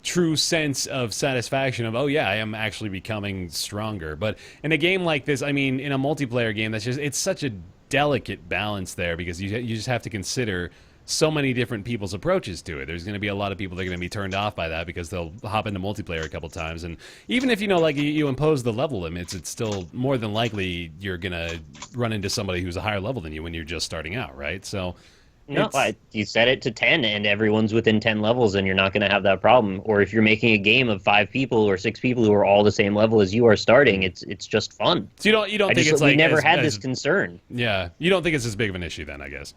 Speaker 1: true sense of satisfaction of, oh yeah, I am actually becoming stronger. But in a game like this, I mean, in a multiplayer game, it's such a delicate balance there, because you just have to consider so many different people's approaches to it. There's going to be a lot of people that are going to be turned off by that because they'll hop into multiplayer a couple times, and even if you impose the level limits, it's still more than likely you're going to run into somebody who's a higher level than you when you're just starting out, right? So
Speaker 3: No, you set it to 10 and everyone's within 10 levels and you're not going to have that problem. Or if you're making a game of 5 people or 6 people who are all the same level as you are starting, it's just fun.
Speaker 1: So you don't think it's like
Speaker 3: we never had this concern.
Speaker 1: Yeah, you don't think it's as big of an issue then, I guess.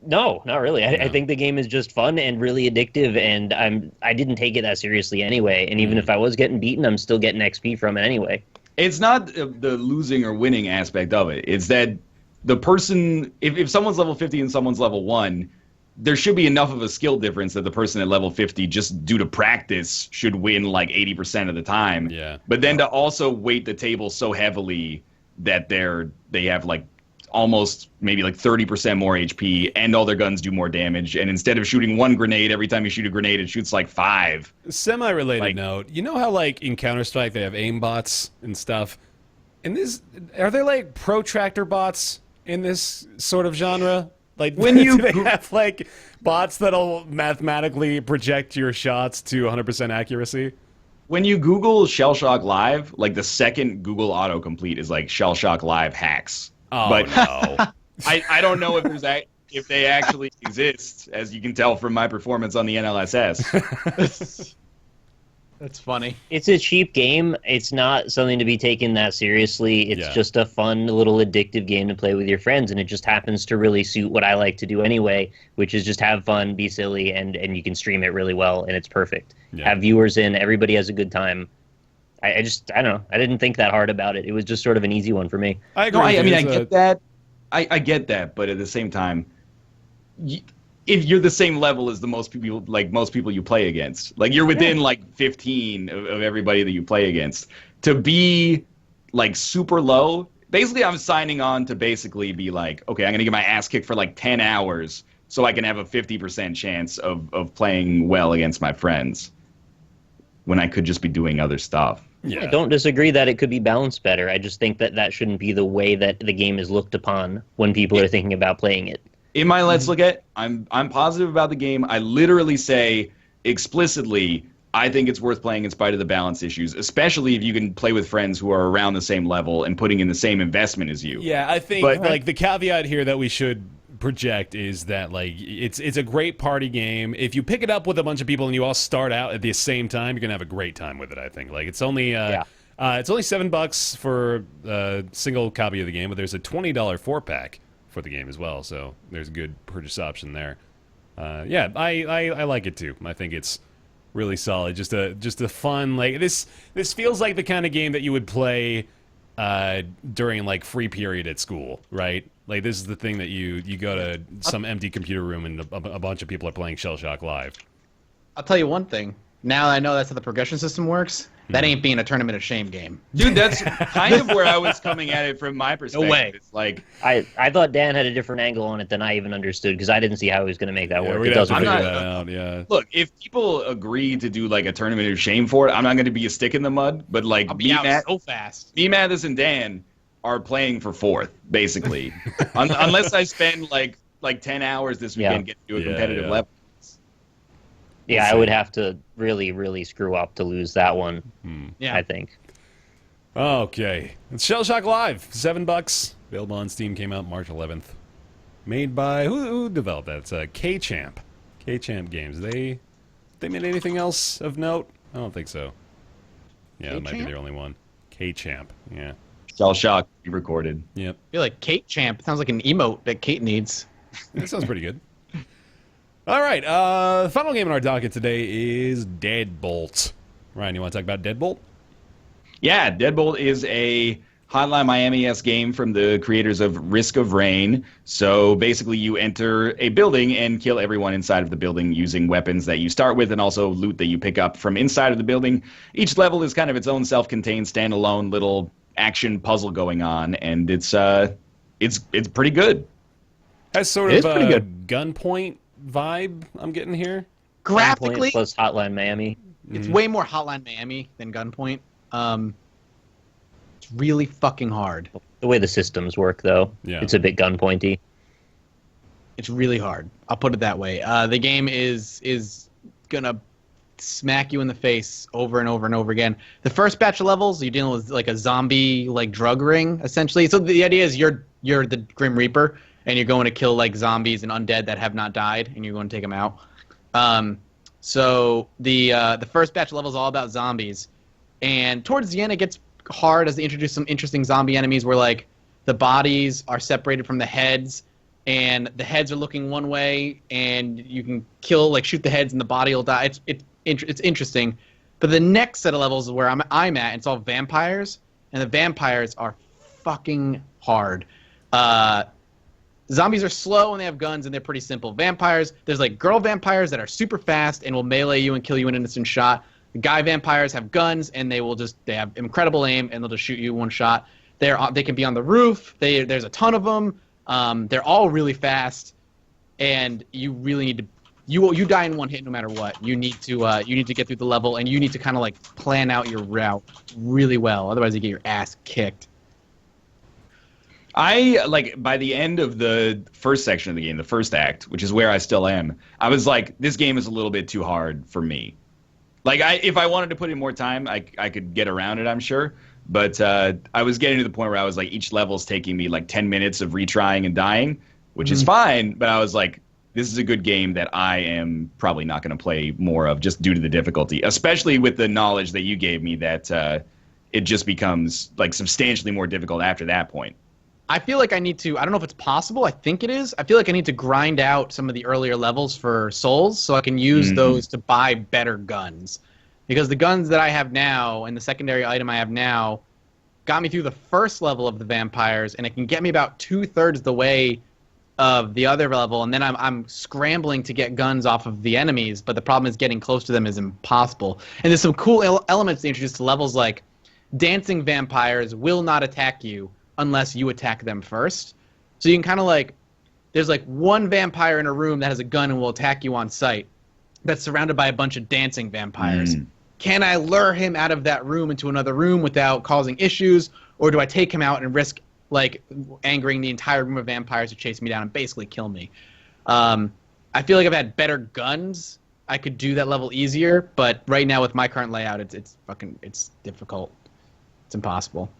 Speaker 3: No, not really. I think the game is just fun and really addictive, and I didn't take it that seriously anyway. And even if I was getting beaten, I'm still getting XP from it anyway.
Speaker 4: It's not the losing or winning aspect of it. It's that the person, if someone's level 50 and someone's level 1, there should be enough of a skill difference that the person at level 50, just due to practice, should win like 80% of the time.
Speaker 1: Yeah.
Speaker 4: But then to also weight the table so heavily that they have like almost maybe like 30% more HP and all their guns do more damage, and instead of shooting 1 grenade every time you shoot a grenade, it shoots like 5.
Speaker 1: Semi-related note, you know how like in Counter-Strike they have aim bots and stuff? Are there like protractor bots in this sort of genre? Like
Speaker 4: when
Speaker 1: do they have like bots that'll mathematically project your shots to 100% accuracy?
Speaker 4: When you Google ShellShock Live, like the second Google autocomplete is like ShellShock Live hacks.
Speaker 1: Oh,
Speaker 4: but
Speaker 1: no.
Speaker 4: I don't know if they actually exist, as you can tell from my performance on the NLSS.
Speaker 2: That's funny.
Speaker 3: It's a cheap game. It's not something to be taken that seriously. It's just a fun little addictive game to play with your friends, and it just happens to really suit what I like to do anyway, which is just have fun, be silly, and you can stream it really well, and it's perfect.
Speaker 1: Yeah.
Speaker 3: Have viewers in, everybody has a good time. I don't know. I didn't think that hard about it. It was just sort of an easy one for me.
Speaker 1: I agree.
Speaker 4: No, I mean, I get that. I get that, but at the same time, if you're the same level as most people you play against, like you're within like 15 of everybody that you play against, to be like super low, basically I'm signing on to basically be like, okay, I'm going to get my ass kicked for like 10 hours so I can have a 50% chance of playing well against my friends, when I could just be doing other stuff.
Speaker 1: Yeah.
Speaker 3: I don't disagree that it could be balanced better. I just think that shouldn't be the way that the game is looked upon when people are thinking about playing it.
Speaker 4: In my Let's Look At, I'm positive about the game. I literally say explicitly, I think it's worth playing in spite of the balance issues, especially if you can play with friends who are around the same level and putting in the same investment as you.
Speaker 1: Yeah, I think like the caveat here that we should project is that like it's a great party game. If you pick it up with a bunch of people and you all start out at the same time, you're gonna have a great time with it. I think like it's only $7 for a single copy of the game, but there's a $20 4-pack for the game as well. So there's a good purchase option there. Yeah, I like it too. I think it's really solid. Just a fun like this feels like the kind of game that you would play during like free period at school, right? Like this is the thing that you go to some empty computer room and a bunch of people are playing ShellShock live.
Speaker 2: I'll tell you one thing. Now that I know that's how the progression system works, that ain't being a tournament of shame game.
Speaker 4: Dude, that's kind of where I was coming at it from my perspective.
Speaker 2: No way.
Speaker 4: It's like
Speaker 3: I thought Dan had a different angle on it than I even understood because I didn't see how he was going to make that work.
Speaker 1: It doesn't figure
Speaker 4: not,
Speaker 1: that out. Yeah.
Speaker 4: Look, if people agree to do like a tournament of shame for it, I'm not going to be a stick in the mud. But like,
Speaker 2: I'll be out so fast.
Speaker 4: Me, Mathis, and Dan are playing for fourth, basically, unless I spend like 10 hours this weekend getting to a competitive level.
Speaker 3: Yeah, I would have to really, really screw up to lose that one.
Speaker 2: Yeah,
Speaker 3: I think.
Speaker 1: Okay, it's ShellShock Live, $7. Available on Steam. Came out March 11th. Made by who developed that? It's K-Champ. K-Champ Games. They made anything else of note? I don't think so. Yeah, that might be their only one. K-Champ. Yeah.
Speaker 4: ShellShock recorded.
Speaker 1: Yep.
Speaker 2: I feel like Kate Champ sounds like an emote that Kate needs.
Speaker 1: That sounds pretty good. All right, the final game in our docket today is Deadbolt. Ryan, you want to talk about Deadbolt?
Speaker 4: Yeah, Deadbolt is a Hotline Miami-esque game from the creators of Risk of Rain. So basically you enter a building and kill everyone inside of the building using weapons that you start with and also loot that you pick up from inside of the building. Each level is kind of its own self-contained, standalone little action puzzle going on, and it's pretty good.
Speaker 1: Has sort of a Gunpoint vibe I'm getting here.
Speaker 2: Graphically,
Speaker 3: Gunpoint plus Hotline Miami.
Speaker 2: It's way more Hotline Miami than Gunpoint. It's really fucking hard.
Speaker 3: The way the systems work, though, it's a bit Gunpointy.
Speaker 2: It's really hard. I'll put it that way. The game is gonna smack you in the face over and over and over again. The first batch of levels, you're dealing with like a zombie like drug ring essentially. So the idea is you're the Grim Reaper and you're going to kill like zombies and undead that have not died, and you're going to take them out. So the first batch of levels is all about zombies, and towards the end it gets hard as they introduce some interesting zombie enemies where like the bodies are separated from the heads, and the heads are looking one way, and you can shoot the heads and the body will die. It's interesting, but the next set of levels is where I'm at. And it's all vampires, and the vampires are fucking hard. Zombies are slow and they have guns and they're pretty simple. Vampires, there's like girl vampires that are super fast and will melee you and kill you an innocent shot. The guy vampires have guns and they have incredible aim and they'll just shoot you one shot. They can be on the roof. There's a ton of them. They're all really fast, and you really need to. You die in one hit no matter what. You need to get through the level, and you need to kind of like plan out your route really well. Otherwise, you get your ass kicked.
Speaker 4: By the end of the first section of the game, the first act, which is where I still am, I was like, this game is a little bit too hard for me. Like, if I wanted to put in more time, I could get around it, I'm sure. But I was getting to the point where I was like, each level's taking me like 10 minutes of retrying and dying, which is fine. But I was like, this is a good game that I am probably not going to play more of just due to the difficulty, especially with the knowledge that you gave me that it just becomes like substantially more difficult after that point.
Speaker 2: I feel like I need to, I don't know if it's possible, I think it is. I feel like I need to grind out some of the earlier levels for souls so I can use those to buy better guns. Because the guns that I have now and the secondary item I have now got me through the first level of the vampires, and it can get me about 2/3 the way of the other level, and then I'm scrambling to get guns off of the enemies, but the problem is getting close to them is impossible. And there's some cool elements they introduce to levels, like dancing vampires will not attack you unless you attack them first. So you can kind of like, there's like one vampire in a room that has a gun and will attack you on sight that's surrounded by a bunch of dancing vampires. Can I lure him out of that room into another room without causing issues, or do I take him out and risk like angering the entire room of vampires who chase me down and basically kill me. I feel like if I had better guns, I could do that level easier. But right now with my current layout, it's difficult. It's impossible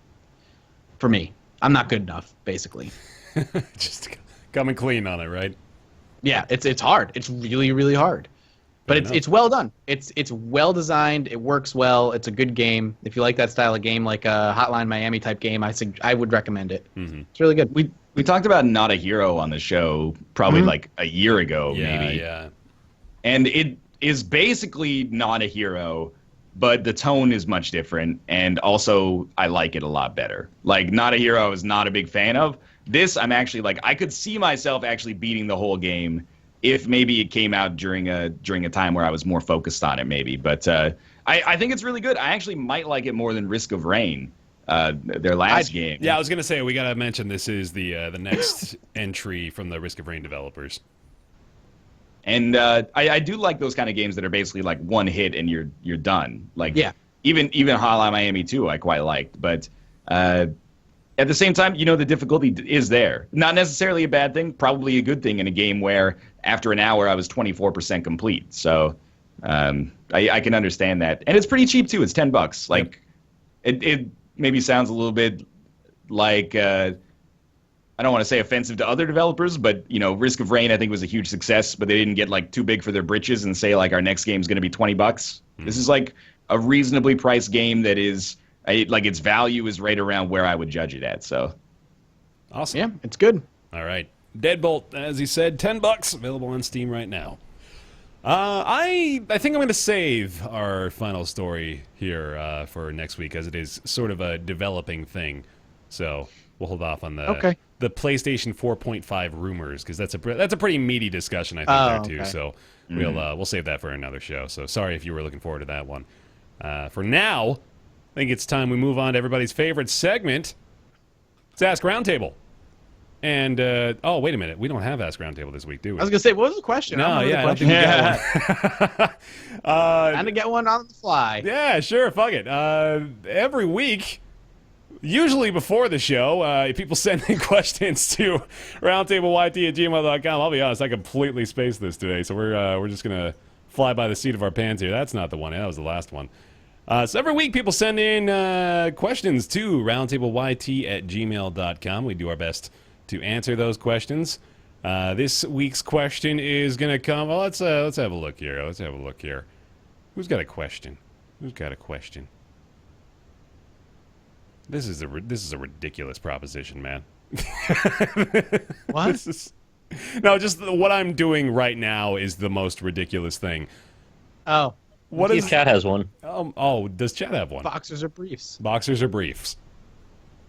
Speaker 2: for me. I'm not good enough, basically.
Speaker 1: Just coming clean on it, right?
Speaker 2: Yeah, it's hard. It's really, really hard. But it's well done. It's well designed. It works well. It's a good game. If you like that style of game, like a Hotline Miami type game, I would recommend it.
Speaker 1: Mm-hmm.
Speaker 2: It's really good.
Speaker 4: We talked about Not a Hero on the show probably like a year ago, maybe.
Speaker 1: Yeah.
Speaker 4: And it is basically Not a Hero, but the tone is much different. And also, I like it a lot better. Like, Not a Hero I was not a big fan of. This, I'm actually like, I could see myself actually beating the whole game if maybe it came out during a time where I was more focused on it, maybe. But I think it's really good. I actually might like it more than Risk of Rain, their last game.
Speaker 1: Yeah, I was gonna say we gotta mention this is the next entry from the Risk of Rain developers.
Speaker 4: And I do like those kind of games that are basically like one hit and you're done. Like even Hotline Miami 2 I quite liked, but at the same time, the difficulty is there. Not necessarily a bad thing, probably a good thing in a game where after an hour I was 24% complete. So I can understand that. And it's pretty cheap too. It's $10. Like it maybe sounds a little bit like I don't want to say offensive to other developers, but Risk of Rain I think was a huge success, but they didn't get like too big for their britches and say like our next game is going to be $20. Mm-hmm. This is like a reasonably priced game that is like its value is right around where I would judge it at. So
Speaker 1: awesome.
Speaker 2: Yeah, it's good.
Speaker 1: All right. Deadbolt, as he said, $10 available on Steam right now. I think I'm going to save our final story here for next week, as it is sort of a developing thing. So we'll hold off on the PlayStation 4.5 rumors, because that's a pretty meaty discussion I think there too. Okay. So we'll save that for another show. So sorry if you were looking forward to that one. For now, I think it's time we move on to everybody's favorite segment. It's Ask Roundtable. And, oh, wait a minute. We don't have Ask Roundtable this week, do we?
Speaker 2: I was going to say, what was the question?
Speaker 1: No, I don't think we got one.
Speaker 2: Time to get one on the fly.
Speaker 1: Yeah, sure. Fuck it. Every week, usually before the show, people send in questions to roundtableYT@gmail.com. I'll be honest, I completely spaced this today, so we're just going to fly by the seat of our pants here. That's not the one. That was the last one. So every week, people send in questions to roundtableYT@gmail.com. We do our best to answer those questions. This week's question is going to come... Well, let's have a look here. Who's got a question? This is a ridiculous proposition, man.
Speaker 2: What?
Speaker 1: No, just what I'm doing right now is the most ridiculous thing.
Speaker 2: Oh.
Speaker 3: What is Chad has one?
Speaker 1: Does Chad have one?
Speaker 2: Boxers or briefs?
Speaker 1: Boxers or briefs?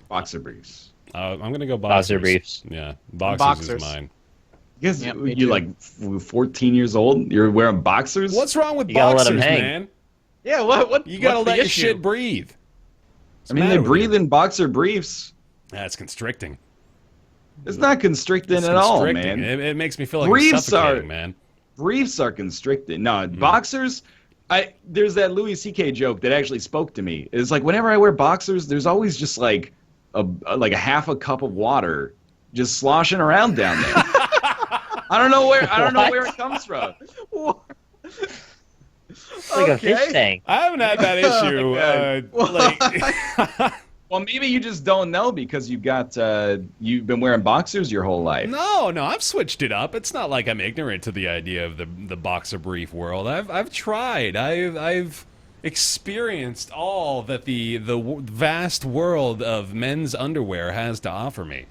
Speaker 4: Boxer briefs.
Speaker 1: I'm going to go boxers.
Speaker 3: Boxer briefs.
Speaker 1: Yeah, boxers is mine.
Speaker 4: You guys, you're like 14 years old? You're wearing boxers?
Speaker 1: What's wrong with boxers, man?
Speaker 2: Yeah, what?
Speaker 1: You got to let your shit breathe.
Speaker 4: They breathe in boxer briefs.
Speaker 1: That's constricting.
Speaker 4: It's not constricting at all, man.
Speaker 1: It makes me feel like I'm suffocating, man.
Speaker 4: Briefs are constricted. No, boxers... There's that Louis C.K. joke that actually spoke to me. It's like whenever I wear boxers, there's always just like a half a cup of water just sloshing around down there. I don't know where it comes from.
Speaker 3: It's like a fish tank.
Speaker 1: I haven't had that issue.
Speaker 4: Well, maybe you just don't know because you've been wearing boxers your whole life.
Speaker 1: No, I've switched it up. It's not like I'm ignorant to the idea of the boxer brief world. I've tried. I've experienced all that the vast world of men's underwear has to offer me.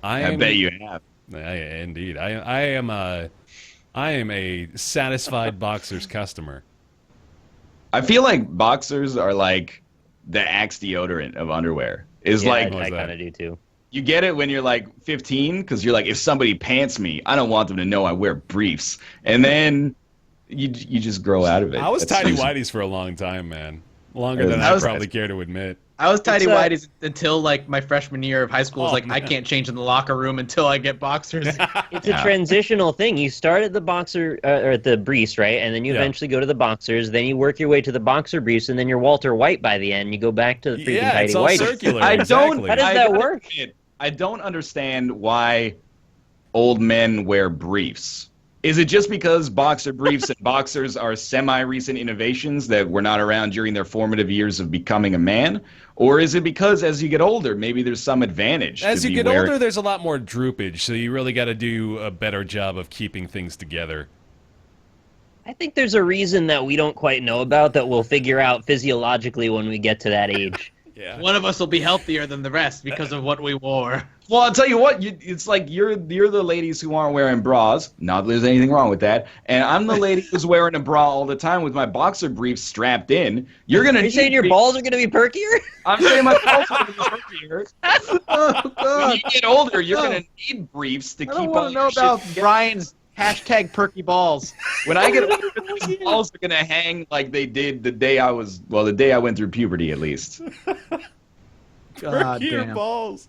Speaker 4: I bet you have.
Speaker 1: Indeed, I am a satisfied boxers customer.
Speaker 4: I feel like boxers are like the Axe deodorant of underwear. I
Speaker 3: kind of do too.
Speaker 4: You get it when you're like 15 because you're like, if somebody pants me, I don't want them to know I wear briefs. And then you just grow out of it.
Speaker 1: I was tidy whities for a long time, man. Longer than I probably care to admit.
Speaker 2: I was tidy whities until like my freshman year of high school. I can't change in the locker room until I get boxers.
Speaker 3: It's a transitional thing. You start at the boxer or the briefs, right? And then you eventually go to the boxers. Then you work your way to the boxer briefs, and then you're Walter White by the end. You go back to the freaking tidy whities.
Speaker 1: Circular.
Speaker 3: How does that work?
Speaker 4: I don't understand why old men wear briefs. Is it just because boxer briefs and boxers are semi-recent innovations that were not around during their formative years of becoming a man? Or is it because as you get older, maybe there's some advantage?
Speaker 1: As you get older, there's a lot more droopage, so you really got to do a better job of keeping things together.
Speaker 3: I think there's a reason that we don't quite know about that we'll figure out physiologically when we get to that age.
Speaker 2: Yeah. One of us will be healthier than the rest because of what we wore.
Speaker 4: Well, I'll tell you what, it's like you're the ladies who aren't wearing bras. Not that there's anything wrong with that. And I'm the lady who's wearing a bra all the time with my boxer briefs strapped in. You're saying
Speaker 3: your balls are gonna be perkier?
Speaker 4: I'm saying my balls are gonna be perkier. Oh, God. When you get older, you're gonna need briefs to keep all your shit
Speaker 2: about
Speaker 4: together.
Speaker 2: Brian's hashtag perky balls.
Speaker 4: When I get older, those balls are gonna hang like they did the day I went through puberty, at least.
Speaker 2: God
Speaker 1: damn. Balls.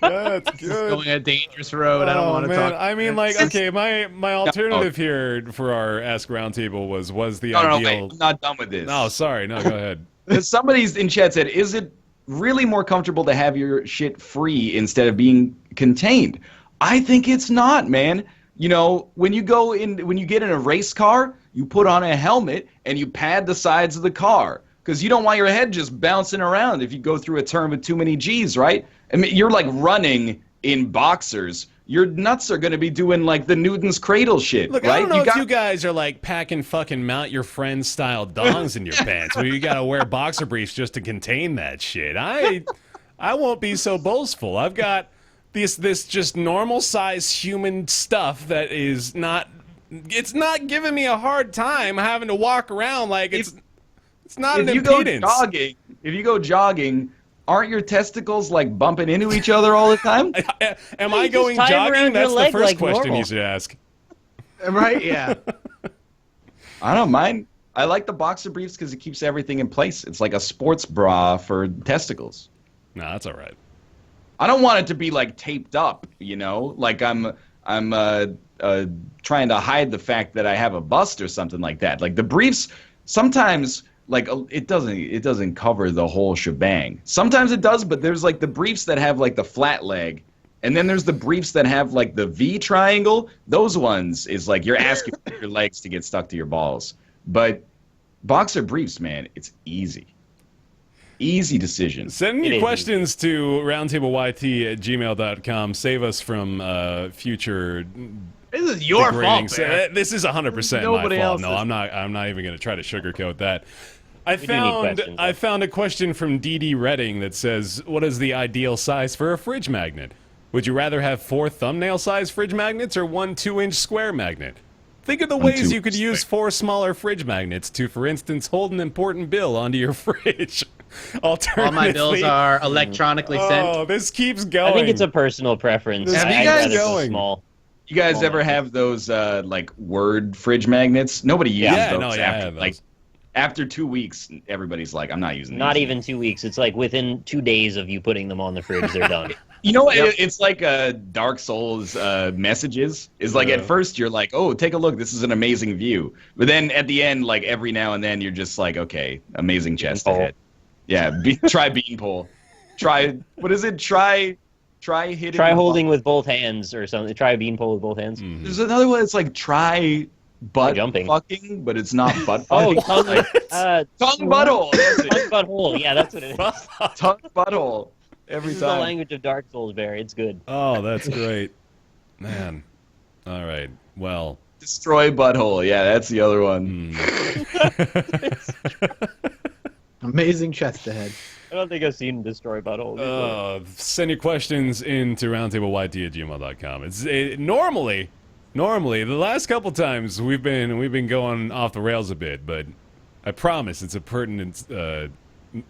Speaker 1: That's good.
Speaker 2: Going a dangerous road. I don't want to talk.
Speaker 1: I mean, like, okay, my alternative here for our Ask Roundtable was the ideal.
Speaker 4: No, wait, I'm not done with this.
Speaker 1: Oh, sorry. No, go ahead.
Speaker 4: Somebody's in chat said, "Is it really more comfortable to have your shit free instead of being contained?" I think it's not, man. You know, when you get in a race car, you put on a helmet and you pad the sides of the car because you don't want your head just bouncing around if you go through a turn with too many G's, right? I mean, you're like running in boxers. Your nuts are going to be doing like the Newton's cradle shit,
Speaker 1: Look,
Speaker 4: right?
Speaker 1: I don't know if you guys are like packing fucking mount your friend style dongs in your pants where you got to wear boxer briefs just to contain that shit. I won't be so boastful. I've got this just normal size human stuff that is not giving me a hard time having to walk around like it's not an impedance.
Speaker 4: If you go jogging, aren't your testicles like bumping into each other all the time?
Speaker 1: Am I going jogging? That's the first question you should ask.
Speaker 2: Right? Yeah.
Speaker 4: I don't mind. I like the boxer briefs because it keeps everything in place. It's like a sports bra for testicles.
Speaker 1: No, that's all right.
Speaker 4: I don't want it to be like taped up, you know, like I'm trying to hide the fact that I have a bust or something like that. Like the briefs sometimes. Like it doesn't cover the whole shebang. Sometimes it does, but there's like the briefs that have like the flat leg, and then there's the briefs that have like the V triangle. Those ones is like you're asking for your legs to get stuck to your balls. But boxer briefs, man, it's easy. Easy decision.
Speaker 1: Send your questions to roundtableYT@gmail.com. Save us from future.
Speaker 2: This is your fault.
Speaker 1: This is 100% my fault. No, I'm not even going to try to sugarcoat that. I found a question from DD Redding that says, "What is the ideal size for a fridge magnet? Would you rather have 4 thumbnail-sized fridge magnets or 1 2-inch square magnet? Think of the ways you could use 4 smaller fridge magnets to, for instance, hold an important bill onto your fridge." Alternatively,
Speaker 2: all my bills are electronically sent.
Speaker 1: Oh, this keeps going.
Speaker 3: I think it's a personal preference.
Speaker 2: Have you guys going?
Speaker 3: Small.
Speaker 4: You guys ever have those like Word fridge magnets? Nobody uses those after 2 weeks. Everybody's like, I'm not using these.
Speaker 3: Not even 2 weeks. It's like within 2 days of you putting them on the fridge, they're done.
Speaker 4: You know, it's like Dark Souls messages. Is like at first you're like, oh, take a look, this is an amazing view. But then at the end, like every now and then, you're just like, okay, amazing chest ahead. Yeah, try beanpole. Try what is it? Try hitting.
Speaker 3: Try holding with both hands or something. Try a beanpole with both hands.
Speaker 4: Mm-hmm. There's another one. It's like try butt fucking, but it's not butt fucking.
Speaker 3: tongue
Speaker 4: butthole.
Speaker 3: Tongue butthole. Yeah, that's what it is.
Speaker 4: Tongue butthole. Every
Speaker 3: this
Speaker 4: time.
Speaker 3: Is the language of Dark Souls, Barry. It's good.
Speaker 1: Oh, that's great, man. All right. Well.
Speaker 4: Destroy butthole. Yeah, that's the other one.
Speaker 2: Amazing chest ahead.
Speaker 3: I don't think I've seen Destroy Butthole.
Speaker 1: Send your questions into roundtableYT@gmail.com. Normally, the last couple times we've been going off the rails a bit, but I promise it's a pertinent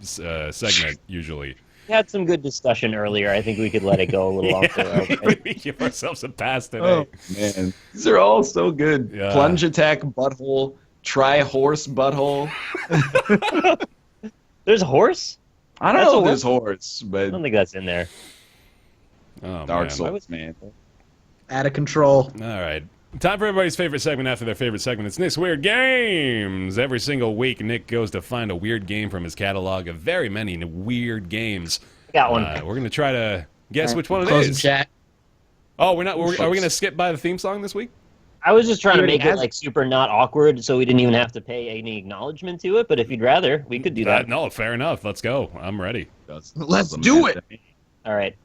Speaker 1: segment usually.
Speaker 3: We had some good discussion earlier. I think we could let it go a little off the rails.
Speaker 1: We give ourselves a pass today.
Speaker 4: Oh, man. These are all so good.
Speaker 1: Yeah.
Speaker 4: Plunge attack butthole. Try horse butthole.
Speaker 3: There's a horse?
Speaker 4: I don't know if there's horse, but
Speaker 3: I don't think that's in there.
Speaker 1: Oh,
Speaker 4: Dark Souls, man.
Speaker 2: Out of control.
Speaker 1: All right. Time for everybody's favorite segment after their favorite segment. It's Nick's Weird Games. Every single week, Nick goes to find a weird game from his catalog of very many weird games.
Speaker 3: Got one.
Speaker 1: We're gonna try to guess which one it
Speaker 2: Close
Speaker 1: is.
Speaker 2: chat.
Speaker 1: Oh, we're not. Are we gonna skip by the theme song this week?
Speaker 3: I was just trying to
Speaker 2: He
Speaker 3: make
Speaker 2: already
Speaker 3: it
Speaker 2: has
Speaker 3: like super not awkward, so we didn't even have to pay any acknowledgement to it. But if you'd rather, we could do that.
Speaker 1: No, fair enough. Let's go. I'm ready.
Speaker 2: Let's do it.
Speaker 3: All right.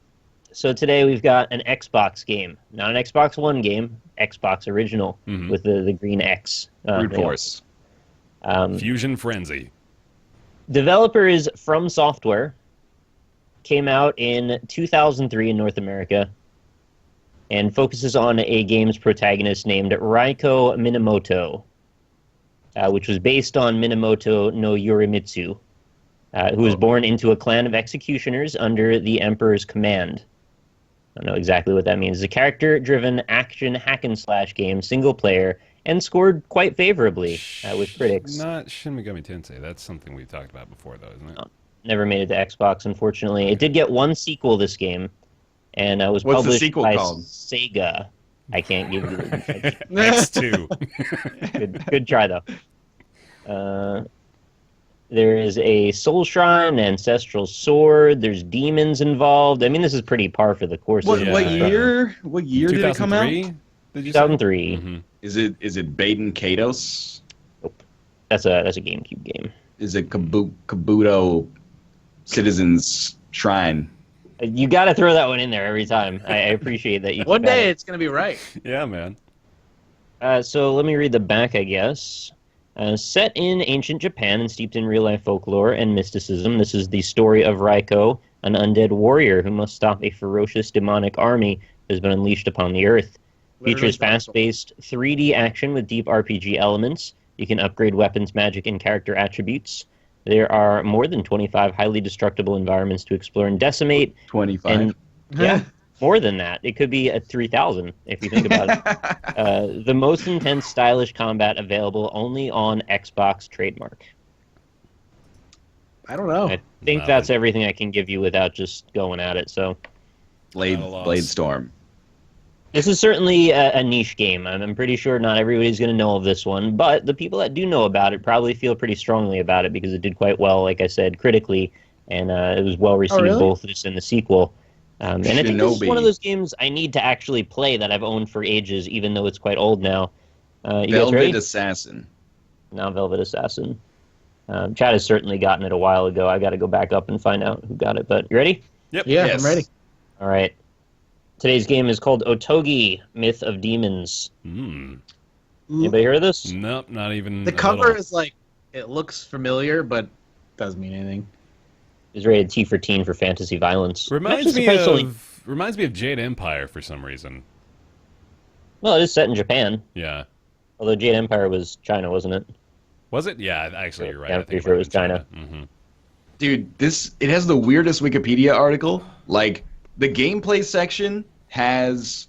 Speaker 3: So today we've got an Xbox game, not an Xbox One game, Xbox original with the green X.
Speaker 4: Brute Force.
Speaker 1: Fusion Frenzy.
Speaker 3: Developer is From Software. Came out in 2003 in North America, and focuses on a game's protagonist named Raiko Minamoto, which was based on Minamoto no Yorimitsu, who was born into a clan of executioners under the Emperor's command. I don't know exactly what that means. It's a character-driven action hack-and-slash game, single-player, and scored quite favorably with critics.
Speaker 1: Not Shin Megami Tensei. That's something we've talked about before, though, isn't it?
Speaker 3: Never made it to Xbox, unfortunately. It did get one sequel, this game, and was
Speaker 4: What's the
Speaker 3: published
Speaker 4: sequel
Speaker 3: by
Speaker 4: called?
Speaker 3: Sega. I can't give you the
Speaker 1: X2.
Speaker 3: good try, though. There is a soul shrine, an ancestral sword. There's demons involved. I mean, this is pretty par for the course.
Speaker 4: What year? What year did it come out?
Speaker 1: 2003? Did you say?
Speaker 3: 2003.
Speaker 1: Mm-hmm.
Speaker 4: Is it Baden Kados?
Speaker 3: That's a GameCube game.
Speaker 4: Is it Kabuto Citizens Shrine?
Speaker 3: You got to throw that one in there every time. I appreciate that.
Speaker 2: One day it's gonna be right.
Speaker 1: Yeah, man.
Speaker 3: So let me read the back, I guess. Set in ancient Japan and steeped in real-life folklore and mysticism, this is the story of Raiko, an undead warrior who must stop a ferocious demonic army that has been unleashed upon the earth. Features fast-paced 3D action with deep RPG elements. You can upgrade weapons, magic, and character attributes. There are more than 25 highly destructible environments to explore and decimate.
Speaker 4: 25.
Speaker 3: And, yeah, more than that. It could be at 3,000 if you think about it. The most intense, stylish combat available only on Xbox trademark.
Speaker 2: I don't know.
Speaker 3: I think that's everything I can give you without just going at it. So,
Speaker 4: Blade Storm.
Speaker 3: this is certainly a niche game. I'm pretty sure not everybody's going to know of this one, but the people that do know about it probably feel pretty strongly about it because it did quite well, like I said, critically, and it was well received both this and the sequel. And I think this is one of those games I need to actually play that I've owned for ages, even though it's quite old now.
Speaker 4: Velvet Assassin.
Speaker 3: Now Velvet Assassin. Chad has certainly gotten it a while ago. I got to go back up and find out who got it. But you ready?
Speaker 1: Yep.
Speaker 2: Yeah, I'm ready.
Speaker 3: All right. Today's game is called Otogi, Myth of Demons. Anybody hear of this?
Speaker 1: Nope, not even.
Speaker 2: The cover is like, it looks familiar, but doesn't mean anything.
Speaker 3: It's rated T for teen for fantasy violence.
Speaker 1: Reminds me of Jade Empire for some reason.
Speaker 3: Well, it is set in Japan.
Speaker 1: Yeah.
Speaker 3: Although Jade Empire was China, wasn't it?
Speaker 1: Was it? Yeah, actually, you're right.
Speaker 3: Yeah,
Speaker 1: I
Speaker 3: I'm pretty sure it was China.
Speaker 1: Mm-hmm.
Speaker 4: Dude, it has the weirdest Wikipedia article. Like, the gameplay section has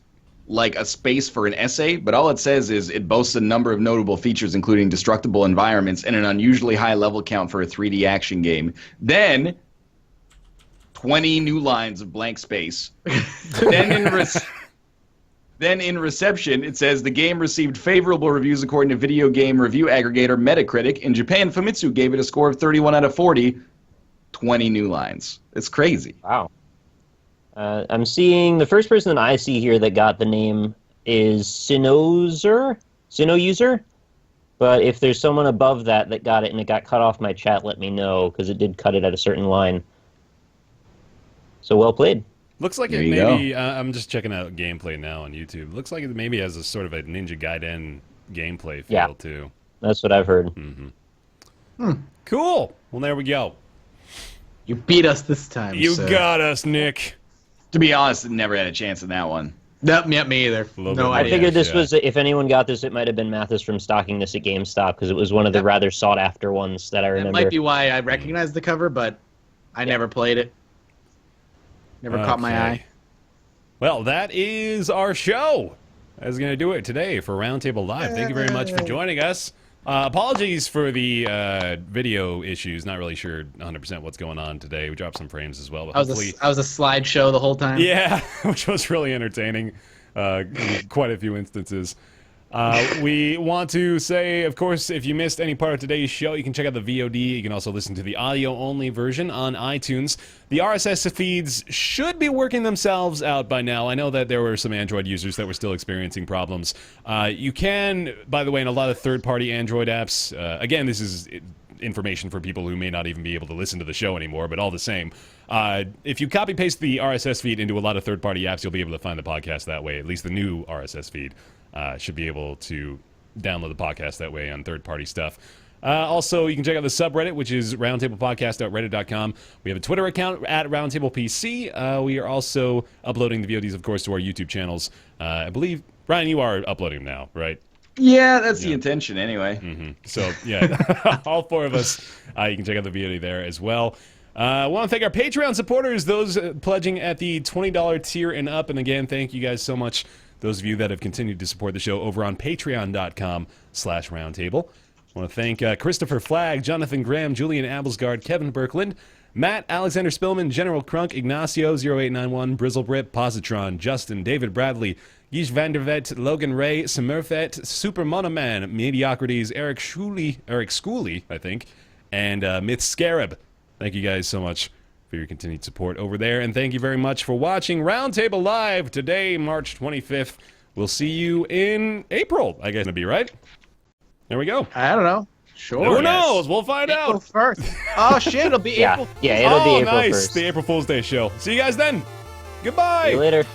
Speaker 4: like a space for an essay, but all it says is it boasts a number of notable features, including destructible environments and an unusually high level count for a 3D action game. Then 20 new lines of blank space. Then in reception, it says the game received favorable reviews according to video game review aggregator Metacritic. In Japan, Famitsu gave it a score of 31 out of 40. 20 new lines. It's crazy.
Speaker 3: Wow. I'm seeing the first person that I see here that got the name is Sinouser. But if there's someone above that got it and it got cut off my chat, let me know, because it did cut it at a certain line. So well played.
Speaker 1: Looks like it maybe. I'm just checking out gameplay now on YouTube. Looks like it maybe has a sort of a Ninja Gaiden gameplay feel too.
Speaker 3: That's what I've heard.
Speaker 1: Mm-hmm. Cool. Well, there we go.
Speaker 2: You beat us this time.
Speaker 1: You got us, Nick.
Speaker 4: To be honest, I never had a chance in that one.
Speaker 2: Nope, me either. No idea.
Speaker 3: I figured this was, if anyone got this, it might have been Mathis from stocking this at GameStop, because it was one of the rather sought-after ones that I remember.
Speaker 2: That might be why I recognized the cover, but I never played it. Never caught my eye.
Speaker 1: Well, that is our show. That's going to do it today for Roundtable Live. Thank you very much for joining us. Apologies for the video issues. Not really sure 100% what's going on today. We dropped some frames as well. But
Speaker 2: I was a slideshow the whole time.
Speaker 1: Yeah, which was really entertaining. In quite a few instances. We want to say, of course, if you missed any part of today's show, you can check out the VOD. You can also listen to the audio-only version on iTunes. The RSS feeds should be working themselves out by now. I know that there were some Android users that were still experiencing problems. You can, by the way, in a lot of third-party Android apps, again, this is information for people who may not even be able to listen to the show anymore, but all the same, if you copy-paste the RSS feed into a lot of third-party apps, you'll be able to find the podcast that way. At least the new RSS feed should be able to download the podcast that way on third-party stuff. Also, you can check out the subreddit, which is roundtablepodcast.reddit.com. We have a Twitter account at roundtablepc. We are also uploading the VODs, of course, to our YouTube channels. I believe, Ryan, you are uploading them now, right?
Speaker 4: Yeah, that's the intention anyway.
Speaker 1: Mm-hmm. So, yeah, all four of us, you can check out the VOD there as well. I want to thank our Patreon supporters, those pledging at the $20 tier and up. And again, thank you guys so much, those of you that have continued to support the show over on patreon.com/roundtable. I want to thank Christopher Flagg, Jonathan Graham, Julian Abelsgard, Kevin Birkland, Matt, Alexander Spillman, General Crunk, Ignacio 0891, Brizzlebrit, Positron, Justin, David Bradley, Gish Vandervet, Logan Ray, Smurfette, Super Monoman, Mediocrities, Eric Schooley, I think, and Myth Scarab. Thank you guys so much for your continued support over there, and thank you very much for watching Roundtable Live today, March 25th. We'll see you in April, I guess it'll be, right? There we go.
Speaker 2: I don't know. Sure.
Speaker 1: Who knows? We'll find
Speaker 2: April
Speaker 1: out.
Speaker 2: 1st. Oh, shit. It'll be April.
Speaker 3: Yeah, it'll be April
Speaker 1: nice.
Speaker 3: 1st.
Speaker 1: The April Fool's Day show. See you guys then. Goodbye.
Speaker 3: See you later.